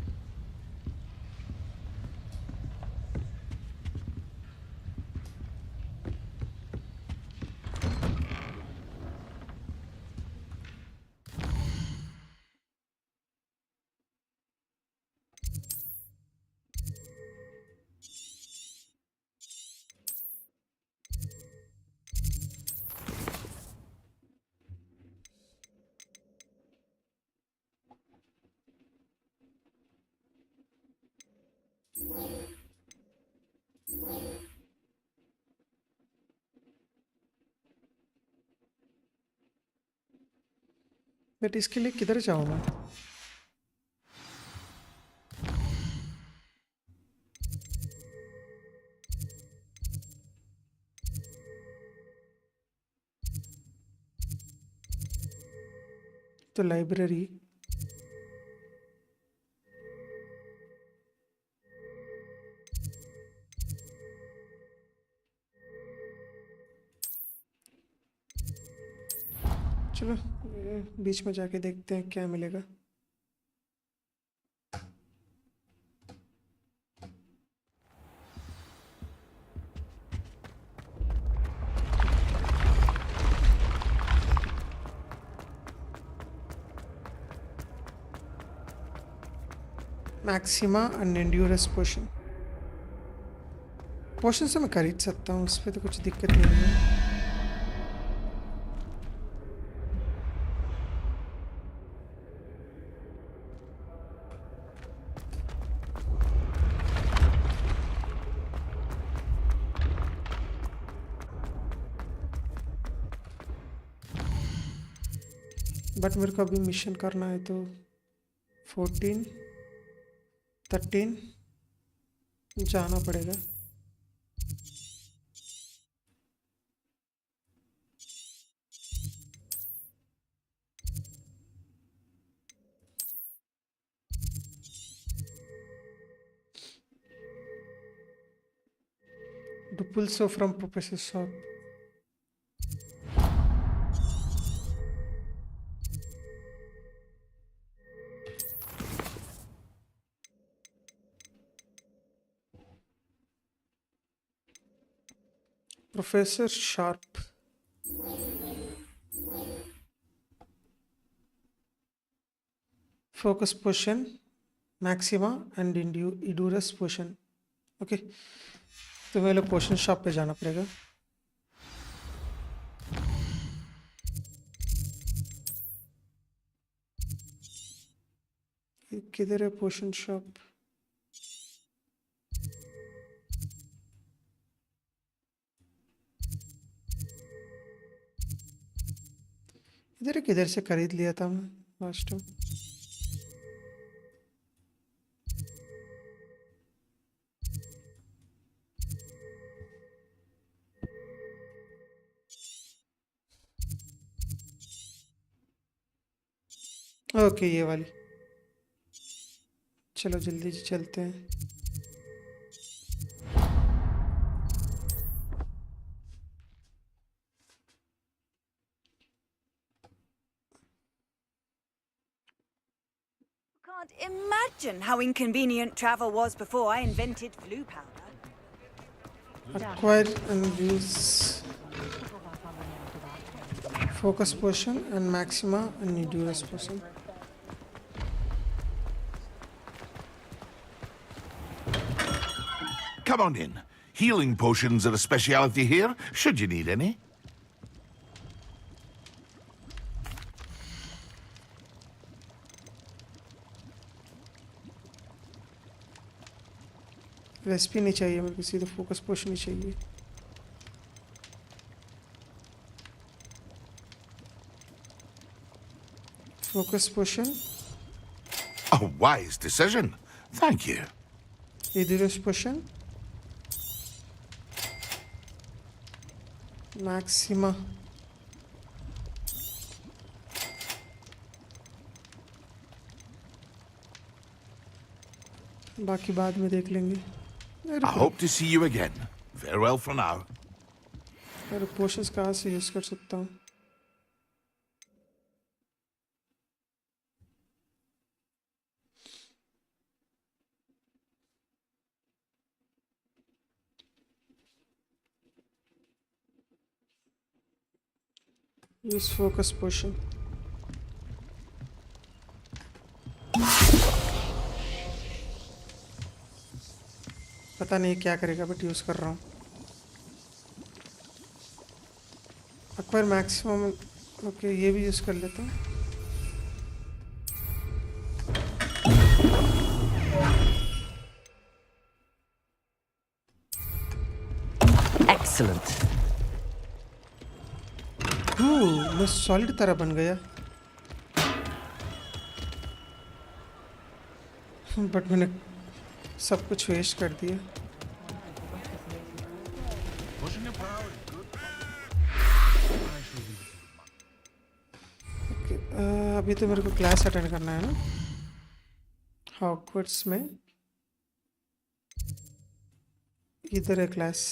बट इसके लिए किधर जाऊँ मैं? तो लाइब्रेरी. चलो बीच में जाके देखते हैं क्या मिलेगा. मैक्सिमा एंड एंड्योरेंस पोशन. पोशन से मैं खरीद सकता हूँ, उस पर तो कुछ दिक्कत नहीं है. बट मेरे को अभी मिशन करना है तो 14 13 जाना पड़ेगा. To pull so from Professor Shop. Professor Sharp. Focus potion, Maxima and Endurance potion. Okay. तो मेरे लोग पोशन शॉप पे जाना पड़ेगा. किधर है पोशन शॉप? इधर किधर से खरीद लिया था मैं लास्ट टाइम. ओके ये वाली. चलो जल्दी से चलते हैं. Can't imagine how inconvenient travel was before I invented flu powder. Acquire and use focus potion and maxima and endurance potion. Come on in. Healing potions are a speciality here, should you need any. Recipe नहीं चाहिए मेरे को, सीधे focus पोशन ही चाहिए. Focus potion. A wise decision. Thank you. Endurance potion. Maxima. बाकी बाद में देख लेंगे। I hope to see you again. Farewell for now. अरे पोशंस कहाँ से यूज कर सकता हूँ? यूज फोकस पोशन। पता नहीं क्या करेगा बट यूज कर रहा हूँ। Acquire maximum. ओके ये भी यूज कर लेता हूँ। Excellent. मैं सॉलिड तरह बन गया। बट मैंने सब कुछ वेस्ट कर दिया। अभी तो मेरे को क्लास अटेंड करना है ना हॉगवर्ट्स में। इधर है class.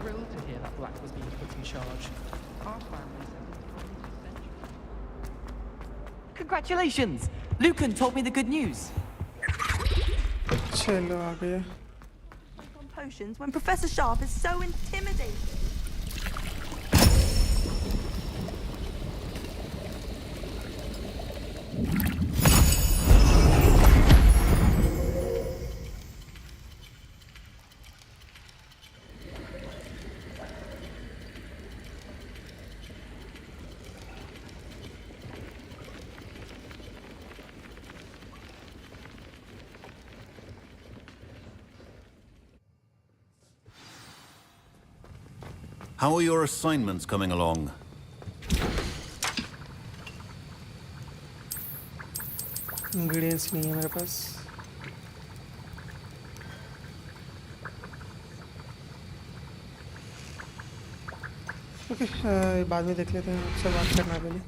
Thrilled to hear that Black was being put in charge. Our family Congratulations! Lucan told me the good news. चलो आ गया। On potions when Professor Sharp is so intimidating. How are your assignments coming along? Ingredients नहीं है मेरे पास। Okay बाद में देख लेते हैं। आपसे बात करना पहले।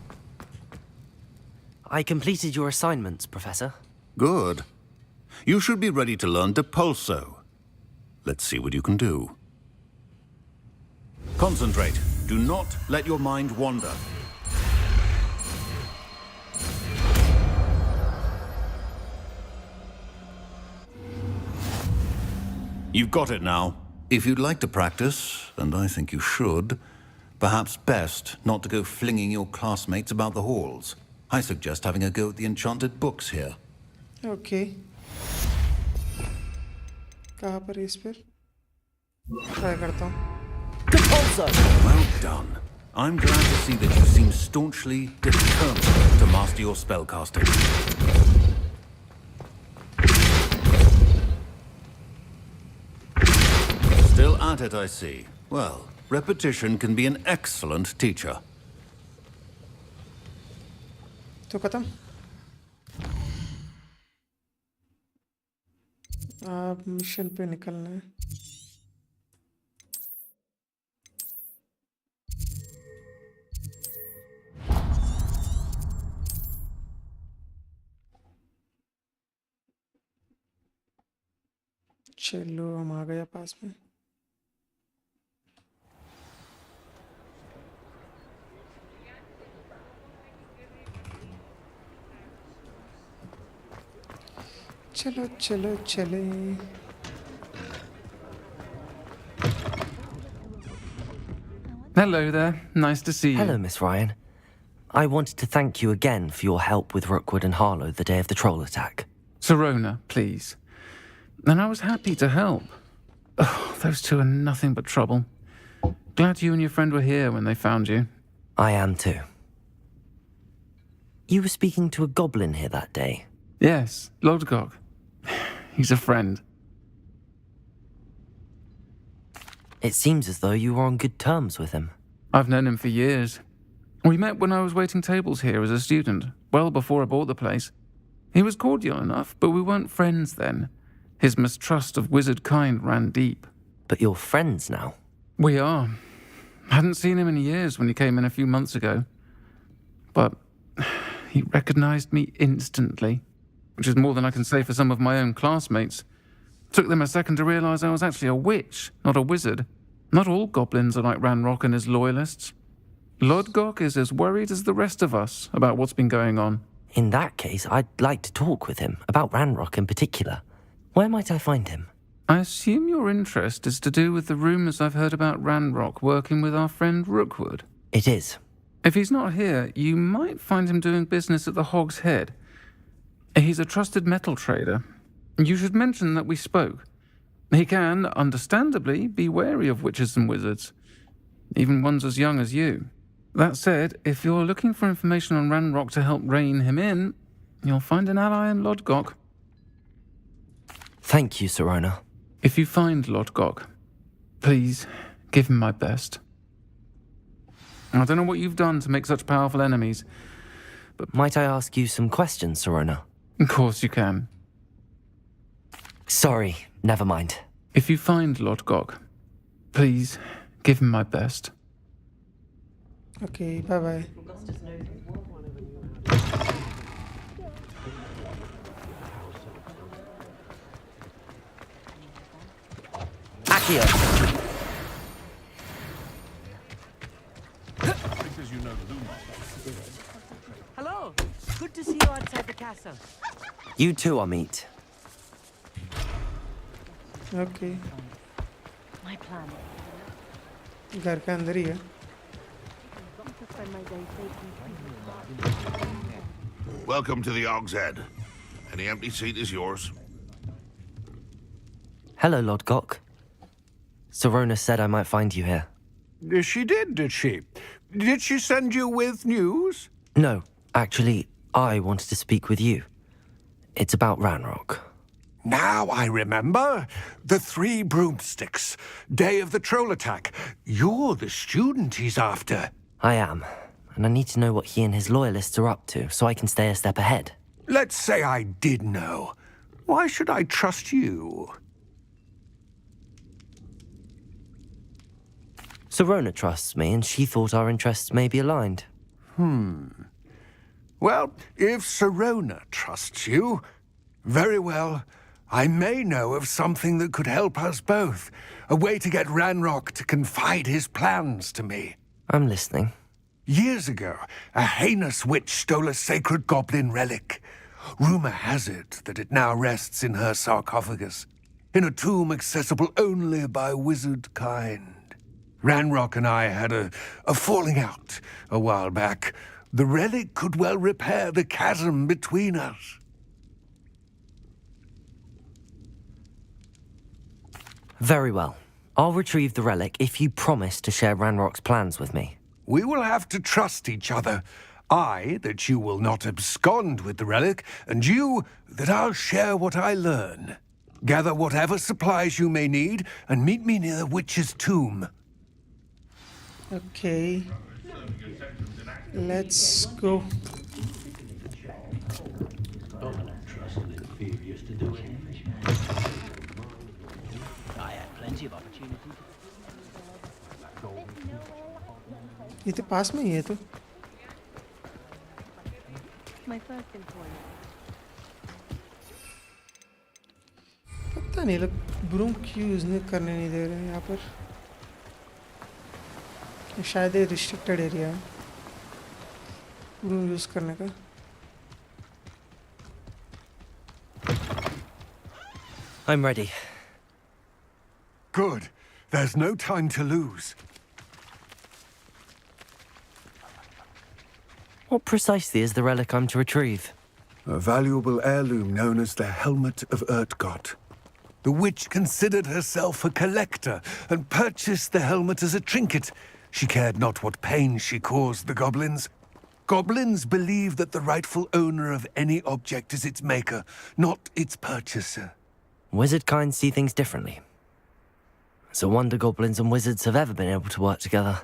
I completed your assignments, Professor. Good. You should be ready to learn Depulso. Let's see what you can do. Concentrate. Do not let your mind wander. You've got it now. If you'd like to practice, and I think you should, perhaps best not to go flinging your classmates about the halls. I suggest having a go at the enchanted books here. Okay. कहाँ पर इस पर? Try करता हूँ। Well done. I'm glad to see that you seem staunchly determined to master your spellcasting. Still at it, I see. Well, repetition can be an excellent teacher. तो खत्म। आप mission पे निकलना है। चलो हम आ गया पास में। चलो चलो चले। Hello there. Nice to see you. Hello, Miss Ryan. I wanted to thank you again for your help with Rookwood and Harlow the day of the troll attack. Serona, please. And I was happy to help. Oh, those two are nothing but trouble. Glad you and your friend were here when they found you. I am too. You were speaking to a goblin here that day? Yes, Lodgok. He's a friend. It seems as though you were on good terms with him. I've known him for years. We met when I was waiting tables here as a student, well before I bought the place. He was cordial enough, but we weren't friends then. His mistrust of wizard kind ran deep. But you're friends now? We are. Hadn't seen him in years when he came in a few months ago. But he recognized me instantly, which is more than I can say for some of my own classmates. Took them a second to realize I was actually a witch, not a wizard. Not all goblins are like Ranrock and his loyalists. Lodgok is as worried as the rest of us about what's been going on. In that case, I'd like to talk with him, about Ranrock in particular. Where might I find him? I assume your interest is to do with the rumors I've heard about Ranrock working with our friend Rookwood. It is. If he's not here, you might find him doing business at the Hog's Head. He's a trusted metal trader. You should mention that we spoke. He can, understandably, be wary of witches and wizards, even ones as young as you. That said, if you're looking for information on Ranrock to help rein him in, you'll find an ally in Lodgok. Thank you, Sirona. If you find Lodgok, please give him my best. I don't know what you've done to make such powerful enemies, but... Might I ask you some questions, Sirona? Of course you can. Sorry, never mind. If you find Lodgok, please give him my best. Okay, bye-bye. Accio! Hello! Good to see you outside the castle. You too, Amit. Okay. My plan. घर के अंदर ही है. Welcome to the Hog's Head. Any empty seat is yours. Hello, Lodgok. Sirona said I might find you here. She did she? Did she send you with news? No, actually, I wanted to speak with you. It's about Ranrock. Now I remember. The 3 broomsticks. Day of the troll attack. You're the student he's after. I am, and I need to know what he and his loyalists are up to, so I can stay a step ahead. Let's say I did know. Why should I trust you? Sirona trusts me, and she thought our interests may be aligned. Well, if Sirona trusts you, very well. I may know of something that could help us both. A way to get Ranrock to confide his plans to me. I'm listening. Years ago, a heinous witch stole a sacred goblin relic. Rumor has it that it now rests in her sarcophagus, in a tomb accessible only by wizard kind. Ranrock and I had a falling out a while back. The relic could well repair the chasm between us. Very well. I'll retrieve the relic if you promise to share Ranrock's plans with me. We will have to trust each other. I, that you will not abscond with the relic, and you, that I'll share what I learn. Gather whatever supplies you may need, and meet me near the witch's tomb. Okay. Let's go. ये तो पास में ही है तो. पता नहीं लोग broom क्यों use नहीं करने नहीं दे रहे हैं यहाँ पर. शायद ये रिस्ट्रिक्टेड एरिया है ब्रूम यूज करने का. I'm ready. Good. There's no time to lose. What precisely is the relic I'm to retrieve? A valuable heirloom known as the Helmet of Urtgott. The witch considered herself a collector and purchased the helmet as a trinket. She cared not what pain she caused the goblins. Goblins believe that the rightful owner of any object is its maker, not its purchaser. Wizard kind see things differently. It's a wonder goblins and wizards have ever been able to work together.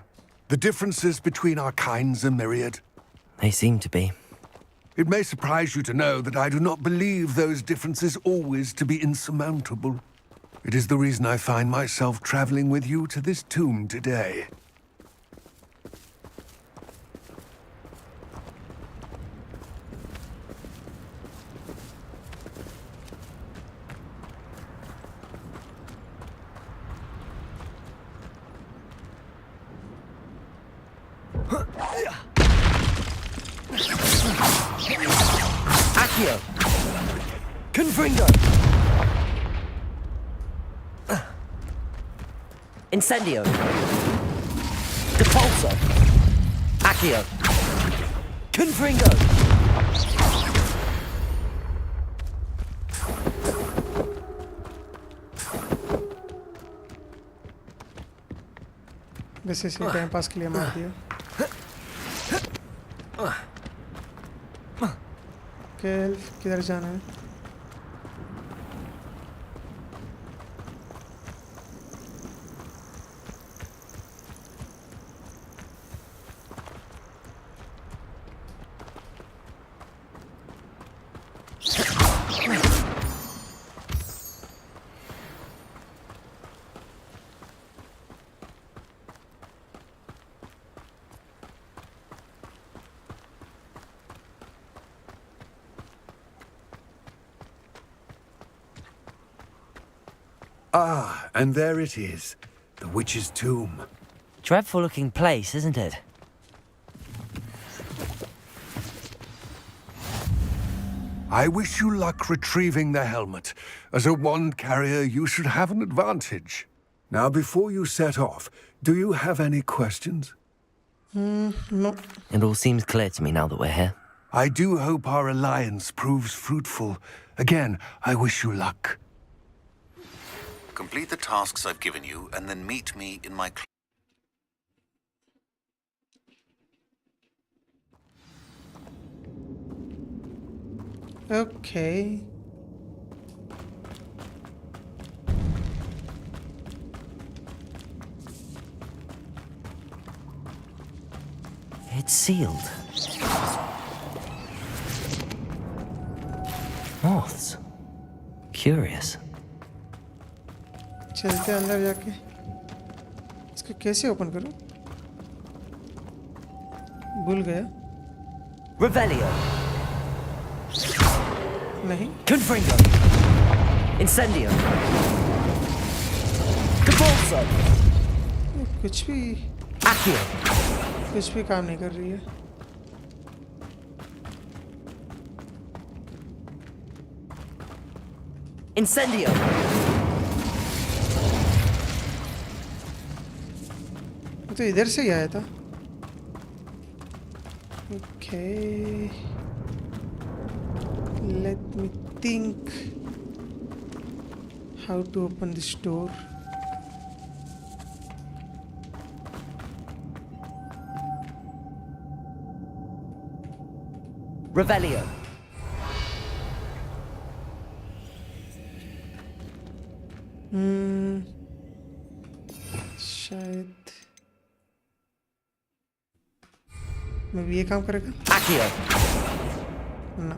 The differences between our kinds are myriad. They seem to be. It may surprise you to know that I do not believe those differences always to be insurmountable. It is the reason I find myself traveling with you to this tomb today. Accio! Confringo! Incendio! Depulso! Accio! Confringo! वैसे इसे time pass के लिए मार दिया। किधर जाना है? Ah, and there it is. The witch's tomb. Dreadful looking place, isn't it? I wish you luck retrieving the helmet. As a wand carrier, you should have an advantage. Now, before you set off, do you have any questions? No. It all seems clear to me now that we're here. I do hope our alliance proves fruitful. Again, I wish you luck. Complete the tasks I've given you, and then meet me in my... Okay. It's sealed. Moths. Curious. चलते अंदर जाके इसको कैसे open करूं? भूल गया। Revelio. नहीं। Confringo. Incendio. Depulso. कुछ भी। Accio. कुछ भी काम नहीं कर रही है। Incendio. तो इधर से ही आया था। Okay. Let me think how to open this door. Revelio. शायद मैं भी ये काम करेगा। Accio. ना।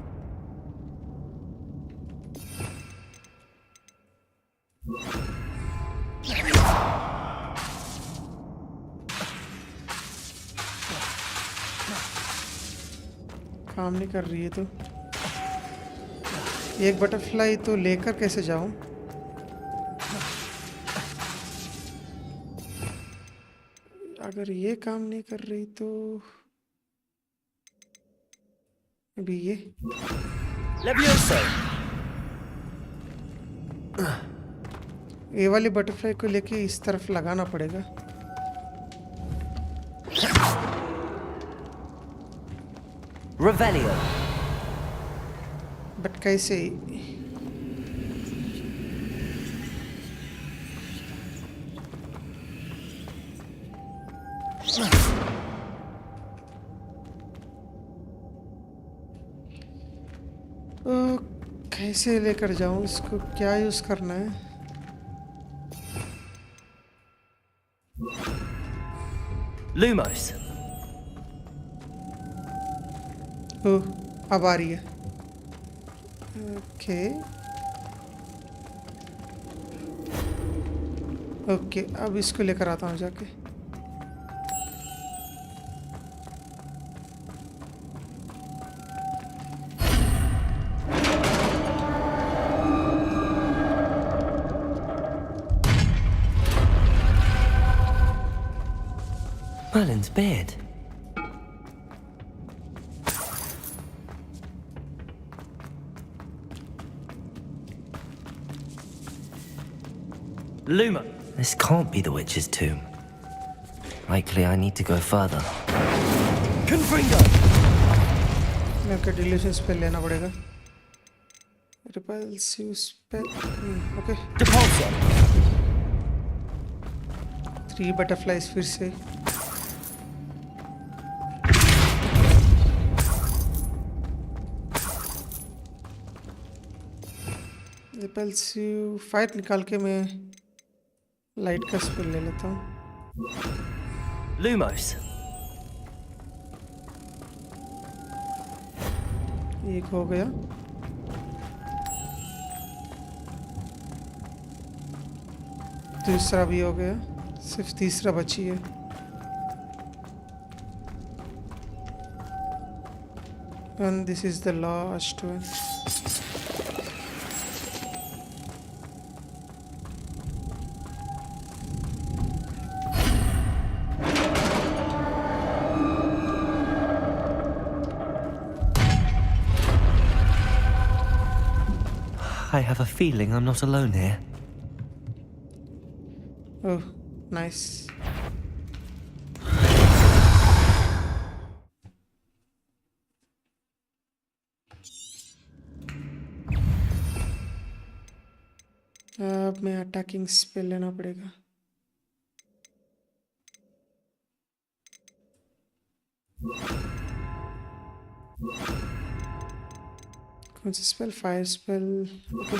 काम नहीं कर रही है तो एक बटरफ्लाई तो लेकर कैसे जाऊं? अगर ये काम नहीं कर रही तो अभी ये Levioso. ये वाली बटरफ्लाई को लेके इस तरफ लगाना पड़ेगा। Revelio. बट कैसे? कैसे लेकर जाऊं इसको? क्या यूज करना है? Lumos. ओह, अब आ रही है। ओके ओके, अब इसको लेकर आता हूँ जाके। Merlin's beard. Luma. This can't be the witch's tomb. Likely I need to go further. Confringo! मैं का डिलीशन स्पेल लेना पड़ेगा। Repulsive spell. Okay. Depulso. 3 butterflies फिर से। रिपल्सिव फाइट निकाल के मैं लाइट का स्पेल ले लेता हूँ। Lumos. एक हो गया। दूसरा भी हो गया, सिर्फ तीसरा बची है। And this is the last one. I have a feeling I'm not alone here. Oh, nice. अब मैं अटैकिंग स्पेल लेना पड़ेगा। कौन सा spell? Fire spell. Okay.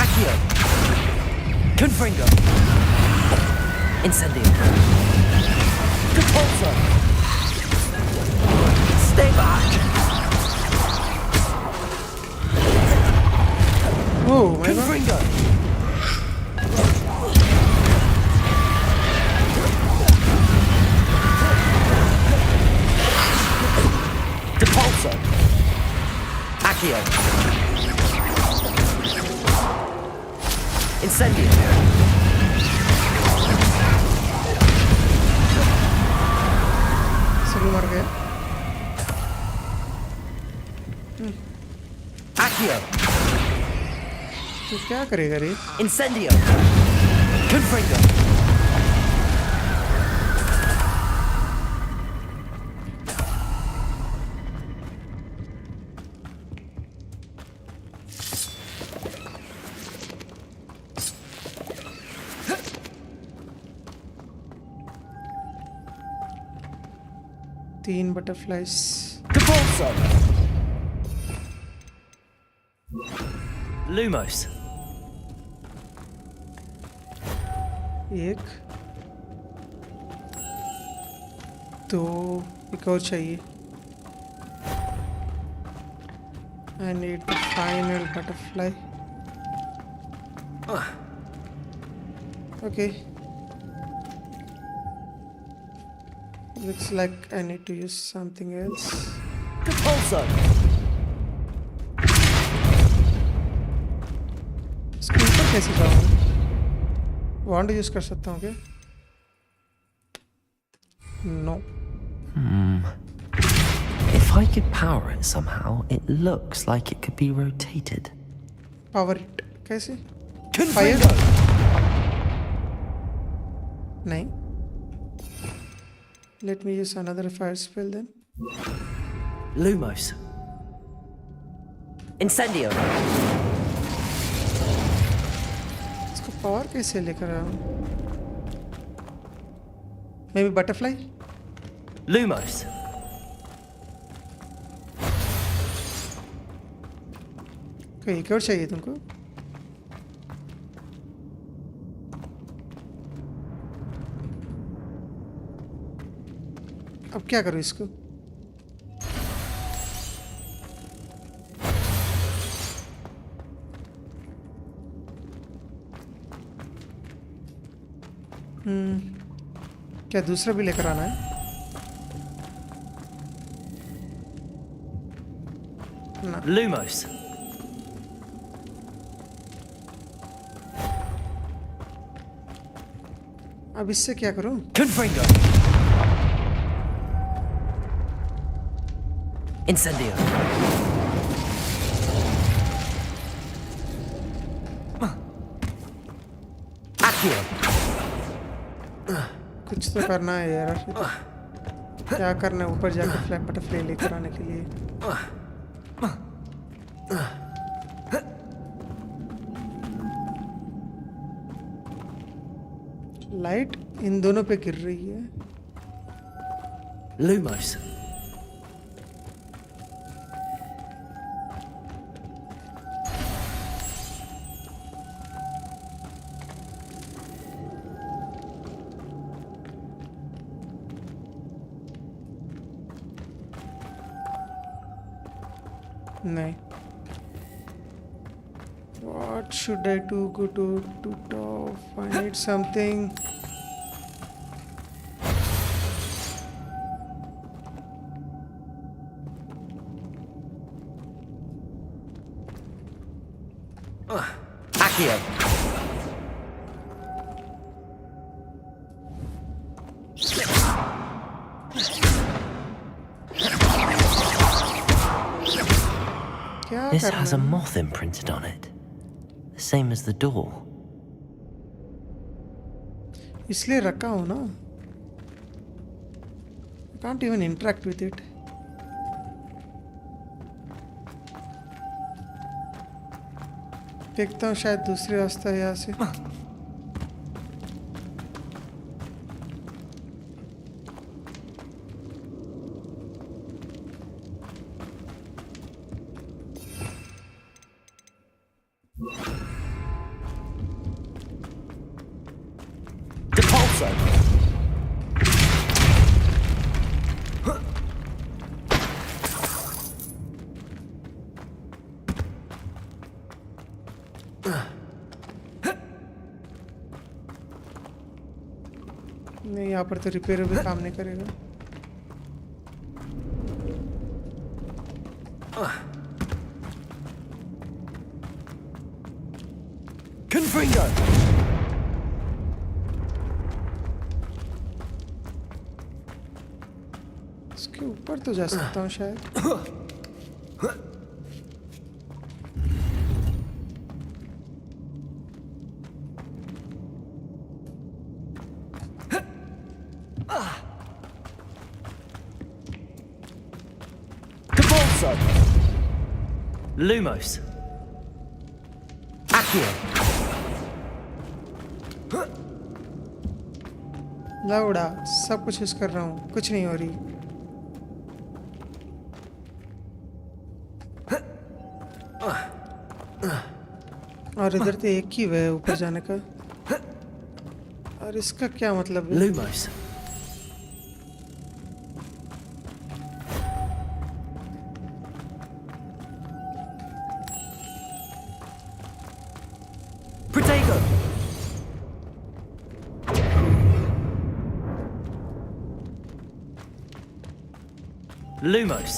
Accio. Confringo. Incendio. Depulso. Stay back. Oh my god. Confringo. Depulso. Accio. Incendio. सभी मर गए। Accio. तो क्या करेगा रे? Incendio. Confringo. तीन बटरफ्लाइज। Depulso. Lumos. एक, दो, एक और चाहिए। I need the final butterfly. Okay. Looks like I need to use something else. Depulso. इसके ऊपर कैसे जाऊँ? वांड यूज कर सकता हूँ क्या? No. If I could power it somehow, it looks like it could be rotated. Power it कैसे? Confringo. नहीं. Let me use another fire spell then. Lumos. Incendio. इसको पावर कैसे लेकर आऊँ? Maybe butterfly? Lumos. ओके एक और चाहिए तुमको? अब क्या करूँ इसको? क्या दूसरा भी लेकर आना है? ना। Lumos. अब इससे क्या करूं? Confringo. Incendio. Accio. कुछ तो करना है यार। क्या करना है? ऊपर जाकर फ्लैप बटरफ्लाई लेकर आने के लिए। लाइट इन दोनों पे गिर रही है। Lumos. नहीं। What should I do? Go to top. I need something. Accio. This has a moth imprinted on it. The same as the door. इसलिए रखा हूँ ना। I can't even interact with it. देखता हूँ शायद दूसरी रास्ता है यहाँ से। नहीं, यहाँ पर तो रिपेयर भी काम नहीं करेगा। Confringo. इसके ऊपर तो जा सकता हूँ शायद। Lumos. Accio. लाउडा सब कुछ यूज कर रहा हूँ, कुछ नहीं हो रही। और इधर तो एक ही वे है ऊपर जाने का। और इसका क्या मतलब है? Lumos. Protego. Lumos.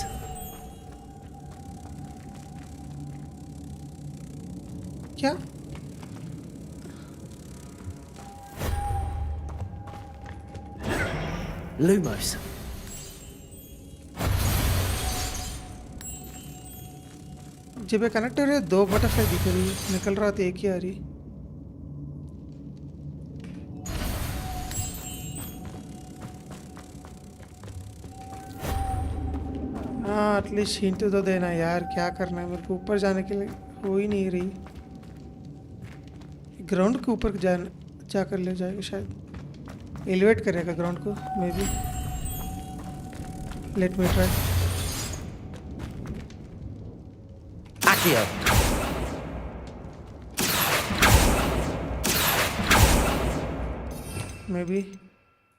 क्या? Lumos. जब ये कनेक्टर है, दो बटरफ्लाई दिख रही है, निकल रहा था एक ही आ रही। हाँ, एटलीस्ट हिंट तो देना यार, क्या करना है मेरे को? ऊपर जाने के लिए हो ही नहीं रही। ग्राउंड के ऊपर जाकर ले जाएगा शायद। एलिवेट करेगा ग्राउंड को may be. Late me try. Accio. Maybe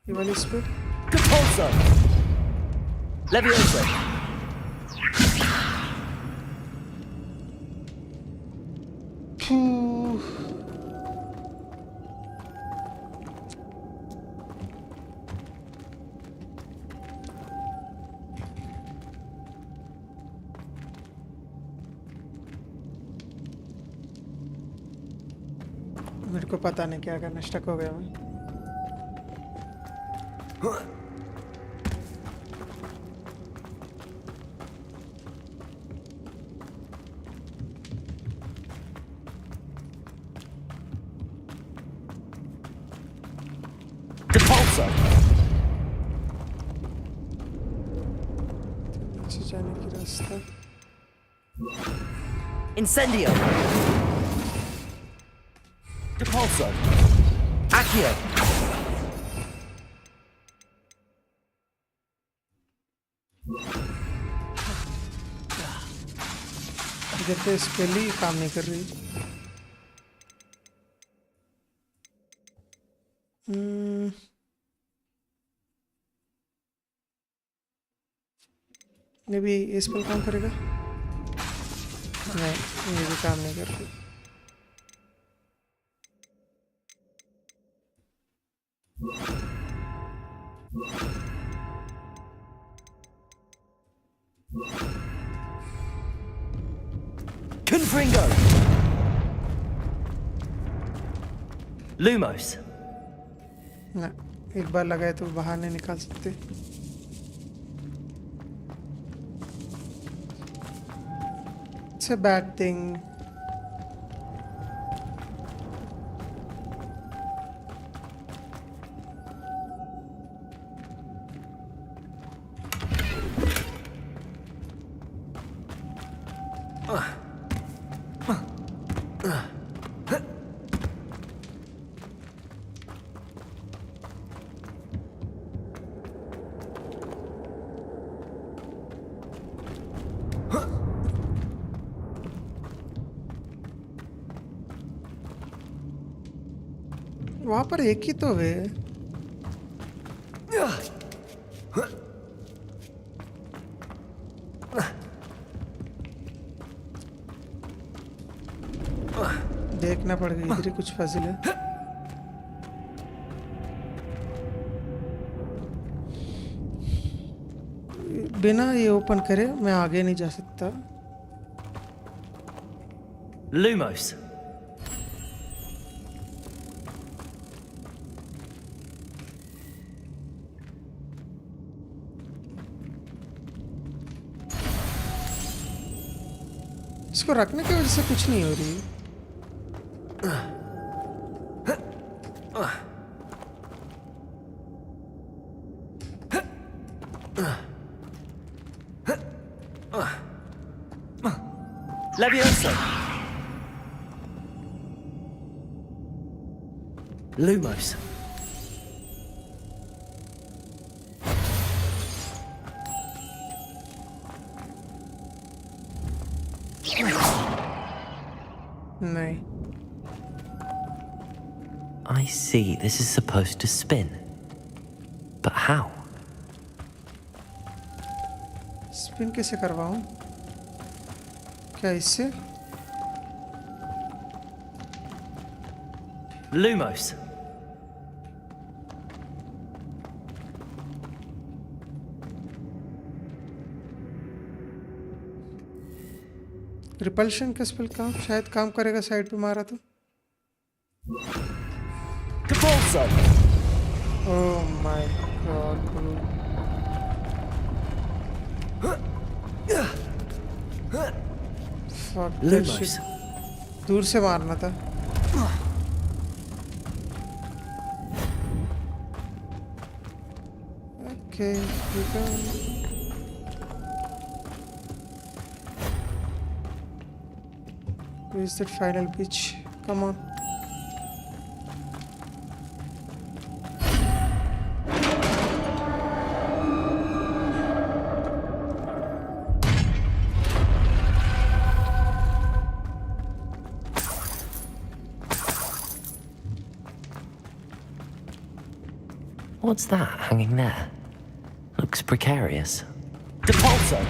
ये वाली स्पीड Repulsor! Leviosa! मेरे को पता नहीं क्या करना, स्टक हो गया मैं. Repulsor! नीचे जाने की रास्ता. Incendio! Repulsor! Accio! इधर पे स्पेल ही काम नहीं कर रही. मे बी ये स्पेल काम करेगा. नहीं, ये भी काम नहीं कर रही. Confringo! Lumos! ना, एक बार लगाए तो बाहर नहीं निकाल सकते. It's a bad thing. वहां पर एक ही तो है. देखना पड़ेगा, इधर ही कुछ फजिल है. बिना ये ओपन करे मैं आगे नहीं जा सकता. Lumos! इसको रखने की वजह से कुछ नहीं हो रही. Leviosa! Lumos! नहीं. I see this is supposed to spin. But how? Spin कैसे करवाऊं? क्या इससे? Lumos! रिपल्शन का स्पेल काम शायद काम करेगा साइड पे मारा तो. Repulsor! Oh my god, bro. Fuck that shit. दूर से मारना था. Okay, you go. Where's that final pitch? Come on. What's that hanging there? Looks precarious. Depulso!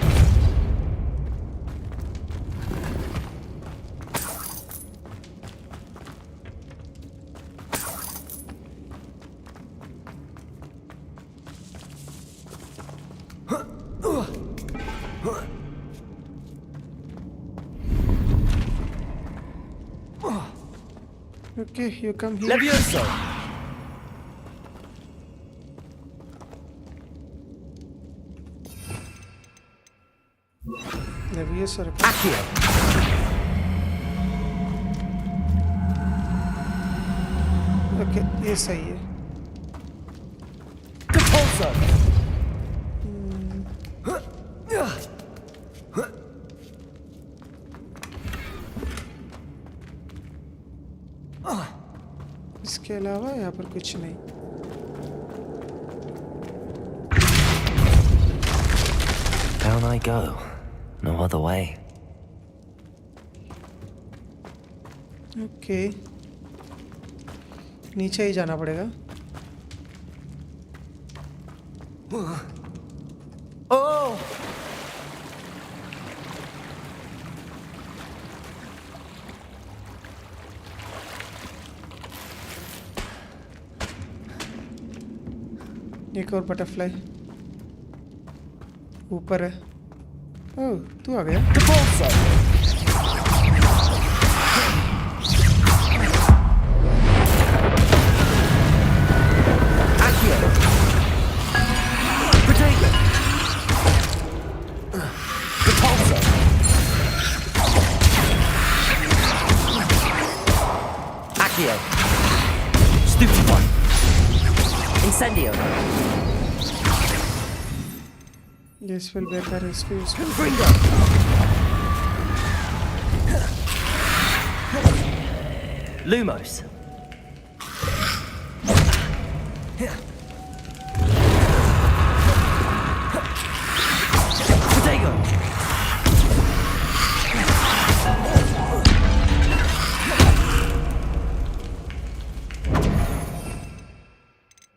Okay, you come here. Levioso! Levioso. Accio! Okay, ये सही है. Depulso! इसके अलावा यहाँ पर कुछ नहीं. Down I go. No other way. Okay. नीचे ही जाना पड़ेगा. Oh! एक और बटरफ्लाई ऊपर है. ओह, तू आ गया. Accio! Stupefy! Incendio! This will be better excuse. Confringo! Lumos! Protego!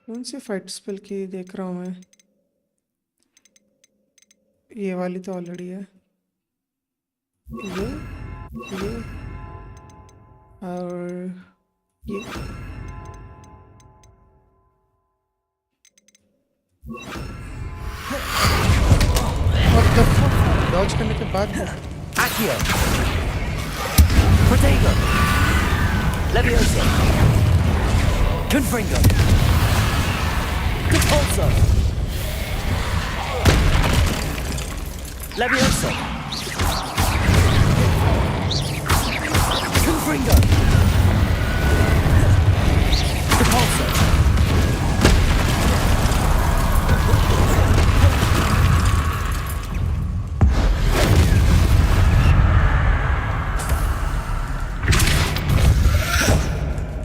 कौन सी फाइट स्पेल की देख रहा हूँ मैं. ये वाली तो ऑलरेडी है. ये और ये. और डॉज करने के बाद Accio! Protego! Levioso! Confringo! Depulso! Levioso! Confringo! Depulso!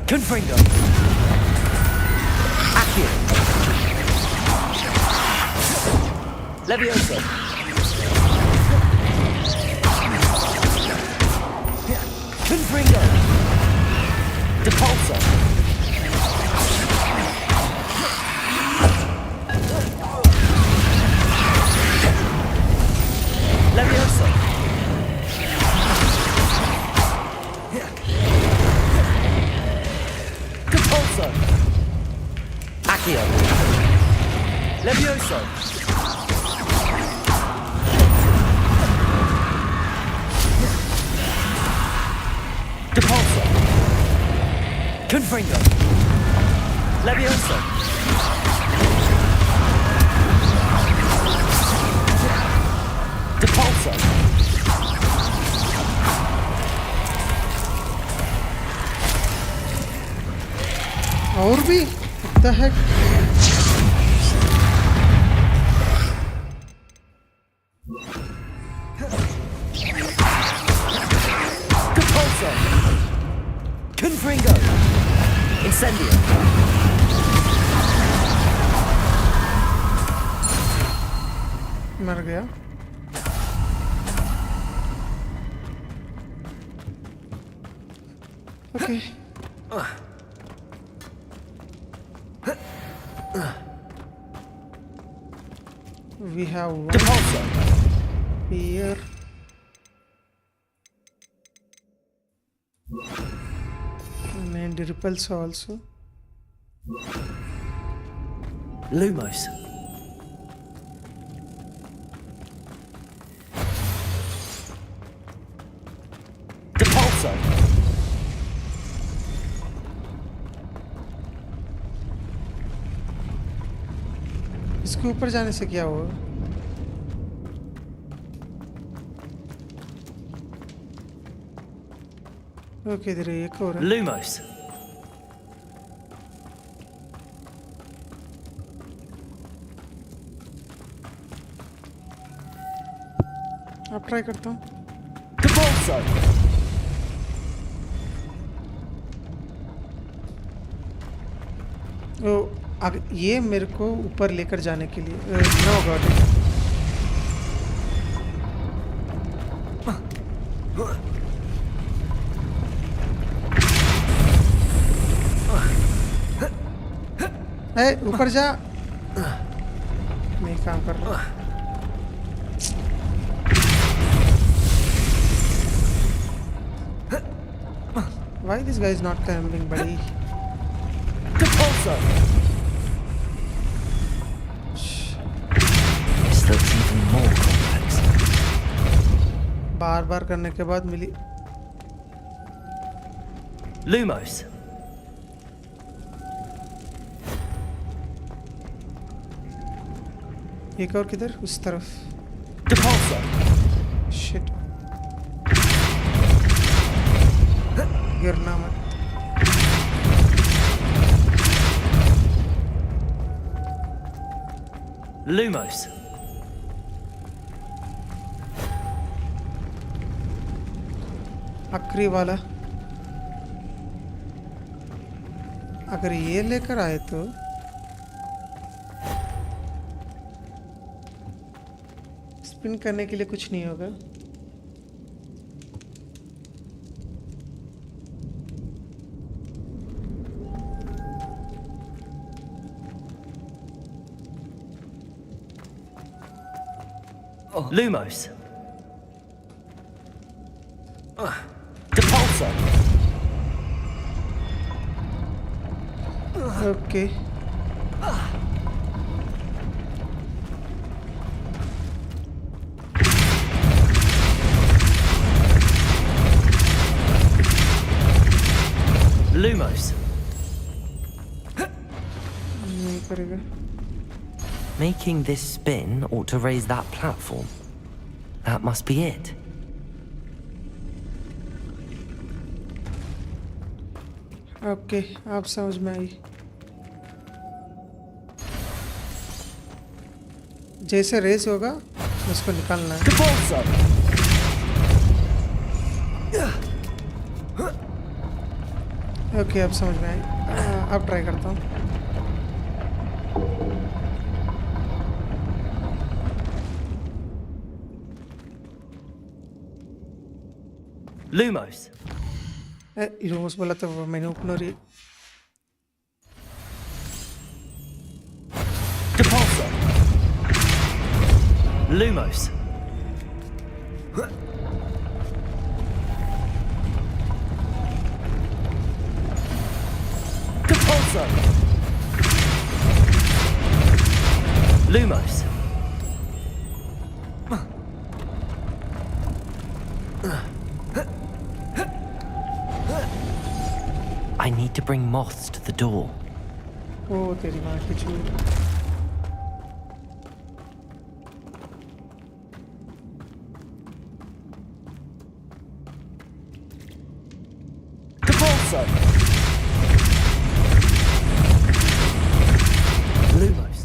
Confringo! Accio! Levioso! Confringo! Depulso! Levioso! Depulso! Accio! Levioso! Depulso! Confringo! Levioso! Depulso! और भी what the heck? Depulso! Confringo! Incendio! मर गया. Okay. We have one here. And the repels also. Lumos. Depulso. इसके ऊपर जाने से क्या होगा? ओके इधर एक और है। Lumos. अब ट्राई करता हूँ। Depulso. ये मेरे को ऊपर लेकर जाने के लिए नो गॉट इट। ऊपर जा। नहीं काम कर रहा। Why this guy is not climbing, buddy? Depulso. This looks even more complex. बार-बार करने के बाद मिली। Lumos. एक और किधर? उस तरफ। Depulso. Shit. गिरना मत। Lumos. आखिरी वाला। अगर ये लेकर आए तो स्पिन करने के लिए कुछ नहीं होगा। Lumos. Depulso. Okay. Lumos. नहीं करेगा। Making this spin ought to raise that platform. That must be it. Okay आप समझ में आई। जैसे रेस होगा उसको निकालना है। Depulso. ओके अब समझ में आई। अब ट्राई करता हूँ। Lumos. इरोमस बोला तो मैंने opener he. Depulso. Lumos. Depulso. Lumos. I need to bring moths to the door. ओ तेरी माँ की चूत। Depulso. Lumos.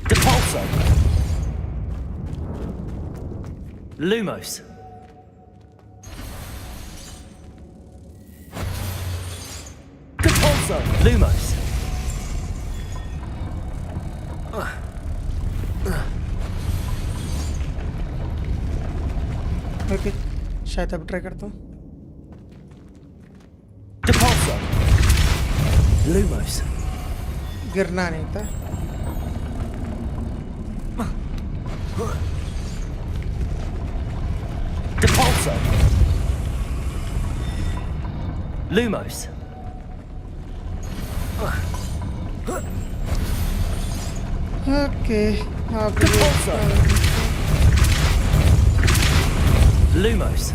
Depulso. Lumos. Depulso. Lumos. Okay शायद अब ट्राई करता हूँ. Depulso. Lumos. गिरना नहीं था. Depulso. Lumos. ओके अब Lumos.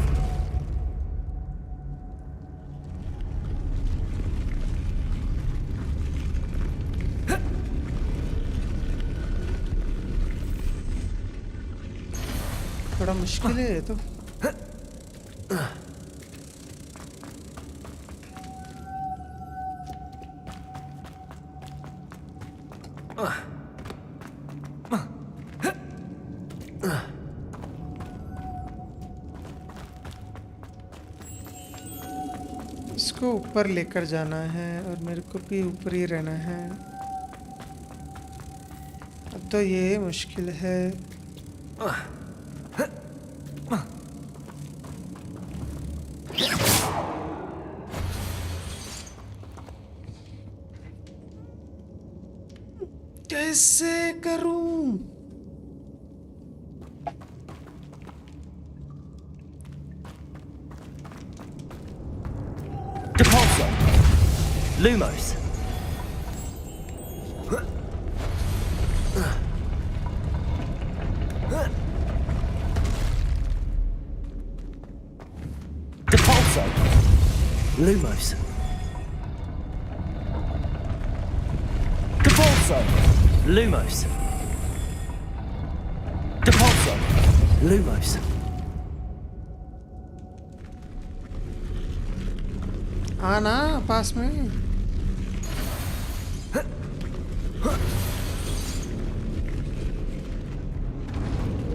थोड़ा मुश्किल है ये तो. इसको ऊपर लेकर जाना है और मेरे को भी ऊपर ही रहना है. अब तो ये मुश्किल है. कैसे करूं? Depulso. Lumos. Depulso. Lumos. Depulso. Lumos. Depulso. Lumos. आना पास में.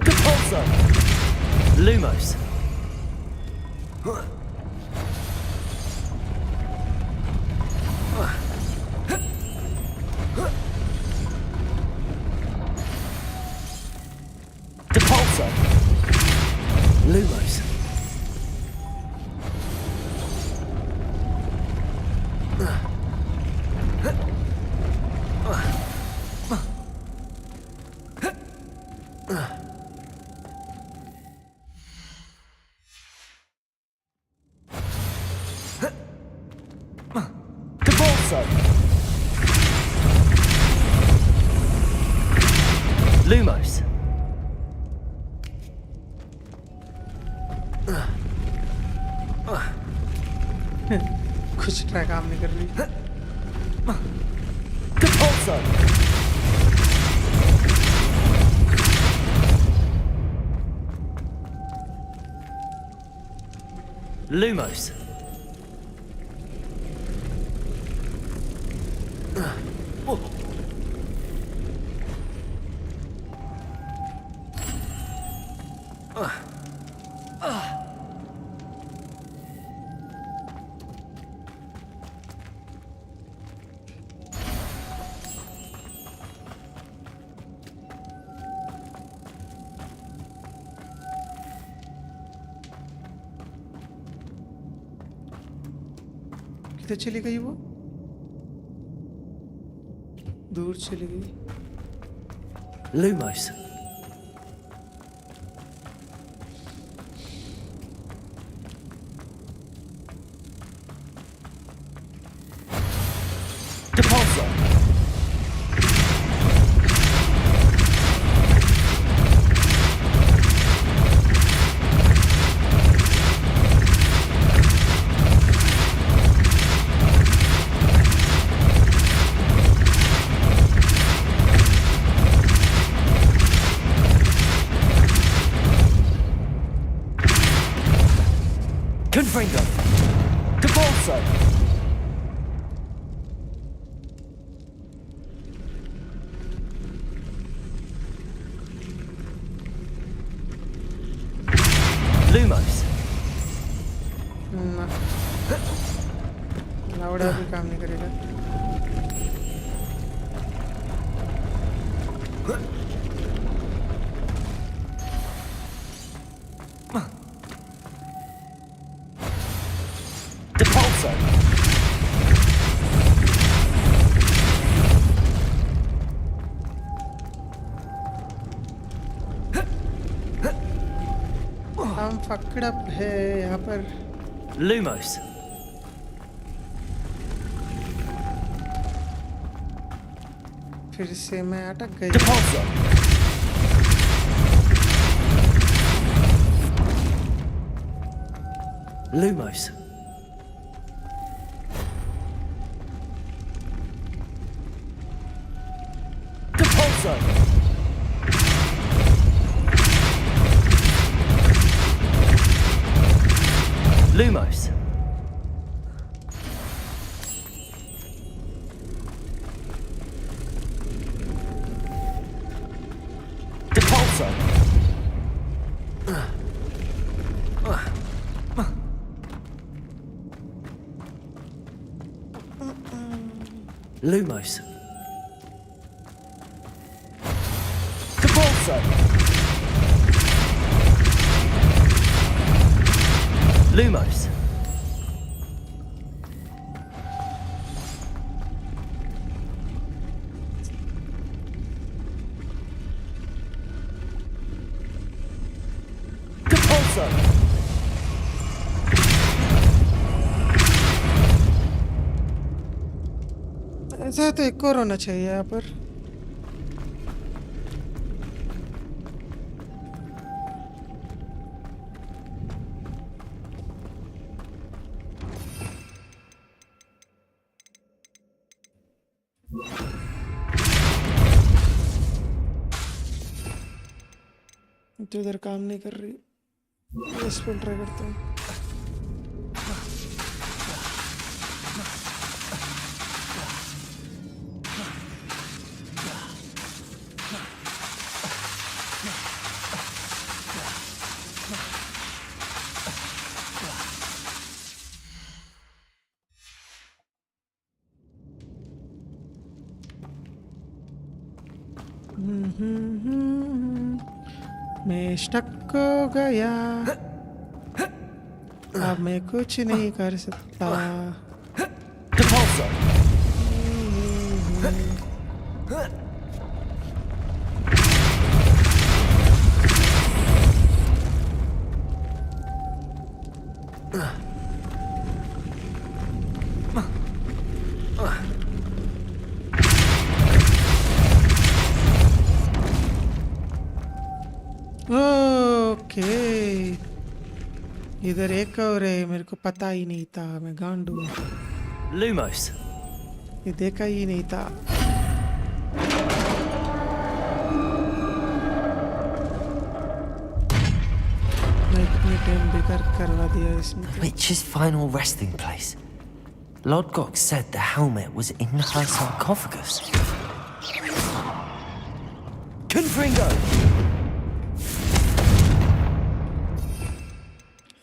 Depulso. Lumos. Depulso. Lumos. Depulso. Lumos. कुछ ट्राई काम नहीं कर रही. Depulso. Lumos. किधर चली गई वो? दूर चली गई. Lumos. Depulso. Confringo. Depulso. Lumos. लाउडा भी काम नहीं करेगा. काम फक्ड अप है यहाँ पर. Lumos. फिर से मैं अटक गई. Depulso. Lumos. Depulso. Lumos. Depulso. Lumos. Depulso. Lumos. Depulso. ऐसा तो एक और होना चाहिए यहाँ पर. तो इधर काम नहीं कर रही. इस पर ट्राई करता हूँ. मैं स्टक हो गया. अब मैं कुछ नहीं कर सकता. ओके, इधर एक और है. मेरे को पता ही नहीं था. मैं गांडू. Lumos. ये देखा ही नहीं था. मैं इतनी टाइम बेकार करवा दिया इसमें. Witch's final resting place. Lodgok said the helmet was in her sarcophagus. Confringo!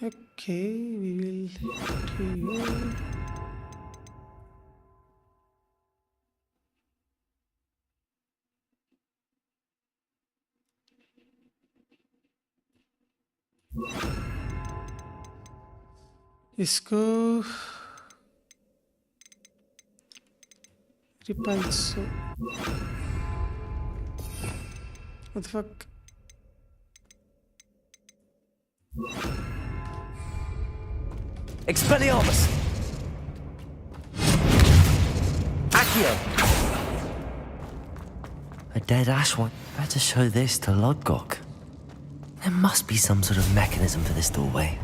Okay, we will do you. इसको repulso. What the fuck? Expelliarmus! Accio! A dead Ashwan. Better show this to Lodgok. There must be some sort of mechanism for this doorway.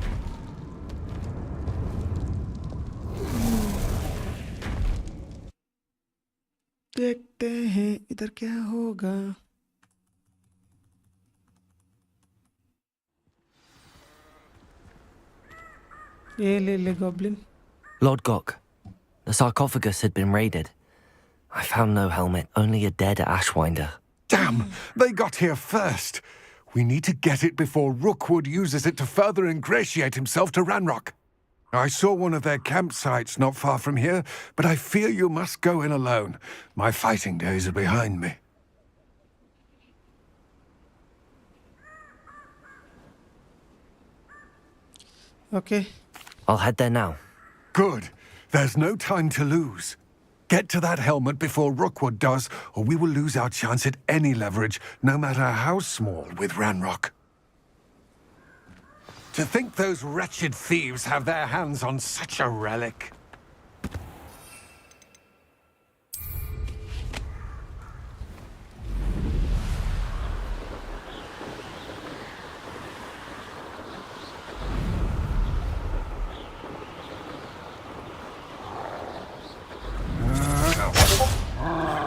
देखते हैं इधर क्या होगा. ये ले ले goblin. Lodgok, the sarcophagus had been raided. I found no helmet, only a dead Ashwinder. Damn! They got here first. We need to get it before Rookwood uses it to further ingratiate himself to Ranrock. I saw one of their campsites not far from here, but I fear you must go in alone. My fighting days are behind me. Okay. I'll head there now. Good. There's no time to lose. Get to that helmet before Rookwood does, or we will lose our chance at any leverage, no matter how small, with Ranrock. To think those wretched thieves have their hands on such a relic.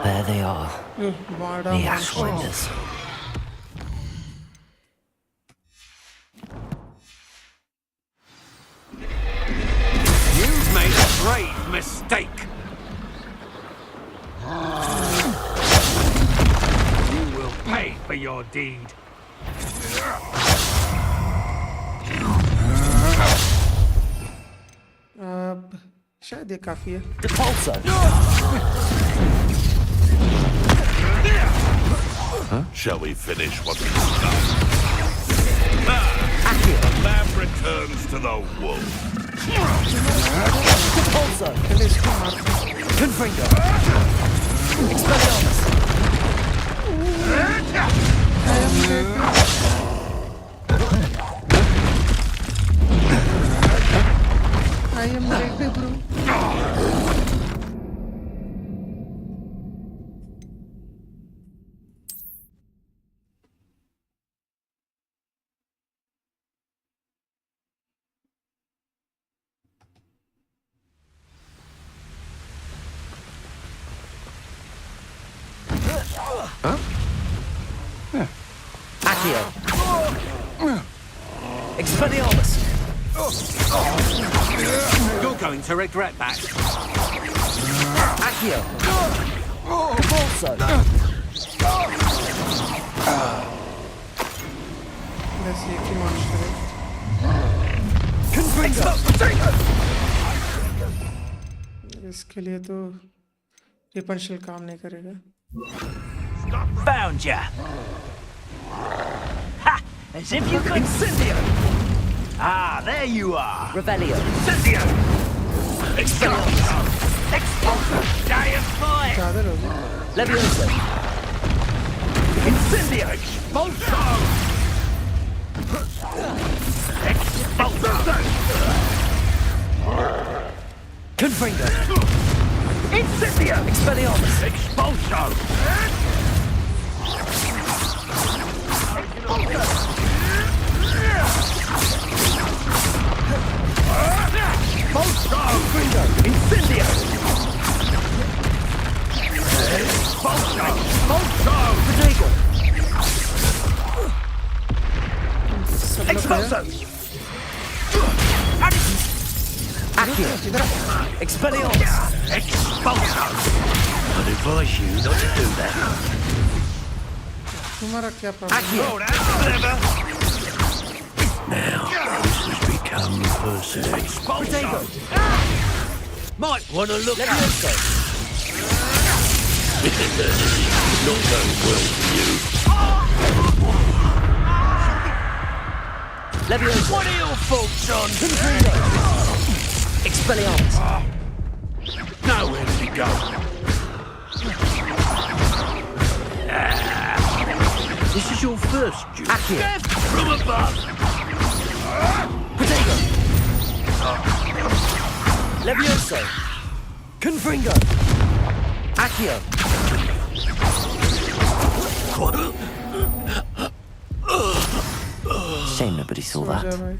There they are. The Ashwinders. You've made a grave mistake. You will pay for your deed. अब शायद ये काफी है. Shall we finish what we started? The lamb returns to the wolf. Confringo. Expelliarmus. I am ready, bro. Huh? Yeah. Accio. Expelliarmus. You're going to regret that. Accio. Convulso. Let's see if monster है. इसके लिए तो रिपंशल काम नहीं करेगा. Found ya. Ha! As if you could. Incendio. Ah, there you are. Revelio. Incendio. Expulso. Expulso. Giant boy. Levioso. Incendio. Expulso. Expulso. Confringo. Incendio. Expelliarmus. Expulso. Expulso. Incendio. Expulso. Expulso. Prodigo. Expulso. Accio. Expelliarmus. Expulso. I'd advise you not to do that. तुम्हारा क्या problem? Oh, that's clever. Now, this has become personal. Prodigo. Might want to look Levioso. Not going well for you. Levioso. What are your thoughts on? Confringo. Expelliarmus. Nowhere to go. This is your first duel. Accio. Death from above. Prodigo. Levioso. Confringo. Accio. Shame nobody saw सो जा that. भाई.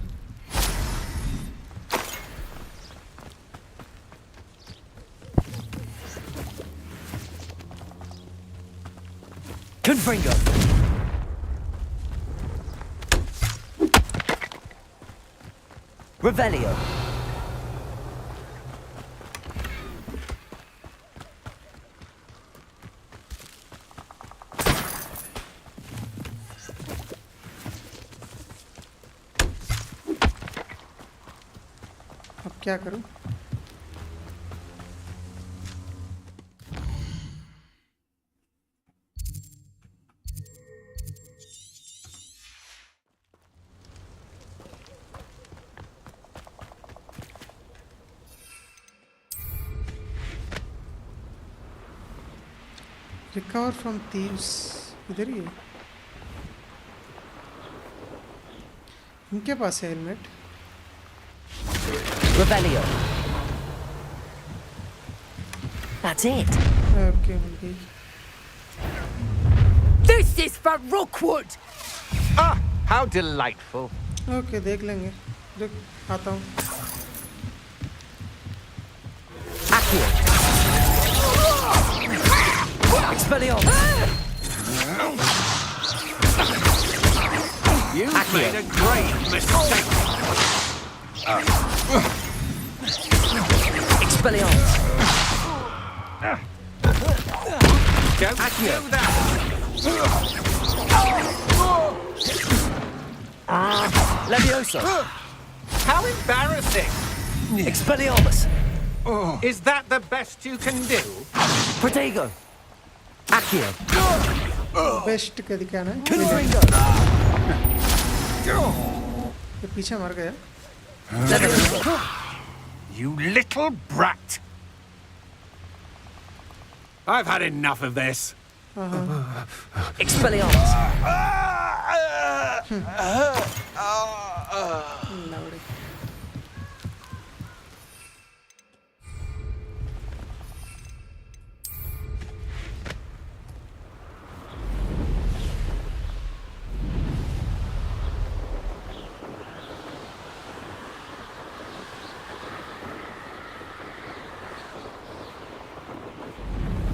Confringo. Revelio. अब क्या करूं? Recover from thieves. इधर ही है. इनके पास है helmet. Revelio. That's it. Okay मिल गई। This is for Rookwood. Ah, how delightful. Okay देख लेंगे, रुक आता हूँ। Accio. Expelliarmus. You made a great mistake. Expelliarmus. Don't do that. Leviosa. How embarrassing. Expelliarmus. Is that the best you can do? Protego. Accio. Best का दिखाना है। Confringo. ये पीछे मर गया। Leviosa. You little brat. I've had enough of this. Expelliarmus. लौड़ी।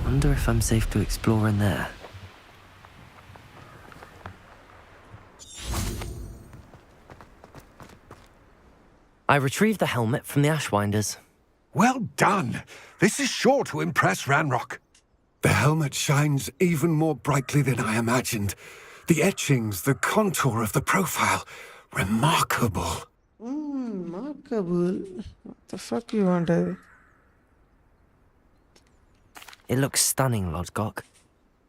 Wonder if I'm safe to explore in there. I retrieved the helmet from the Ashwinders. Well done. This is sure to impress Ranrock. The helmet shines even more brightly than I imagined. The etchings, the contour of the profile. Remarkable. Remarkable. What the fuck you want to... It looks stunning, Lodgok.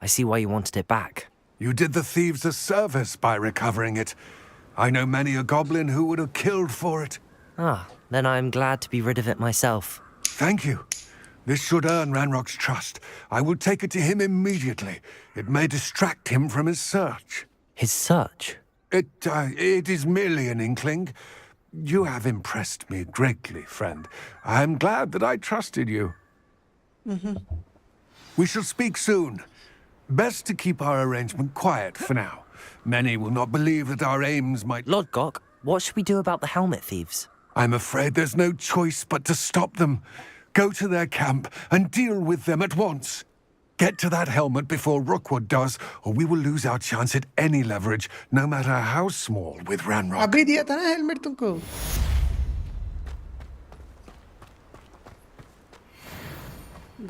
I see why you wanted it back. You did the thieves a service by recovering it. I know many a goblin who would have killed for it. Ah, then I'm glad to be rid of it myself. Thank you. This should earn Ranrock's trust. I will take it to him immediately. It may distract him from his search. His search? It is merely an inkling. You have impressed me greatly, friend. I am glad that I trusted you. We shall speak soon. Best to keep our arrangement quiet for now. Many will not believe that our aims might... Lodgok, what should we do about the helmet thieves? I'm afraid there's no choice but to stop them. Go to their camp and deal with them at once. Get to that helmet before Rookwood does, or we will lose our chance at any leverage, no matter how small, with Ranrock. अभी दिया था ना helmet तुमको।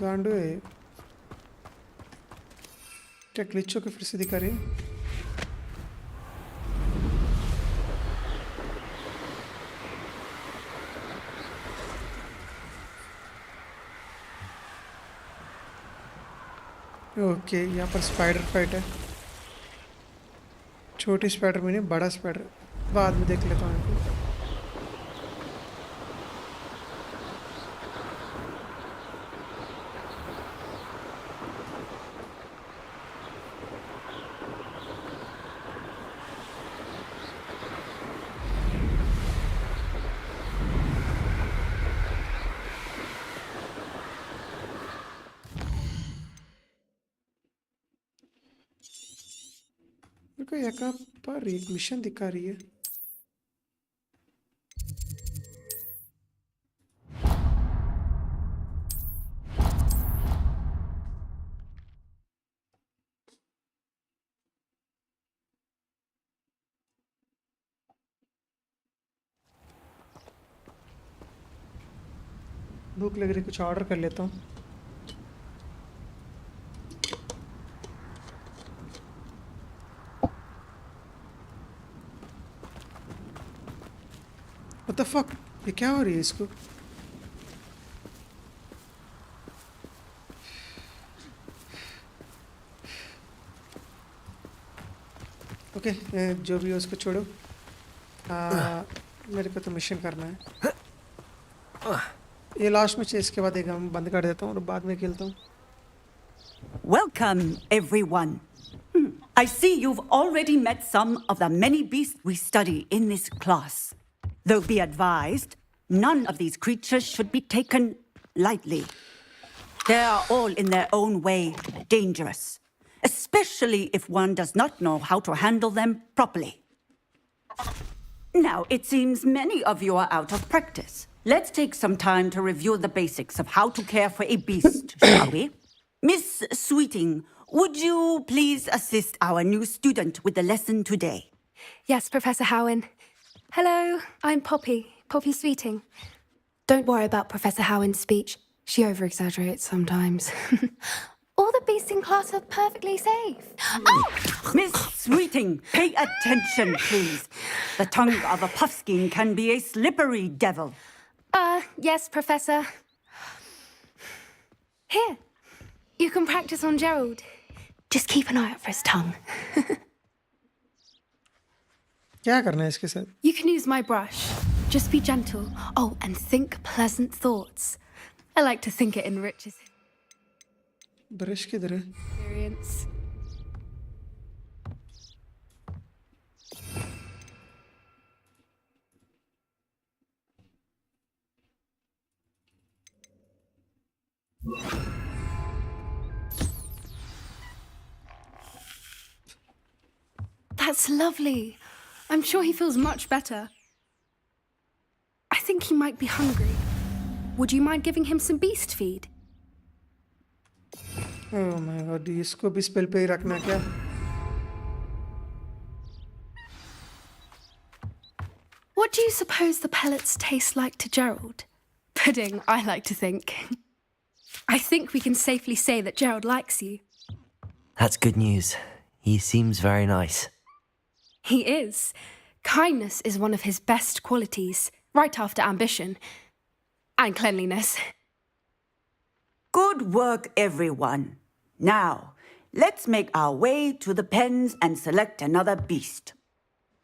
गांडू है। क्या glitch होके फिर से दिखा रही है? ओके, यहाँ पर स्पाइडर फाइट है। छोटी स्पाइडर में नहीं, बड़ा स्पाइडर बाद में देख लेता हूँ इनको। देखो यहाँ पर एक मिशन दिखा रही है। भूख लग रही, कुछ ऑर्डर कर लेता हूँ। What the fuck? ये क्या हो रही है इसको? ओके, जो भी हो उसको छोड़ो। मेरे को तो मिशन करना है। ये लास्ट में इसके बाद एक हम बंद कर देता हूँ और बाद में खेलता हूँ। Welcome, everyone. I see you've already met some of the many beasts we study in this class. Though be advised, none of these creatures should be taken lightly. They are all in their own way dangerous, especially if one does not know how to handle them properly. Now, it seems many of you are out of practice. Let's take some time to review the basics of how to care for a beast, shall we? Miss Sweeting, would you please assist our new student with the lesson today? Yes, Professor Howen. Hello, I'm Poppy Sweeting. Don't worry about Professor Howen's speech. She over-exaggerates sometimes. All the beasts in class are perfectly safe. Oh! Miss Sweeting, pay attention, please. The tongue of a puffskein can be a slippery devil. Yes, Professor. Here, you can practice on Gerald. Just keep an eye out for his tongue. क्या करना है इसके साथ? You can use my brush. Just be gentle. Oh, and think pleasant thoughts. I like to think it enriches brush किधर है? experience. That's lovely. I'm sure he feels much better. I think he might be hungry. Would you mind giving him some beast feed? Oh my god, इसको भी spell पे ही रखना क्या? What do you suppose the pellets taste like to Gerald? Pudding, I like to think. I think we can safely say that Gerald likes you. That's good news. He seems very nice. He is. Kindness is one of his best qualities, right after ambition. And cleanliness. Good work, everyone. Now, let's make our way to the pens and select another beast.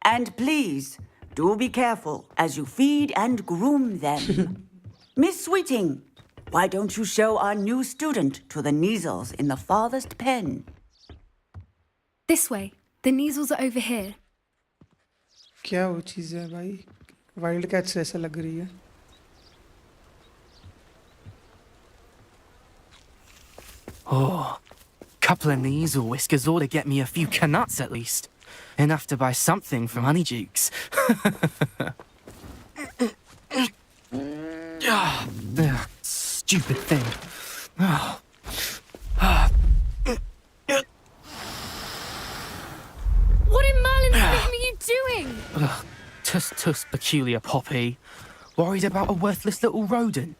And please, do be careful as you feed and groom them. Miss Sweeting, why don't you show our new student to the Neasels in the farthest pen? This way. The Neasels are over here. क्या वो चीज़ है भाई? Wild cats ऐसा लग रही है. Oh, couple of Neasel whiskers ought to get me a few canuts at least. Enough to buy something from Honeydukes. Stupid thing. What in Merlin's name are you doing? Tuss, peculiar Poppy. Worried about a worthless little rodent?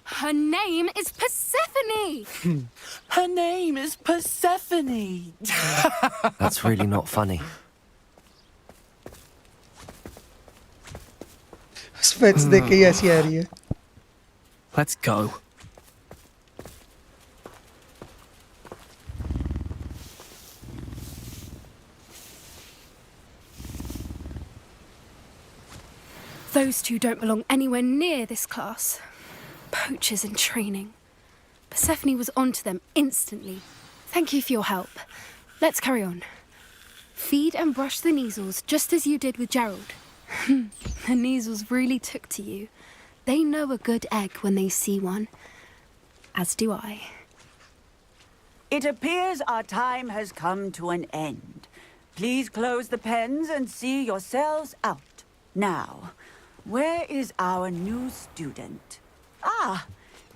Her name is Persephone! Her name is Persephone! That's really not funny. Spades देख के ही ऐसी आ रही है. Let's go. Those two don't belong anywhere near this class. Poachers in training. Persephone was onto them instantly. Thank you for your help. Let's carry on. Feed and brush the Neasels just as you did with Gerald. The Neasels really took to you. They know a good egg when they see one. As do I. It appears our time has come to an end. Please close the pens and see yourselves out. Now, where is our new student? Ah,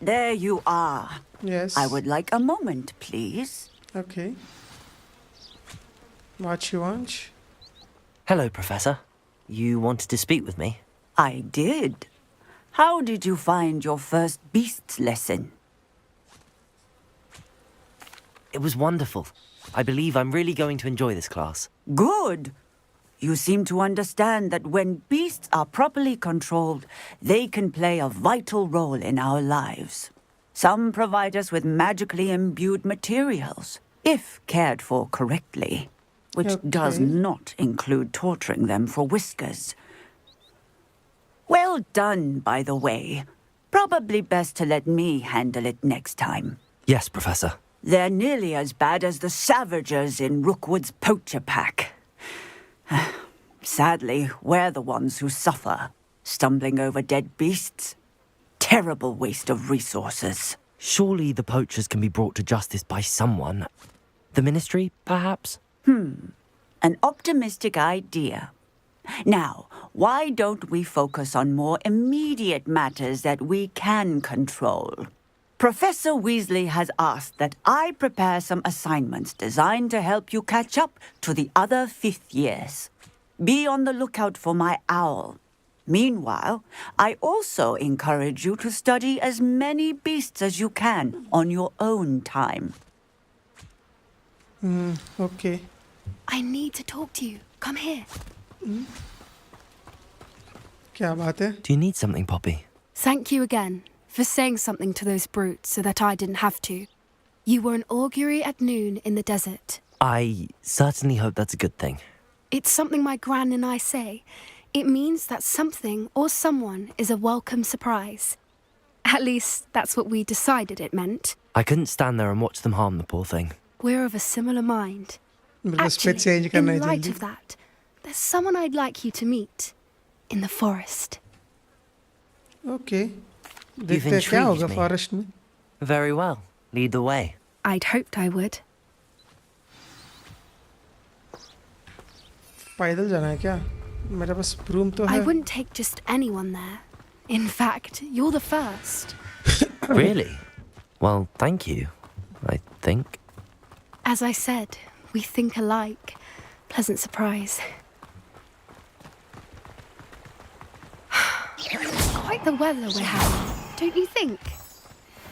there you are. Yes. I would like a moment, please. Okay. What you want? Hello, Professor. You wanted to speak with me? I did. How did you find your first beasts lesson? It was wonderful. I believe I'm really going to enjoy this class. Good. You seem to understand that when beasts are properly controlled, they can play a vital role in our lives. Some provide us with magically imbued materials, if cared for correctly, which does not include torturing them for whiskers. Well done, by the way. Probably best to let me handle it next time. Yes, Professor. They're nearly as bad as the Savagers in Rookwood's poacher pack. Sadly, we're the ones who suffer, stumbling over dead beasts. Terrible waste of resources. Surely the poachers can be brought to justice by someone. The Ministry, perhaps? An optimistic idea. Now, why don't we focus on more immediate matters that we can control? Professor Weasley has asked that I prepare some assignments designed to help you catch up to the other fifth years. Be on the lookout for my owl. Meanwhile, I also encourage you to study as many beasts as you can on your own time. Okay. I need to talk to you. Come here. क्या बात है? Do you need something, Poppy? Thank you again for saying something to those brutes so that I didn't have to. You were an augury at noon in the desert. I certainly hope that's a good thing. It's something my gran and I say. It means that something or someone is a welcome surprise. At least, that's what we decided it meant. I couldn't stand there and watch them harm the poor thing. We're of a similar mind. Split change Actually, करना है in light जल्दी. of that, there's someone I'd like you to meet. In the forest. Okay. You've देखते हैं क्या intrigued होगा me. Forest में. Very well. Lead the way. I'd hoped I would. पैदल जाना है क्या? मेरे पास ब्रूम तो I है. wouldn't take just anyone there. In fact, you're the first. Really? Well, thank you, I think. As I said, we think alike. Pleasant surprise. Quite the weather we're having, don't you think?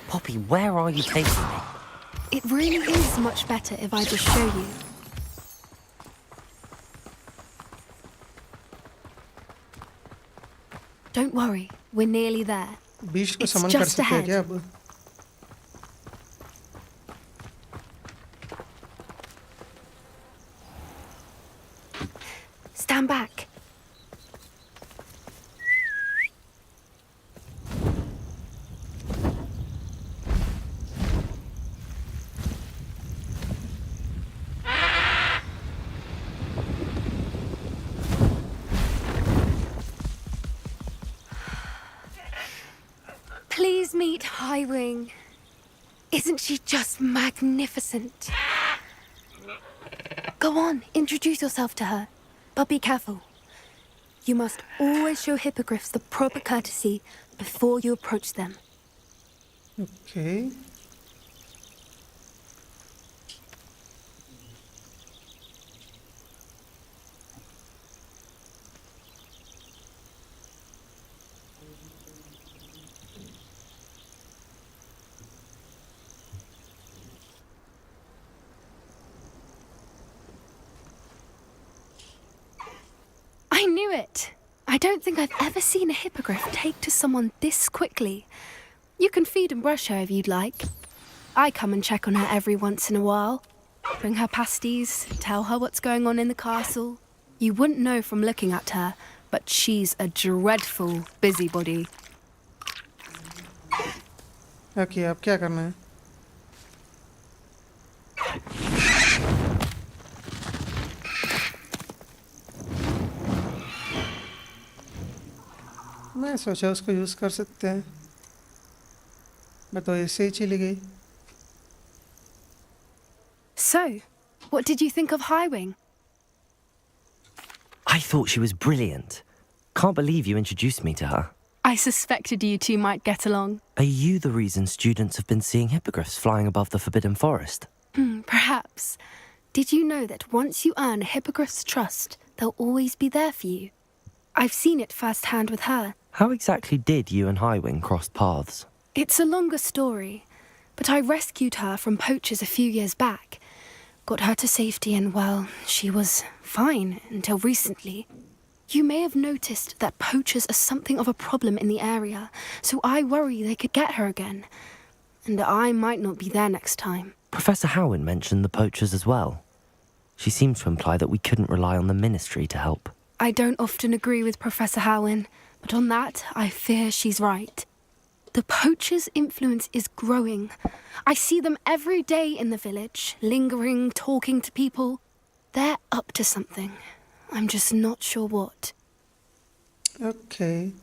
Poppy, where are you taking me? It really is much better if I just show you. Don't worry, we're nearly there. बीच को It's समन कर just सकते हैं ahead. क्या अब? Stand back. Please meet Highwing. Isn't she just magnificent? Go on, introduce yourself to her. But be careful. You must always show hippogriffs the proper courtesy before you approach them. Okay. I knew it. I don't think I've ever seen a hippogriff take to someone this quickly. You can feed and brush her if you'd like. I come and check on her every once in a while. Bring her pasties, tell her what's going on in the castle. You wouldn't know from looking at her, but she's a dreadful busybody. Okay, अब क्या करना है? मैं सोचा उसको use कर सकते हैं. मैं तो ऐसे ही चली गई. So, what did you think of Highwing? I thought she was brilliant. Can't believe you introduced me to her. I suspected you two might get along. Are you the reason students have been seeing hippogriffs flying above the Forbidden Forest? Perhaps. Did you know that once you earn a hippogriff's trust, they'll always be there for you? I've seen it firsthand with her. How exactly did you and Highwing cross paths? It's a longer story, but I rescued her from poachers a few years back. Got her to safety and, well, she was fine until recently. You may have noticed that poachers are something of a problem in the area, so I worry they could get her again. And I might not be there next time. Professor Howin mentioned the poachers as well. She seemed to imply that we couldn't rely on the Ministry to help. I don't often agree with Professor Howin, but on that, I fear she's right. The poachers' influence is growing. I see them every day in the village, lingering, talking to people. They're up to something. I'm just not sure what. Okay.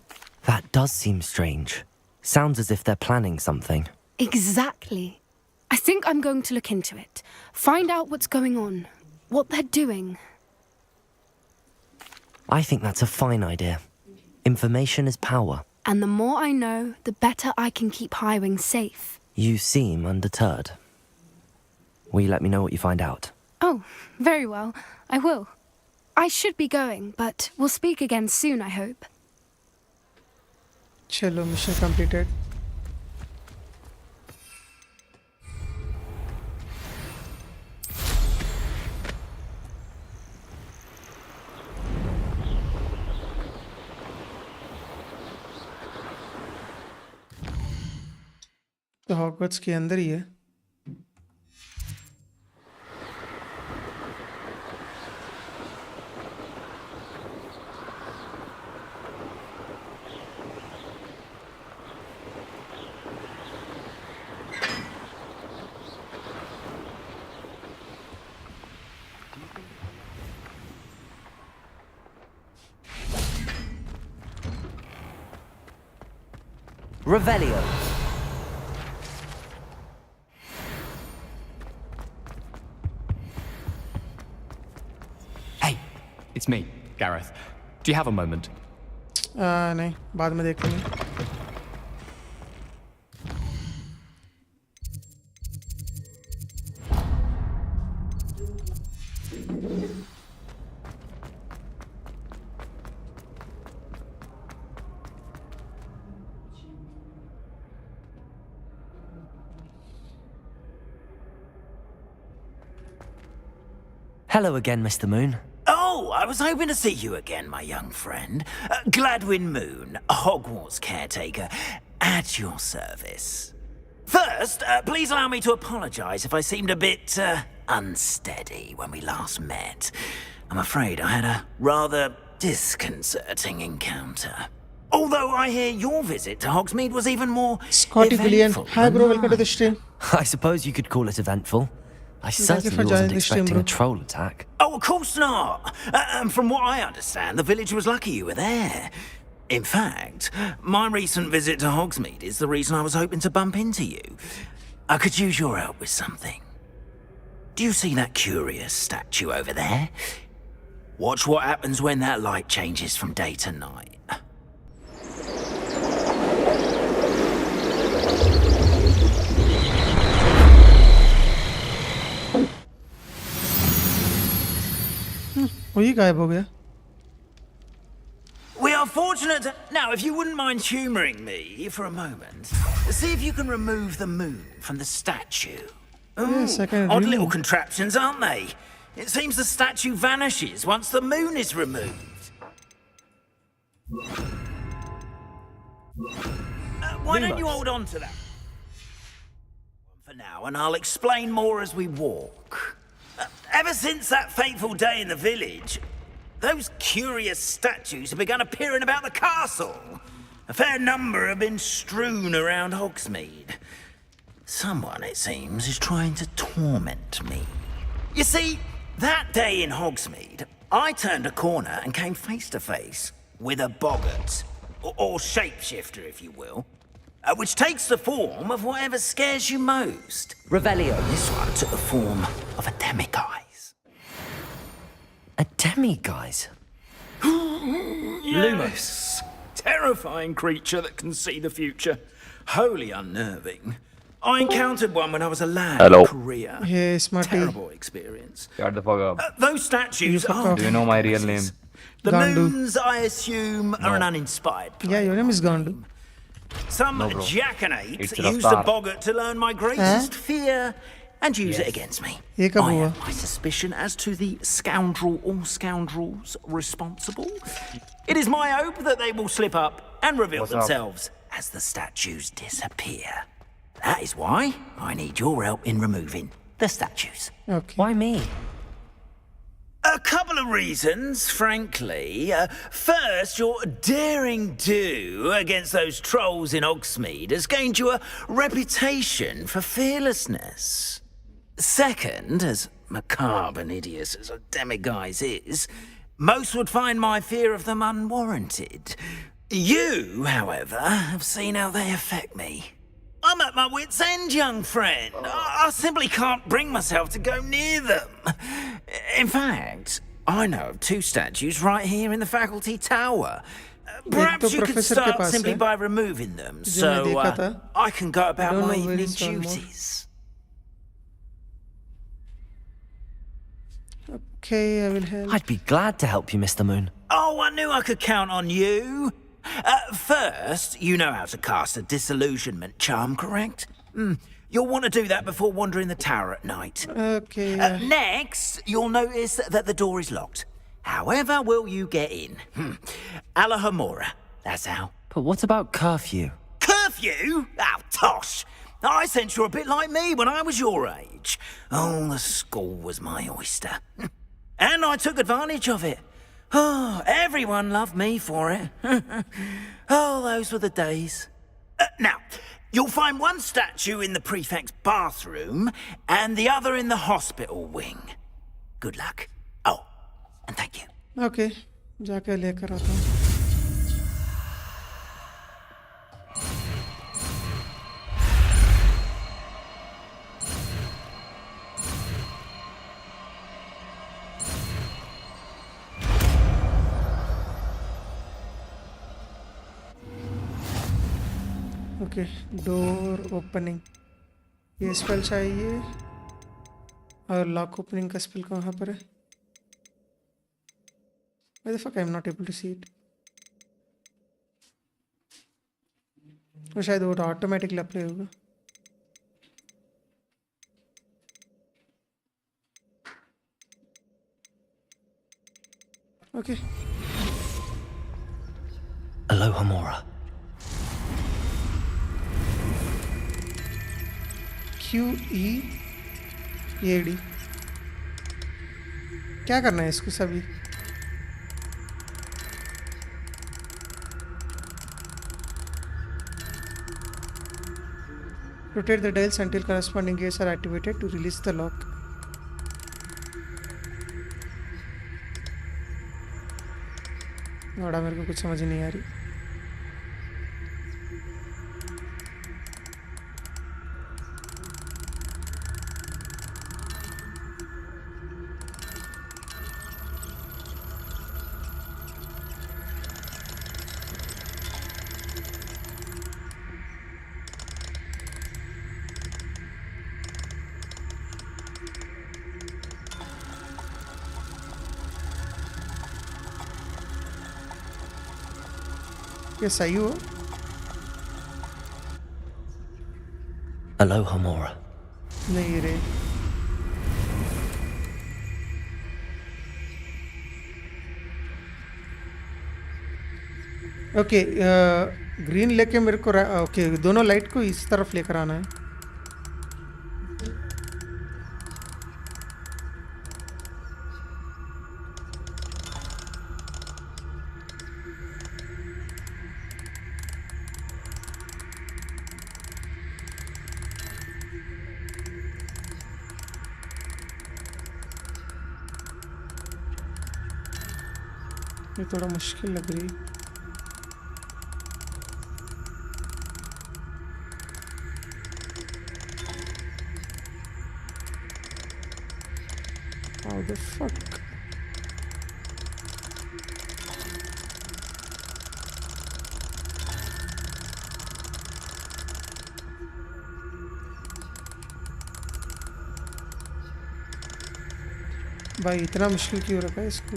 That does seem strange. Sounds as if they're planning something. Exactly. I think I'm going to look into it. Find out what's going on. What they're doing. I think that's a fine idea. Information is power. And the more I know, the better I can keep Highwing safe. You seem undeterred. Will you let me know what you find out? Oh, very well. I will. I should be going, but we'll speak again soon, I hope. Chalo, mission completed. तो Hogwarts के अंदर ही है. Revelio. Hey, it's me, Gareth. Do you have a moment? नहीं, बाद में देख लेंगे. Hello again, Mr. Moon. Oh, I was hoping to see you again, my young friend. Gladwin Moon, Hogwarts caretaker, at your service. First, please allow me to apologize if I seemed a bit unsteady when we last met. I'm afraid I had a rather disconcerting encounter. Although I hear your visit to Hogsmeade was even more Scotty Billion. eventful Hi bro, welcome to the stream. I suppose you could call it eventful. I certainly wasn't expecting a troll attack. Oh, of course not. And from what I understand, the village was lucky you were there. In fact, my recent visit to Hogsmeade is the reason I was hoping to bump into you. I could use your help with something. Do you see that curious statue over there? Watch what happens when that light changes from day to night. वही गायब हो गया. We are fortunate to... Now, if you wouldn't mind humouring me for a moment, see if you can remove the moon from the statue. Yes, I can. Odd little contraptions, aren't they? It seems the statue vanishes once the moon is removed. Why don't you hold on to that for now, and I'll explain more as we walk. Ever since that fateful day in the village, those curious statues have begun appearing about the castle. A fair number have been strewn around Hogsmeade. Someone, it seems, is trying to torment me. You see, that day in Hogsmeade, I turned a corner and came face to face with a boggart, or shapeshifter, if you will, which takes the form of whatever scares you most. Revelio. This one took the form of a demiguise. A demiguise? Yes. Terrifying creature that can see the future. Wholly unnerving. I encountered one when I was a lad in Korea. Hey, Smarty. Terrible experience. Shut the fuck up. Those statues are... Do you know my real name? The Gandu. moons, I assume, are an uninspired Yeah, your name is Gandu. Some No, bro. jackanapes It's used a boggart to learn my greatest fear and use it against me. ये कब I हुआ? have my suspicion as to the scoundrel or scoundrels responsible. It is my hope that they will slip up and reveal What's up? themselves as the statues disappear. That is why I need your help in removing the statues. Okay. Why me? A couple of reasons, frankly. First, your daring do against those trolls in Hogsmeade has gained you a reputation for fearlessness. Second, as macabre and hideous as a demiguise is, most would find my fear of them unwarranted. You, however, have seen how they affect me. I'm at my wit's end, young friend. I simply can't bring myself to go near them. In fact, I know of 2 statues right here in the faculty tower. Perhaps you could start simply by removing them, so I can go about my evening duties. Okay, I will help. I'd be glad to help you, Mr. Moon. Oh, I knew I could count on you. First, you know how to cast a disillusionment charm, correct? You'll want to do that before wandering the tower at night. Okay. Next, you'll notice that the door is locked. However will you get in? Alahomora, that's how. But what about curfew? Curfew? Oh, tosh. I sense you're a bit like me when I was your age. Oh, the school was my oyster. And I took advantage of it. Oh, everyone loved me for it. Oh, those were the days. Now, you'll find one statue in the prefect's bathroom and the other in the hospital wing. Good luck. Oh, and thank you. Okay, जाके लेकर आता हूँ. Okay door opening ये spell चाहिए और lock opening का spell कहाँ पर है Why the fuck I'm not able to see it वो शायद वो ऑटोमेटिकली अप्लाई होगा ओके Alohomora. QEAD क्या करना है इसको सभी rotate the dials until corresponding gates are activated to release the lock. बड़ा मेरे को कुछ समझ नहीं आ रही ये सही हो Alohomora. नहीं रे ओके ग्रीन लेके मेरे को ओके दोनों लाइट को इस तरफ लेकर आना है ये थोड़ा मुश्किल लग रही है How the fuck भाई इतना मुश्किल क्यों रखा है इसको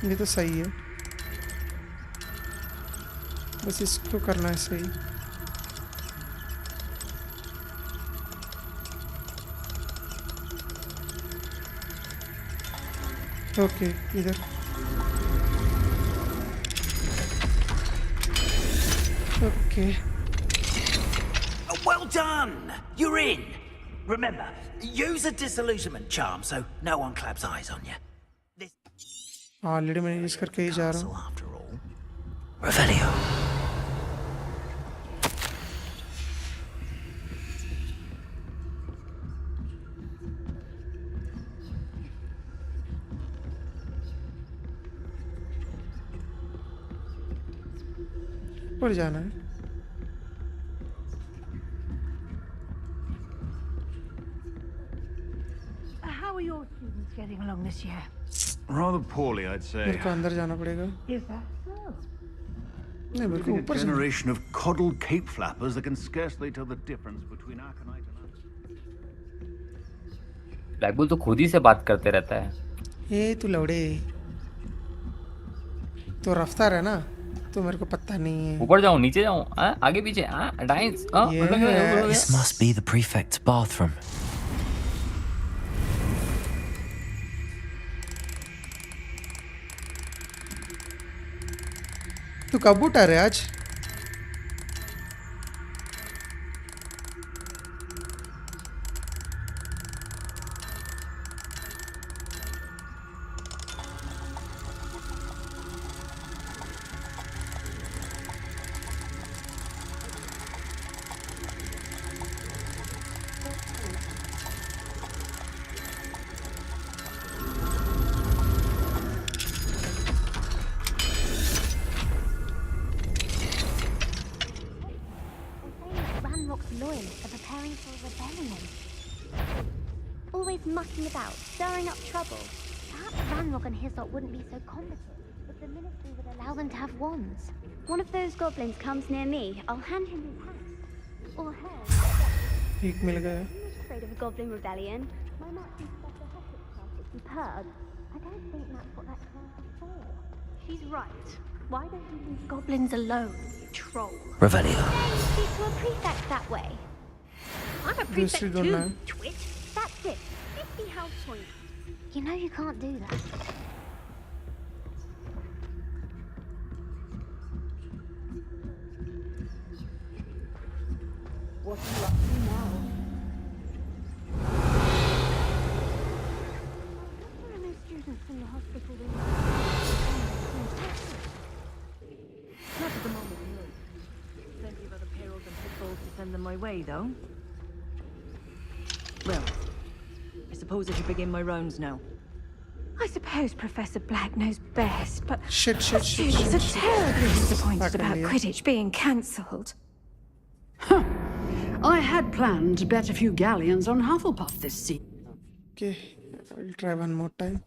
ये तो सही है बस इसको करना है सही। ओके इधर okay Well done! You're in! Remember, use a disillusionment charm so no one claps eyes on you. Already मैं यूज करके ही जा रहा हूँ। Revelio. ऊपर जाना है। How are your students getting along this year? Rather poorly, I'd say. मेरे को अंदर जाना पड़ेगा। Is that so? नहीं मेरे को A ऊपर जाना। generation of coddled cape flappers that can scarcely tell the difference between Aconite and ब्लैकबुल तो खुद ही से बात करते रहता है। ये तू लौड़े तो रफ्तार है ना, तो मेरे को पता नहीं है। ऊपर जाऊं नीचे जाऊं आगे पीछे dice This must be the prefect's bathroom. तू कब उठा रहे आज? loyalists are preparing for a rebellion. Always mucking about, stirring up trouble. Perhaps Ranrock and his lot wouldn't be so competent if the Ministry would allow them to have wands. One of those goblins comes near me, I'll hand him his hat. Or her. एक मिल गया. I'm not afraid of a goblin rebellion. My marching special hectic class is superb. I don't think that's what that class is for. She's right. Why don't you leave goblins alone, you troll? Revelio. Then speak to a prefect that way. I'm a prefect too, twit. That's it. 50 house points. You know you can't do that. What are you up to now? There are no students in the hospital room. Not at the moment, no. Plenty of other perils and pitfalls to send them my way, though. Well, I suppose I should begin my rounds now. I suppose Professor Black knows best, but students are terribly disappointed about Quidditch being cancelled. I had planned to bet a few galleons on Hufflepuff this season. Okay, I'll try one more time.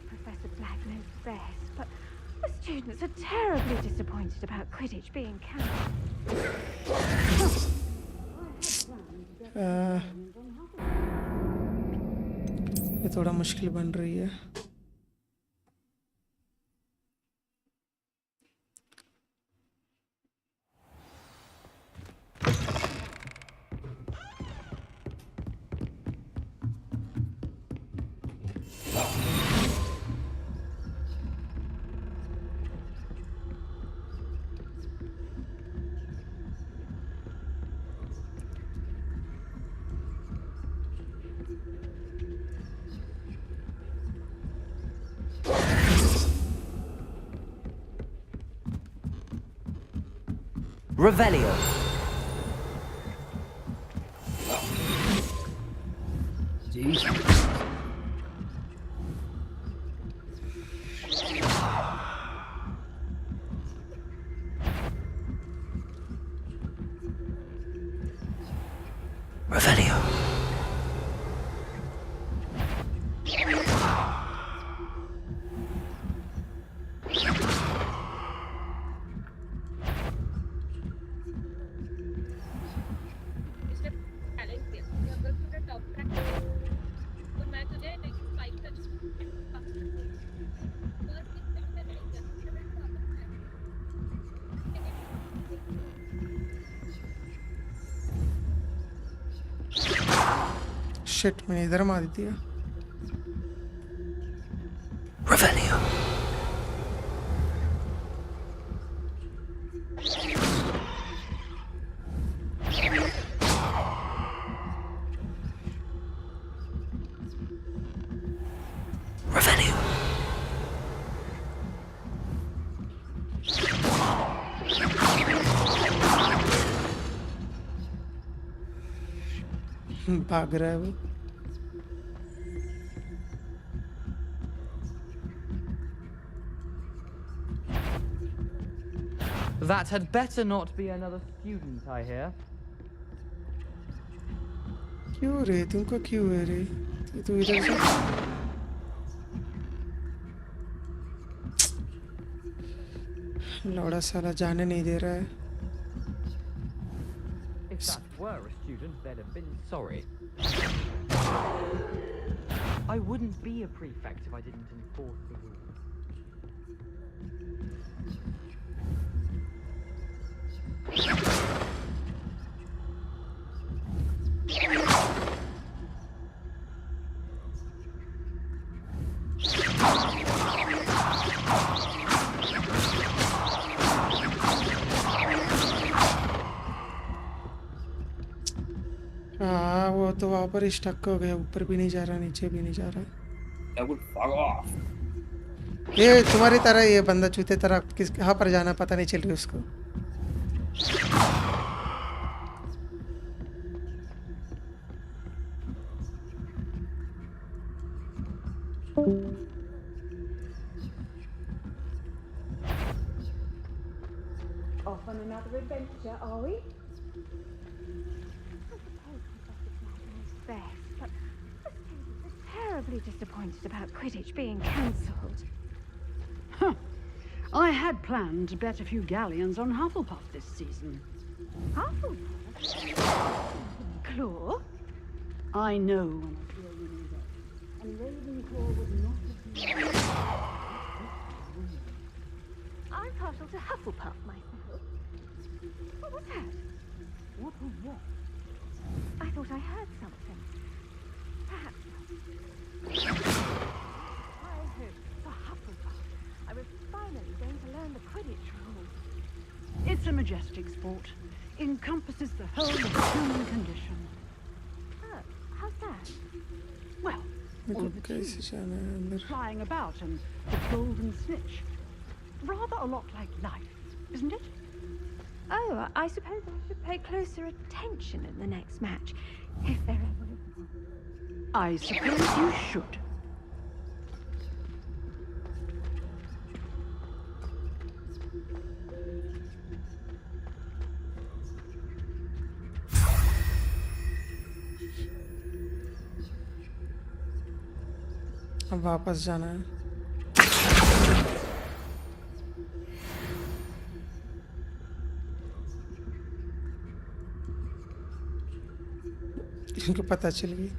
Professor Black knows best, but the students are terribly disappointed about Quidditch being cancelled. ये थोड़ा मुश्किल बन रही है. Revelio. Revelio. Shit मैंने इधर मार दिया Revelio. Revelio. भाग रहा है वो That had better not be another student, I hear. क्यों रे तुमको क्यों है रे तू इधर से लौड़ा साला जाने नहीं दे रहा है If that were a student, they'd have been sorry. I wouldn't be a prefect if I didn't enforce the rules. हाँ वो तो वहाँ पर स्टक हो गया ऊपर भी नहीं जा रहा नीचे भी नहीं जा रहा ये तुम्हारी तरह ये बंदा चूते तरह किस कहाँ पर जाना पता नहीं चल रही उसको Off on another adventure, are we? Best, but I'm terribly disappointed about Quidditch being cancelled. Huh. I had planned to bet a few galleons on Hufflepuff this season. Hufflepuff? Claw? I know when I feel winning bet, and Ravenclaw would not have I'm partial to Hufflepuff myself. What was that? What was what? I thought I heard something. Perhaps not. I hoped for Hufflepuff. I was finally going to learn the Quidditch rules. It's a majestic sport. Encompasses the whole of the human condition. Oh, how's that? Well, all of the tubes, flying about and the golden snitch. Rather a lot like life, isn't it? Oh, I suppose I should pay closer attention in the next match, if there ever is one. I suppose you should. अब वापस जाना है इनको पता चल गई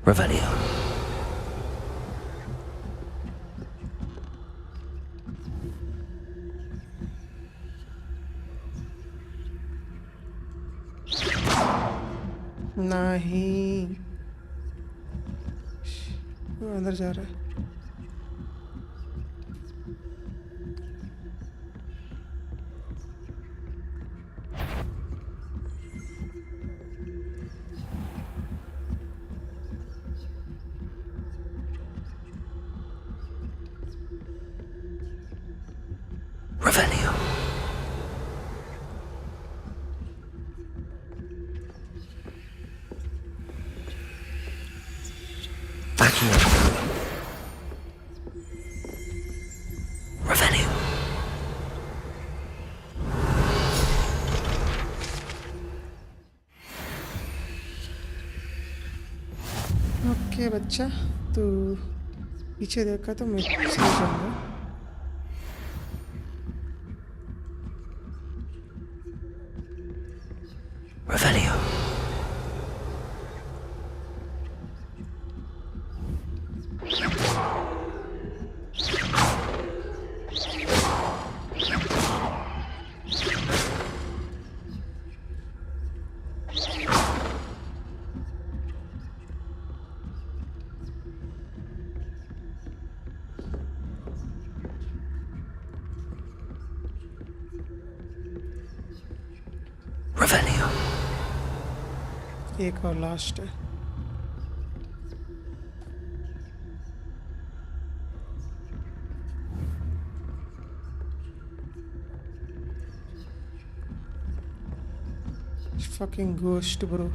Revelio. नहीं वो अंदर जा रहा है Revelio. Baccio. Revelio. ओके बच्चा तू पीछे देखा तो मैं पीछे जाऊंगा Revelio. Revelio. एक और लास्ट है fucking ghost bro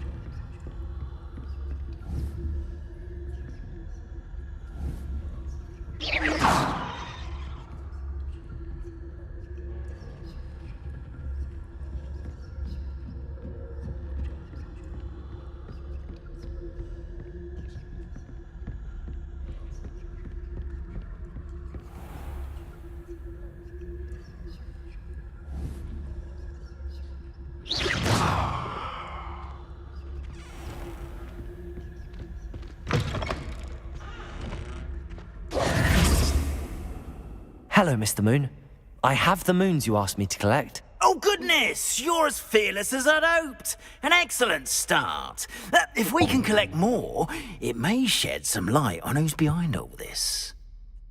Hello, Mr. Moon. I have the moons you asked me to collect. Oh, goodness! You're as fearless as I'd hoped. An excellent start. If we can collect more, it may shed some light on who's behind all this.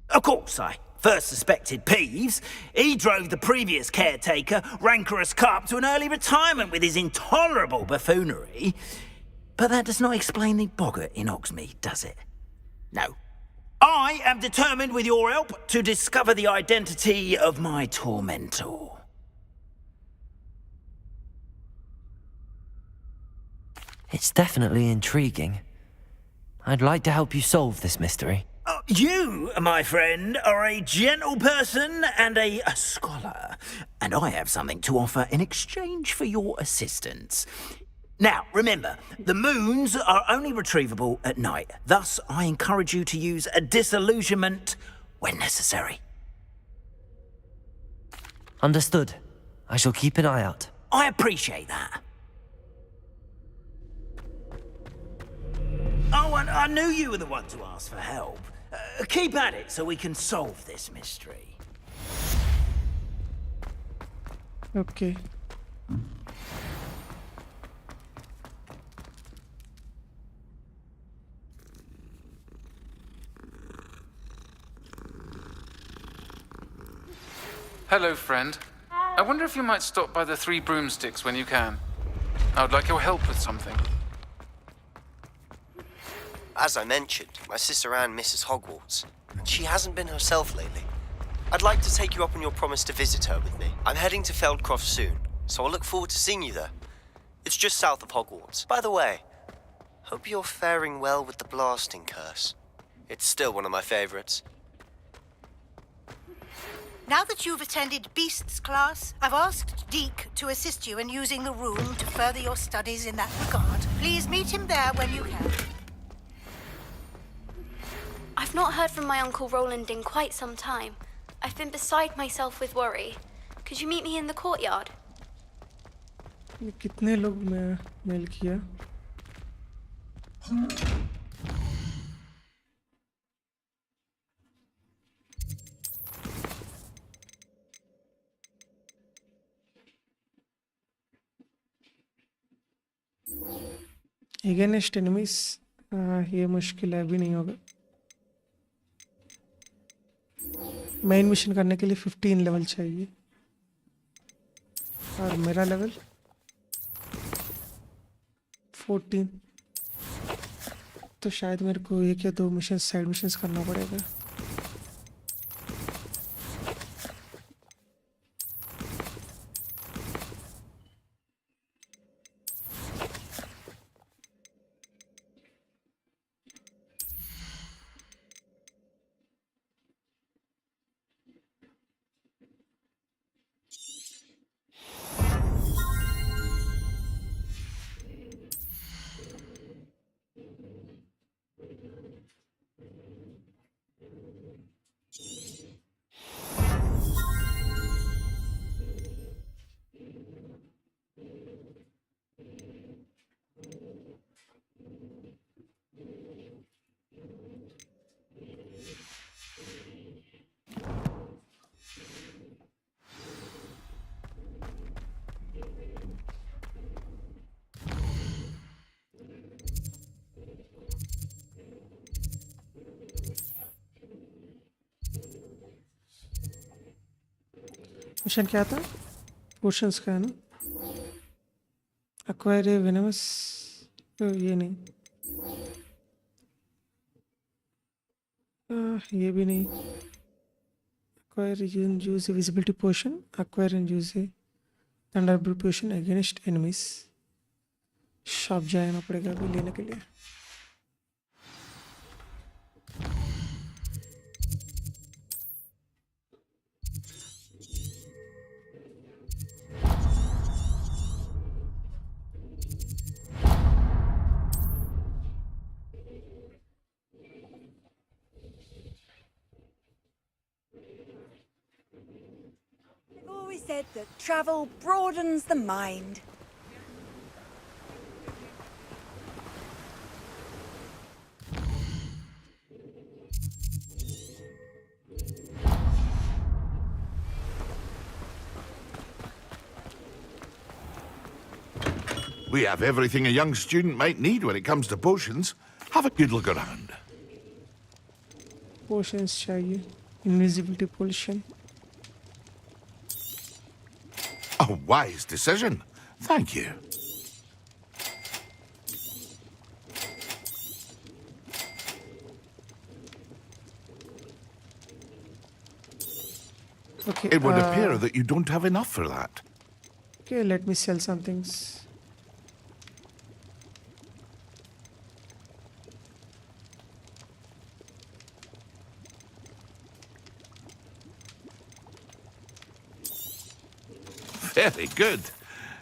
Of course, I first suspected Peeves. He drove the previous caretaker, Rancorous Carp, to an early retirement with his intolerable buffoonery. But that does not explain the boggart in Hogsmeade, does it? No. I am determined, with your help, to discover the identity of my tormentor. It's definitely intriguing. I'd like to help you solve this mystery. You, my friend, are a gentle person and a scholar, and I have something to offer in exchange for your assistance. Now, remember, the moons are only retrievable at night. Thus, I encourage you to use a disillusionment when necessary. Understood. I shall keep an eye out. I appreciate that. Oh, and I knew you were the one to ask for help. Keep at it so we can solve this mystery. Okay. Hello, friend. I wonder if you might stop by the Three Broomsticks when you can. I would like your help with something. As I mentioned, my sister Anne misses Hogwarts, and she hasn't been herself lately. I'd like to take you up on your promise to visit her with me. I'm heading to Feldcroft soon, so I'll look forward to seeing you there. It's just south of Hogwarts. By the way, hope you're faring well with the blasting curse. It's still one of my favorites. Now that you've attended Beasts class, I've asked Deke to assist you in using the room to further your studies in that regard. Please meet him there when you can. I've not heard from my Uncle Roland in quite some time. I've been beside myself with worry. Could you meet me in the courtyard? कितने लोग मैं mail किया against enemies, ये मुश्किल है, अभी नहीं होगा। मेन मिशन करने के लिए 15 लेवल चाहिए और मेरा लेवल 14, तो शायद मेरे को एक या दो मिशन साइड मिशंस करना पड़ेगा। मिशन क्या था? पोशंस का है ना? एक्वायर वेनमस, ये नहीं, ये भी नहीं। Acquire use visibility potion, acquire and use thunderbolt potion against enemies. Shop जाना पड़ेगा अभी लेने के लिए। I've always said that travel broadens the mind. We have everything a young student might need when it comes to potions. Have a good look around. Potions चाहिए, invisibility potion. A wise decision. Thank you. Okay, It would appear that you don't have enough for that. Okay, let me sell some things. Very good.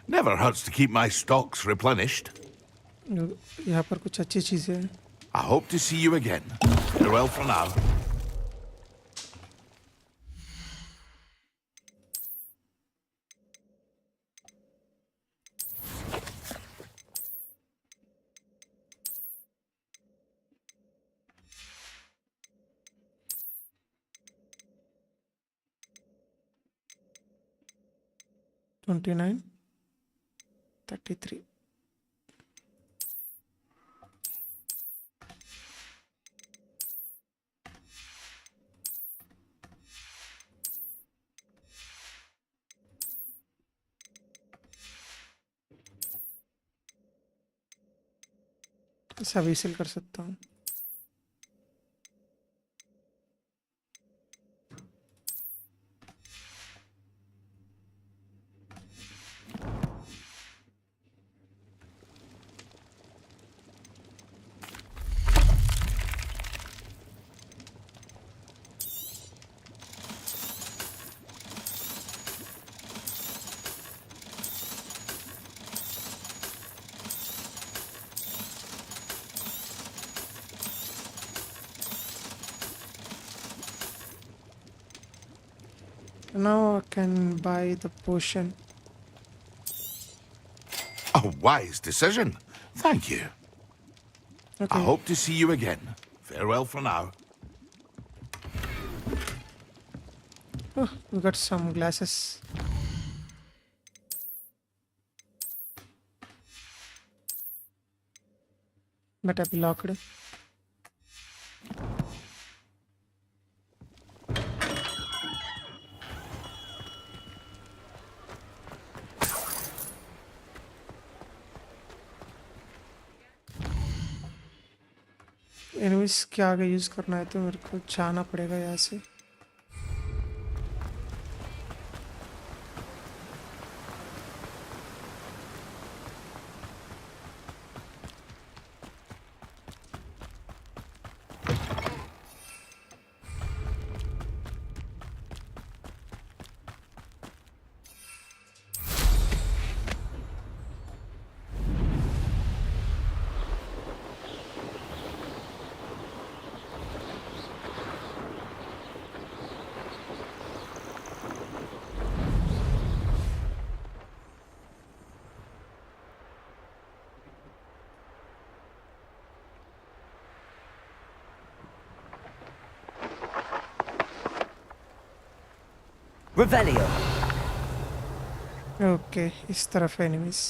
Never hurts to keep my stocks replenished. यहाँ पर कुछ अच्छी चीजें हैं। I hope to see you again. Farewell for now. $29, $33. ऐसा भी cell कर सकता हूँ। Now I can buy the potion. A wise decision. Thank you. Okay. I hope to see you again. Farewell for now. Oh, we got some glasses. But I'll be locked. Anyways के आगे use करना है तो मेरे को जाना पड़ेगा यहाँ से. Revelio. ओके इस तरफ एनिमीज.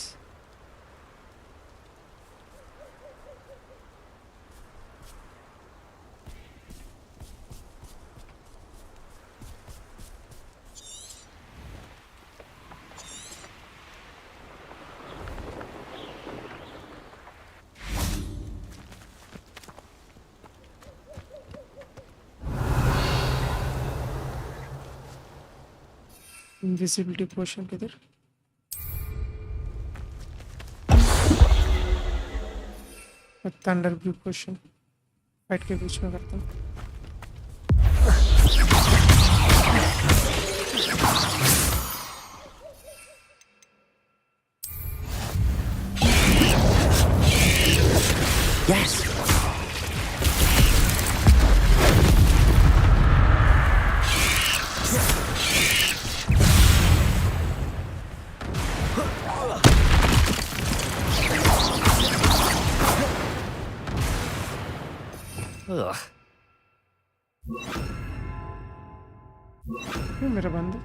इनविजिबिलिटी पोशन किधर? थंडर ब्लू पोशन फाइट के बीच में करता हूँ. Yes. Ugh. ये मेरा बंदा.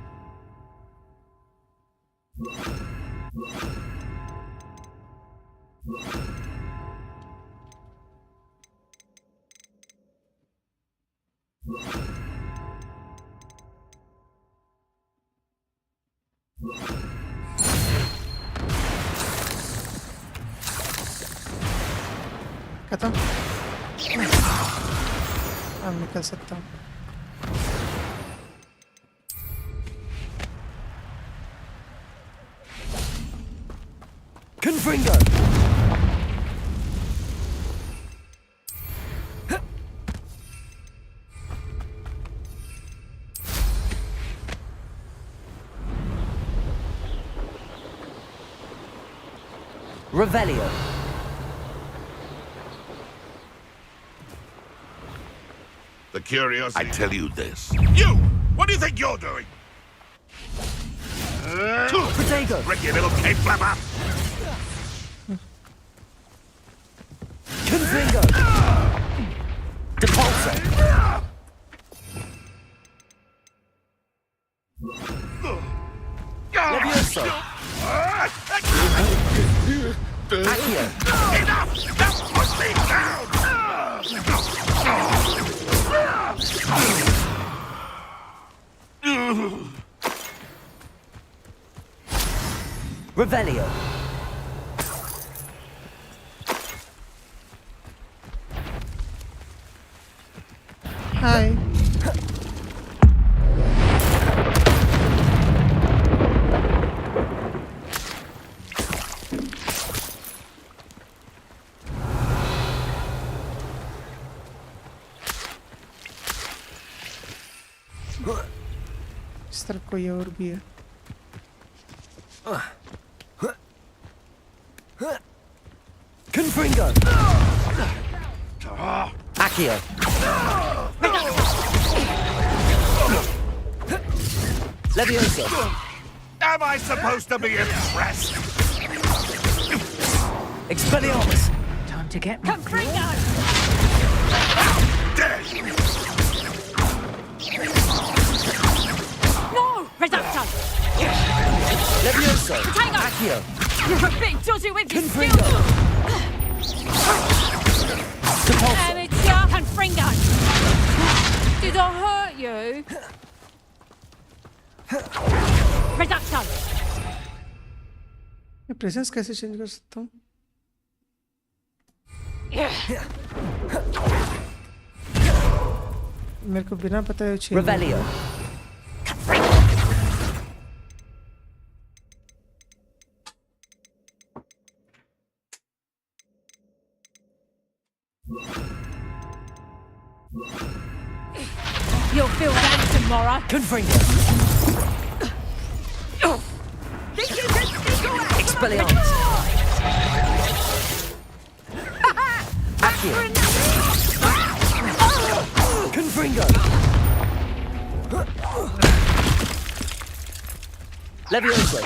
खत्म. अब निकल सकता हूँ. Confringo. Revelio. The curiosity. I tell you this. You! What do you think you're doing? Protego. Ricky, little cape flapper! Confringo. Depulso. Levioso. Accio. Enough! Just put me down! Revelio. Hi. इस तरफ कोई और भी है. Confringo. Accio. Levioso. Am I supposed to be impressed? Expelliarmus. Time to get Confringo! No! Reducto! Levioso. Tango! Accio. You're a bit dodgy with your Confringo. skills! Did I hurt you? Reduction. मैं presence कैसे change कर सकता हूँ? मेरे को बिना पता है change Revelio. You'll feel that tomorrow. Confringo. Expelliarmus. Accio. Confringo. Levioso.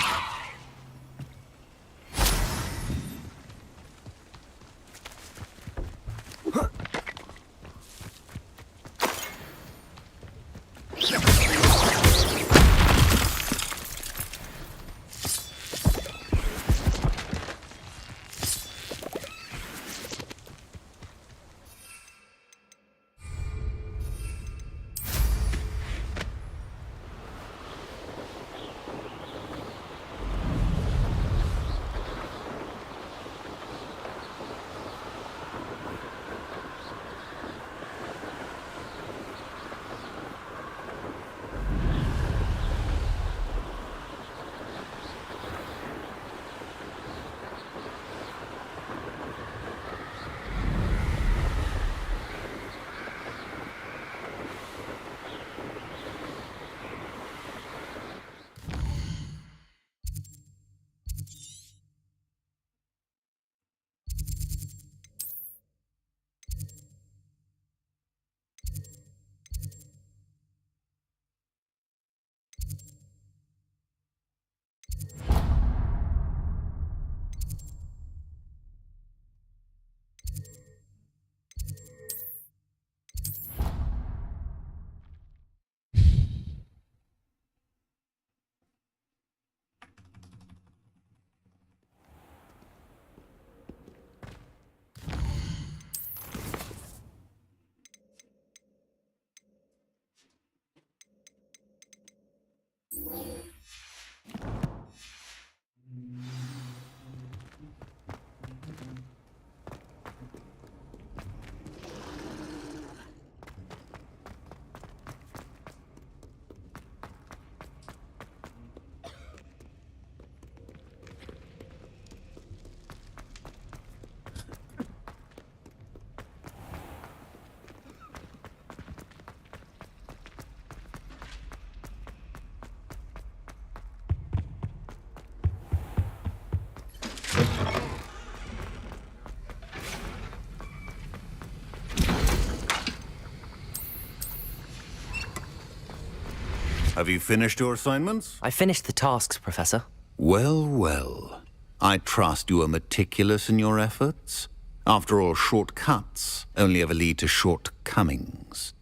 Have you finished your assignments? I finished the tasks, Professor. Well, well. I trust you are meticulous in your efforts. After all, shortcuts only ever lead to shortcomings.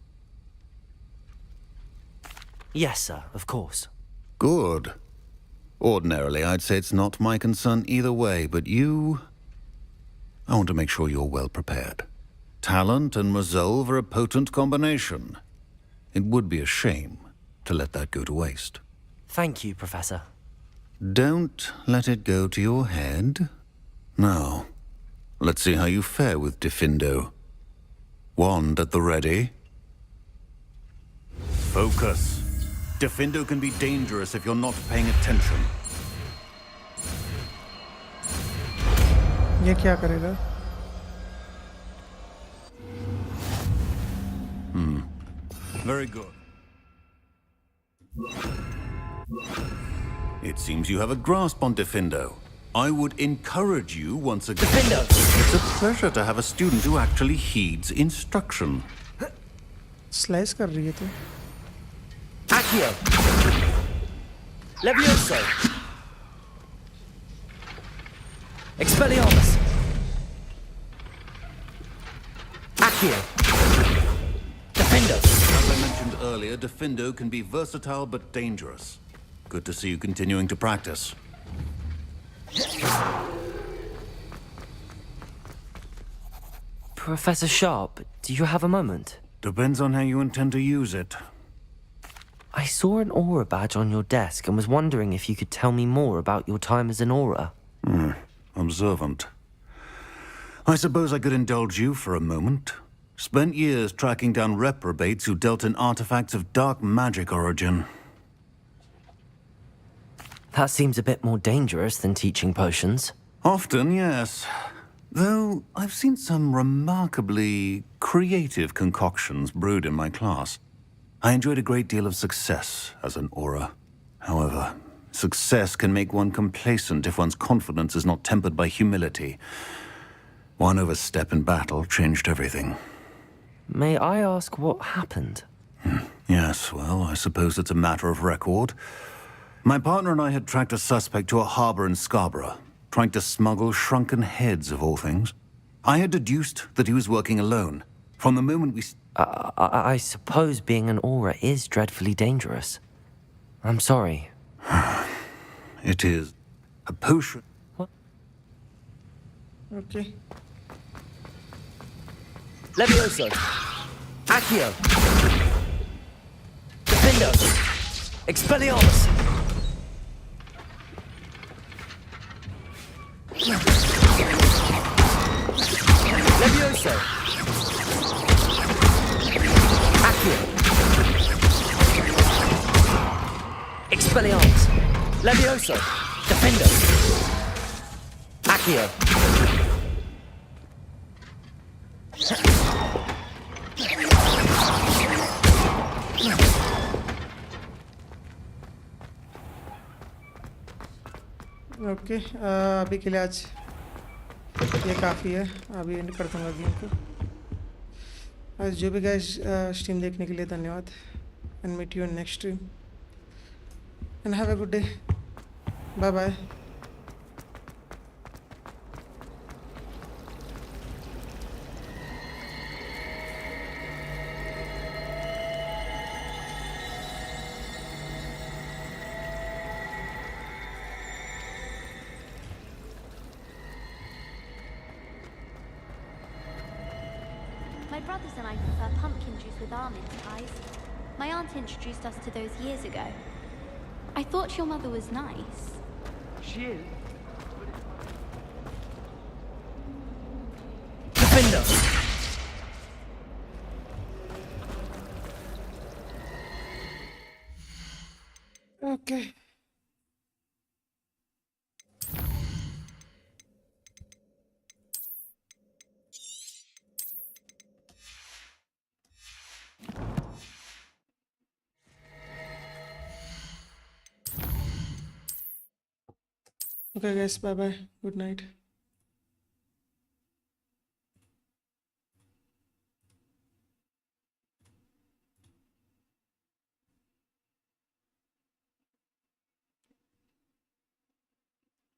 Yes, sir, of course. Good. Ordinarily, I'd say it's not my concern either way, but you... I want to make sure you're well prepared. Talent and resolve are a potent combination. It would be a shame to let that go to waste. Thank you, Professor. Don't let it go to your head. Now, let's see how you fare with Diffindo. Wand at the ready. Focus. Diffindo can be dangerous if you're not paying attention. ये क्या करेगा? Very good. It seems you have a grasp on Diffindo. I would encourage you once again. Diffindo! It's a pleasure to have a student who actually heeds instruction. Slice कर रही है तो. Accio! Levioso! Expelliarmus! Accio! Diffindo! As I mentioned earlier, Diffindo can be versatile but dangerous. Good to see you continuing to practice. Professor Sharp, do you have a moment? Depends on how you intend to use it. I saw an aura badge on your desk and was wondering if you could tell me more about your time as an aura. Observant. I suppose I could indulge you for a moment. Spent years tracking down reprobates who dealt in artifacts of dark magic origin. That seems a bit more dangerous than teaching potions. Often, yes. Though I've seen some remarkably creative concoctions brewed in my class. I enjoyed a great deal of success as an aura. However, success can make one complacent if one's confidence is not tempered by humility. One overstep in battle changed everything. May I ask what happened? Yes, well, I suppose it's a matter of record. My partner and I had tracked a suspect to a harbor in Scarborough, trying to smuggle shrunken heads of all things. I had deduced that he was working alone. From the moment we... I suppose being an aura is dreadfully dangerous. I'm sorry. It is. A potion... What? Okay. Levioso! Accio! Defendo! Expelliarmus! Levioso! Accio! Expelliarmus! Levioso! Defendo! Accio! Okay अभी के लिए आज ये काफ़ी है. अभी and कर दूँगा गेम को. आज जो भी गाइस स्ट्रीम देखने के लिए धन्यवाद. And meet you in next stream and have a good day. Bye bye. My brothers and I prefer pumpkin juice with almond pies. My aunt introduced us to those years ago. I thought your mother was nice. She is. Defender! Okay. Okay guys, bye bye. Good night.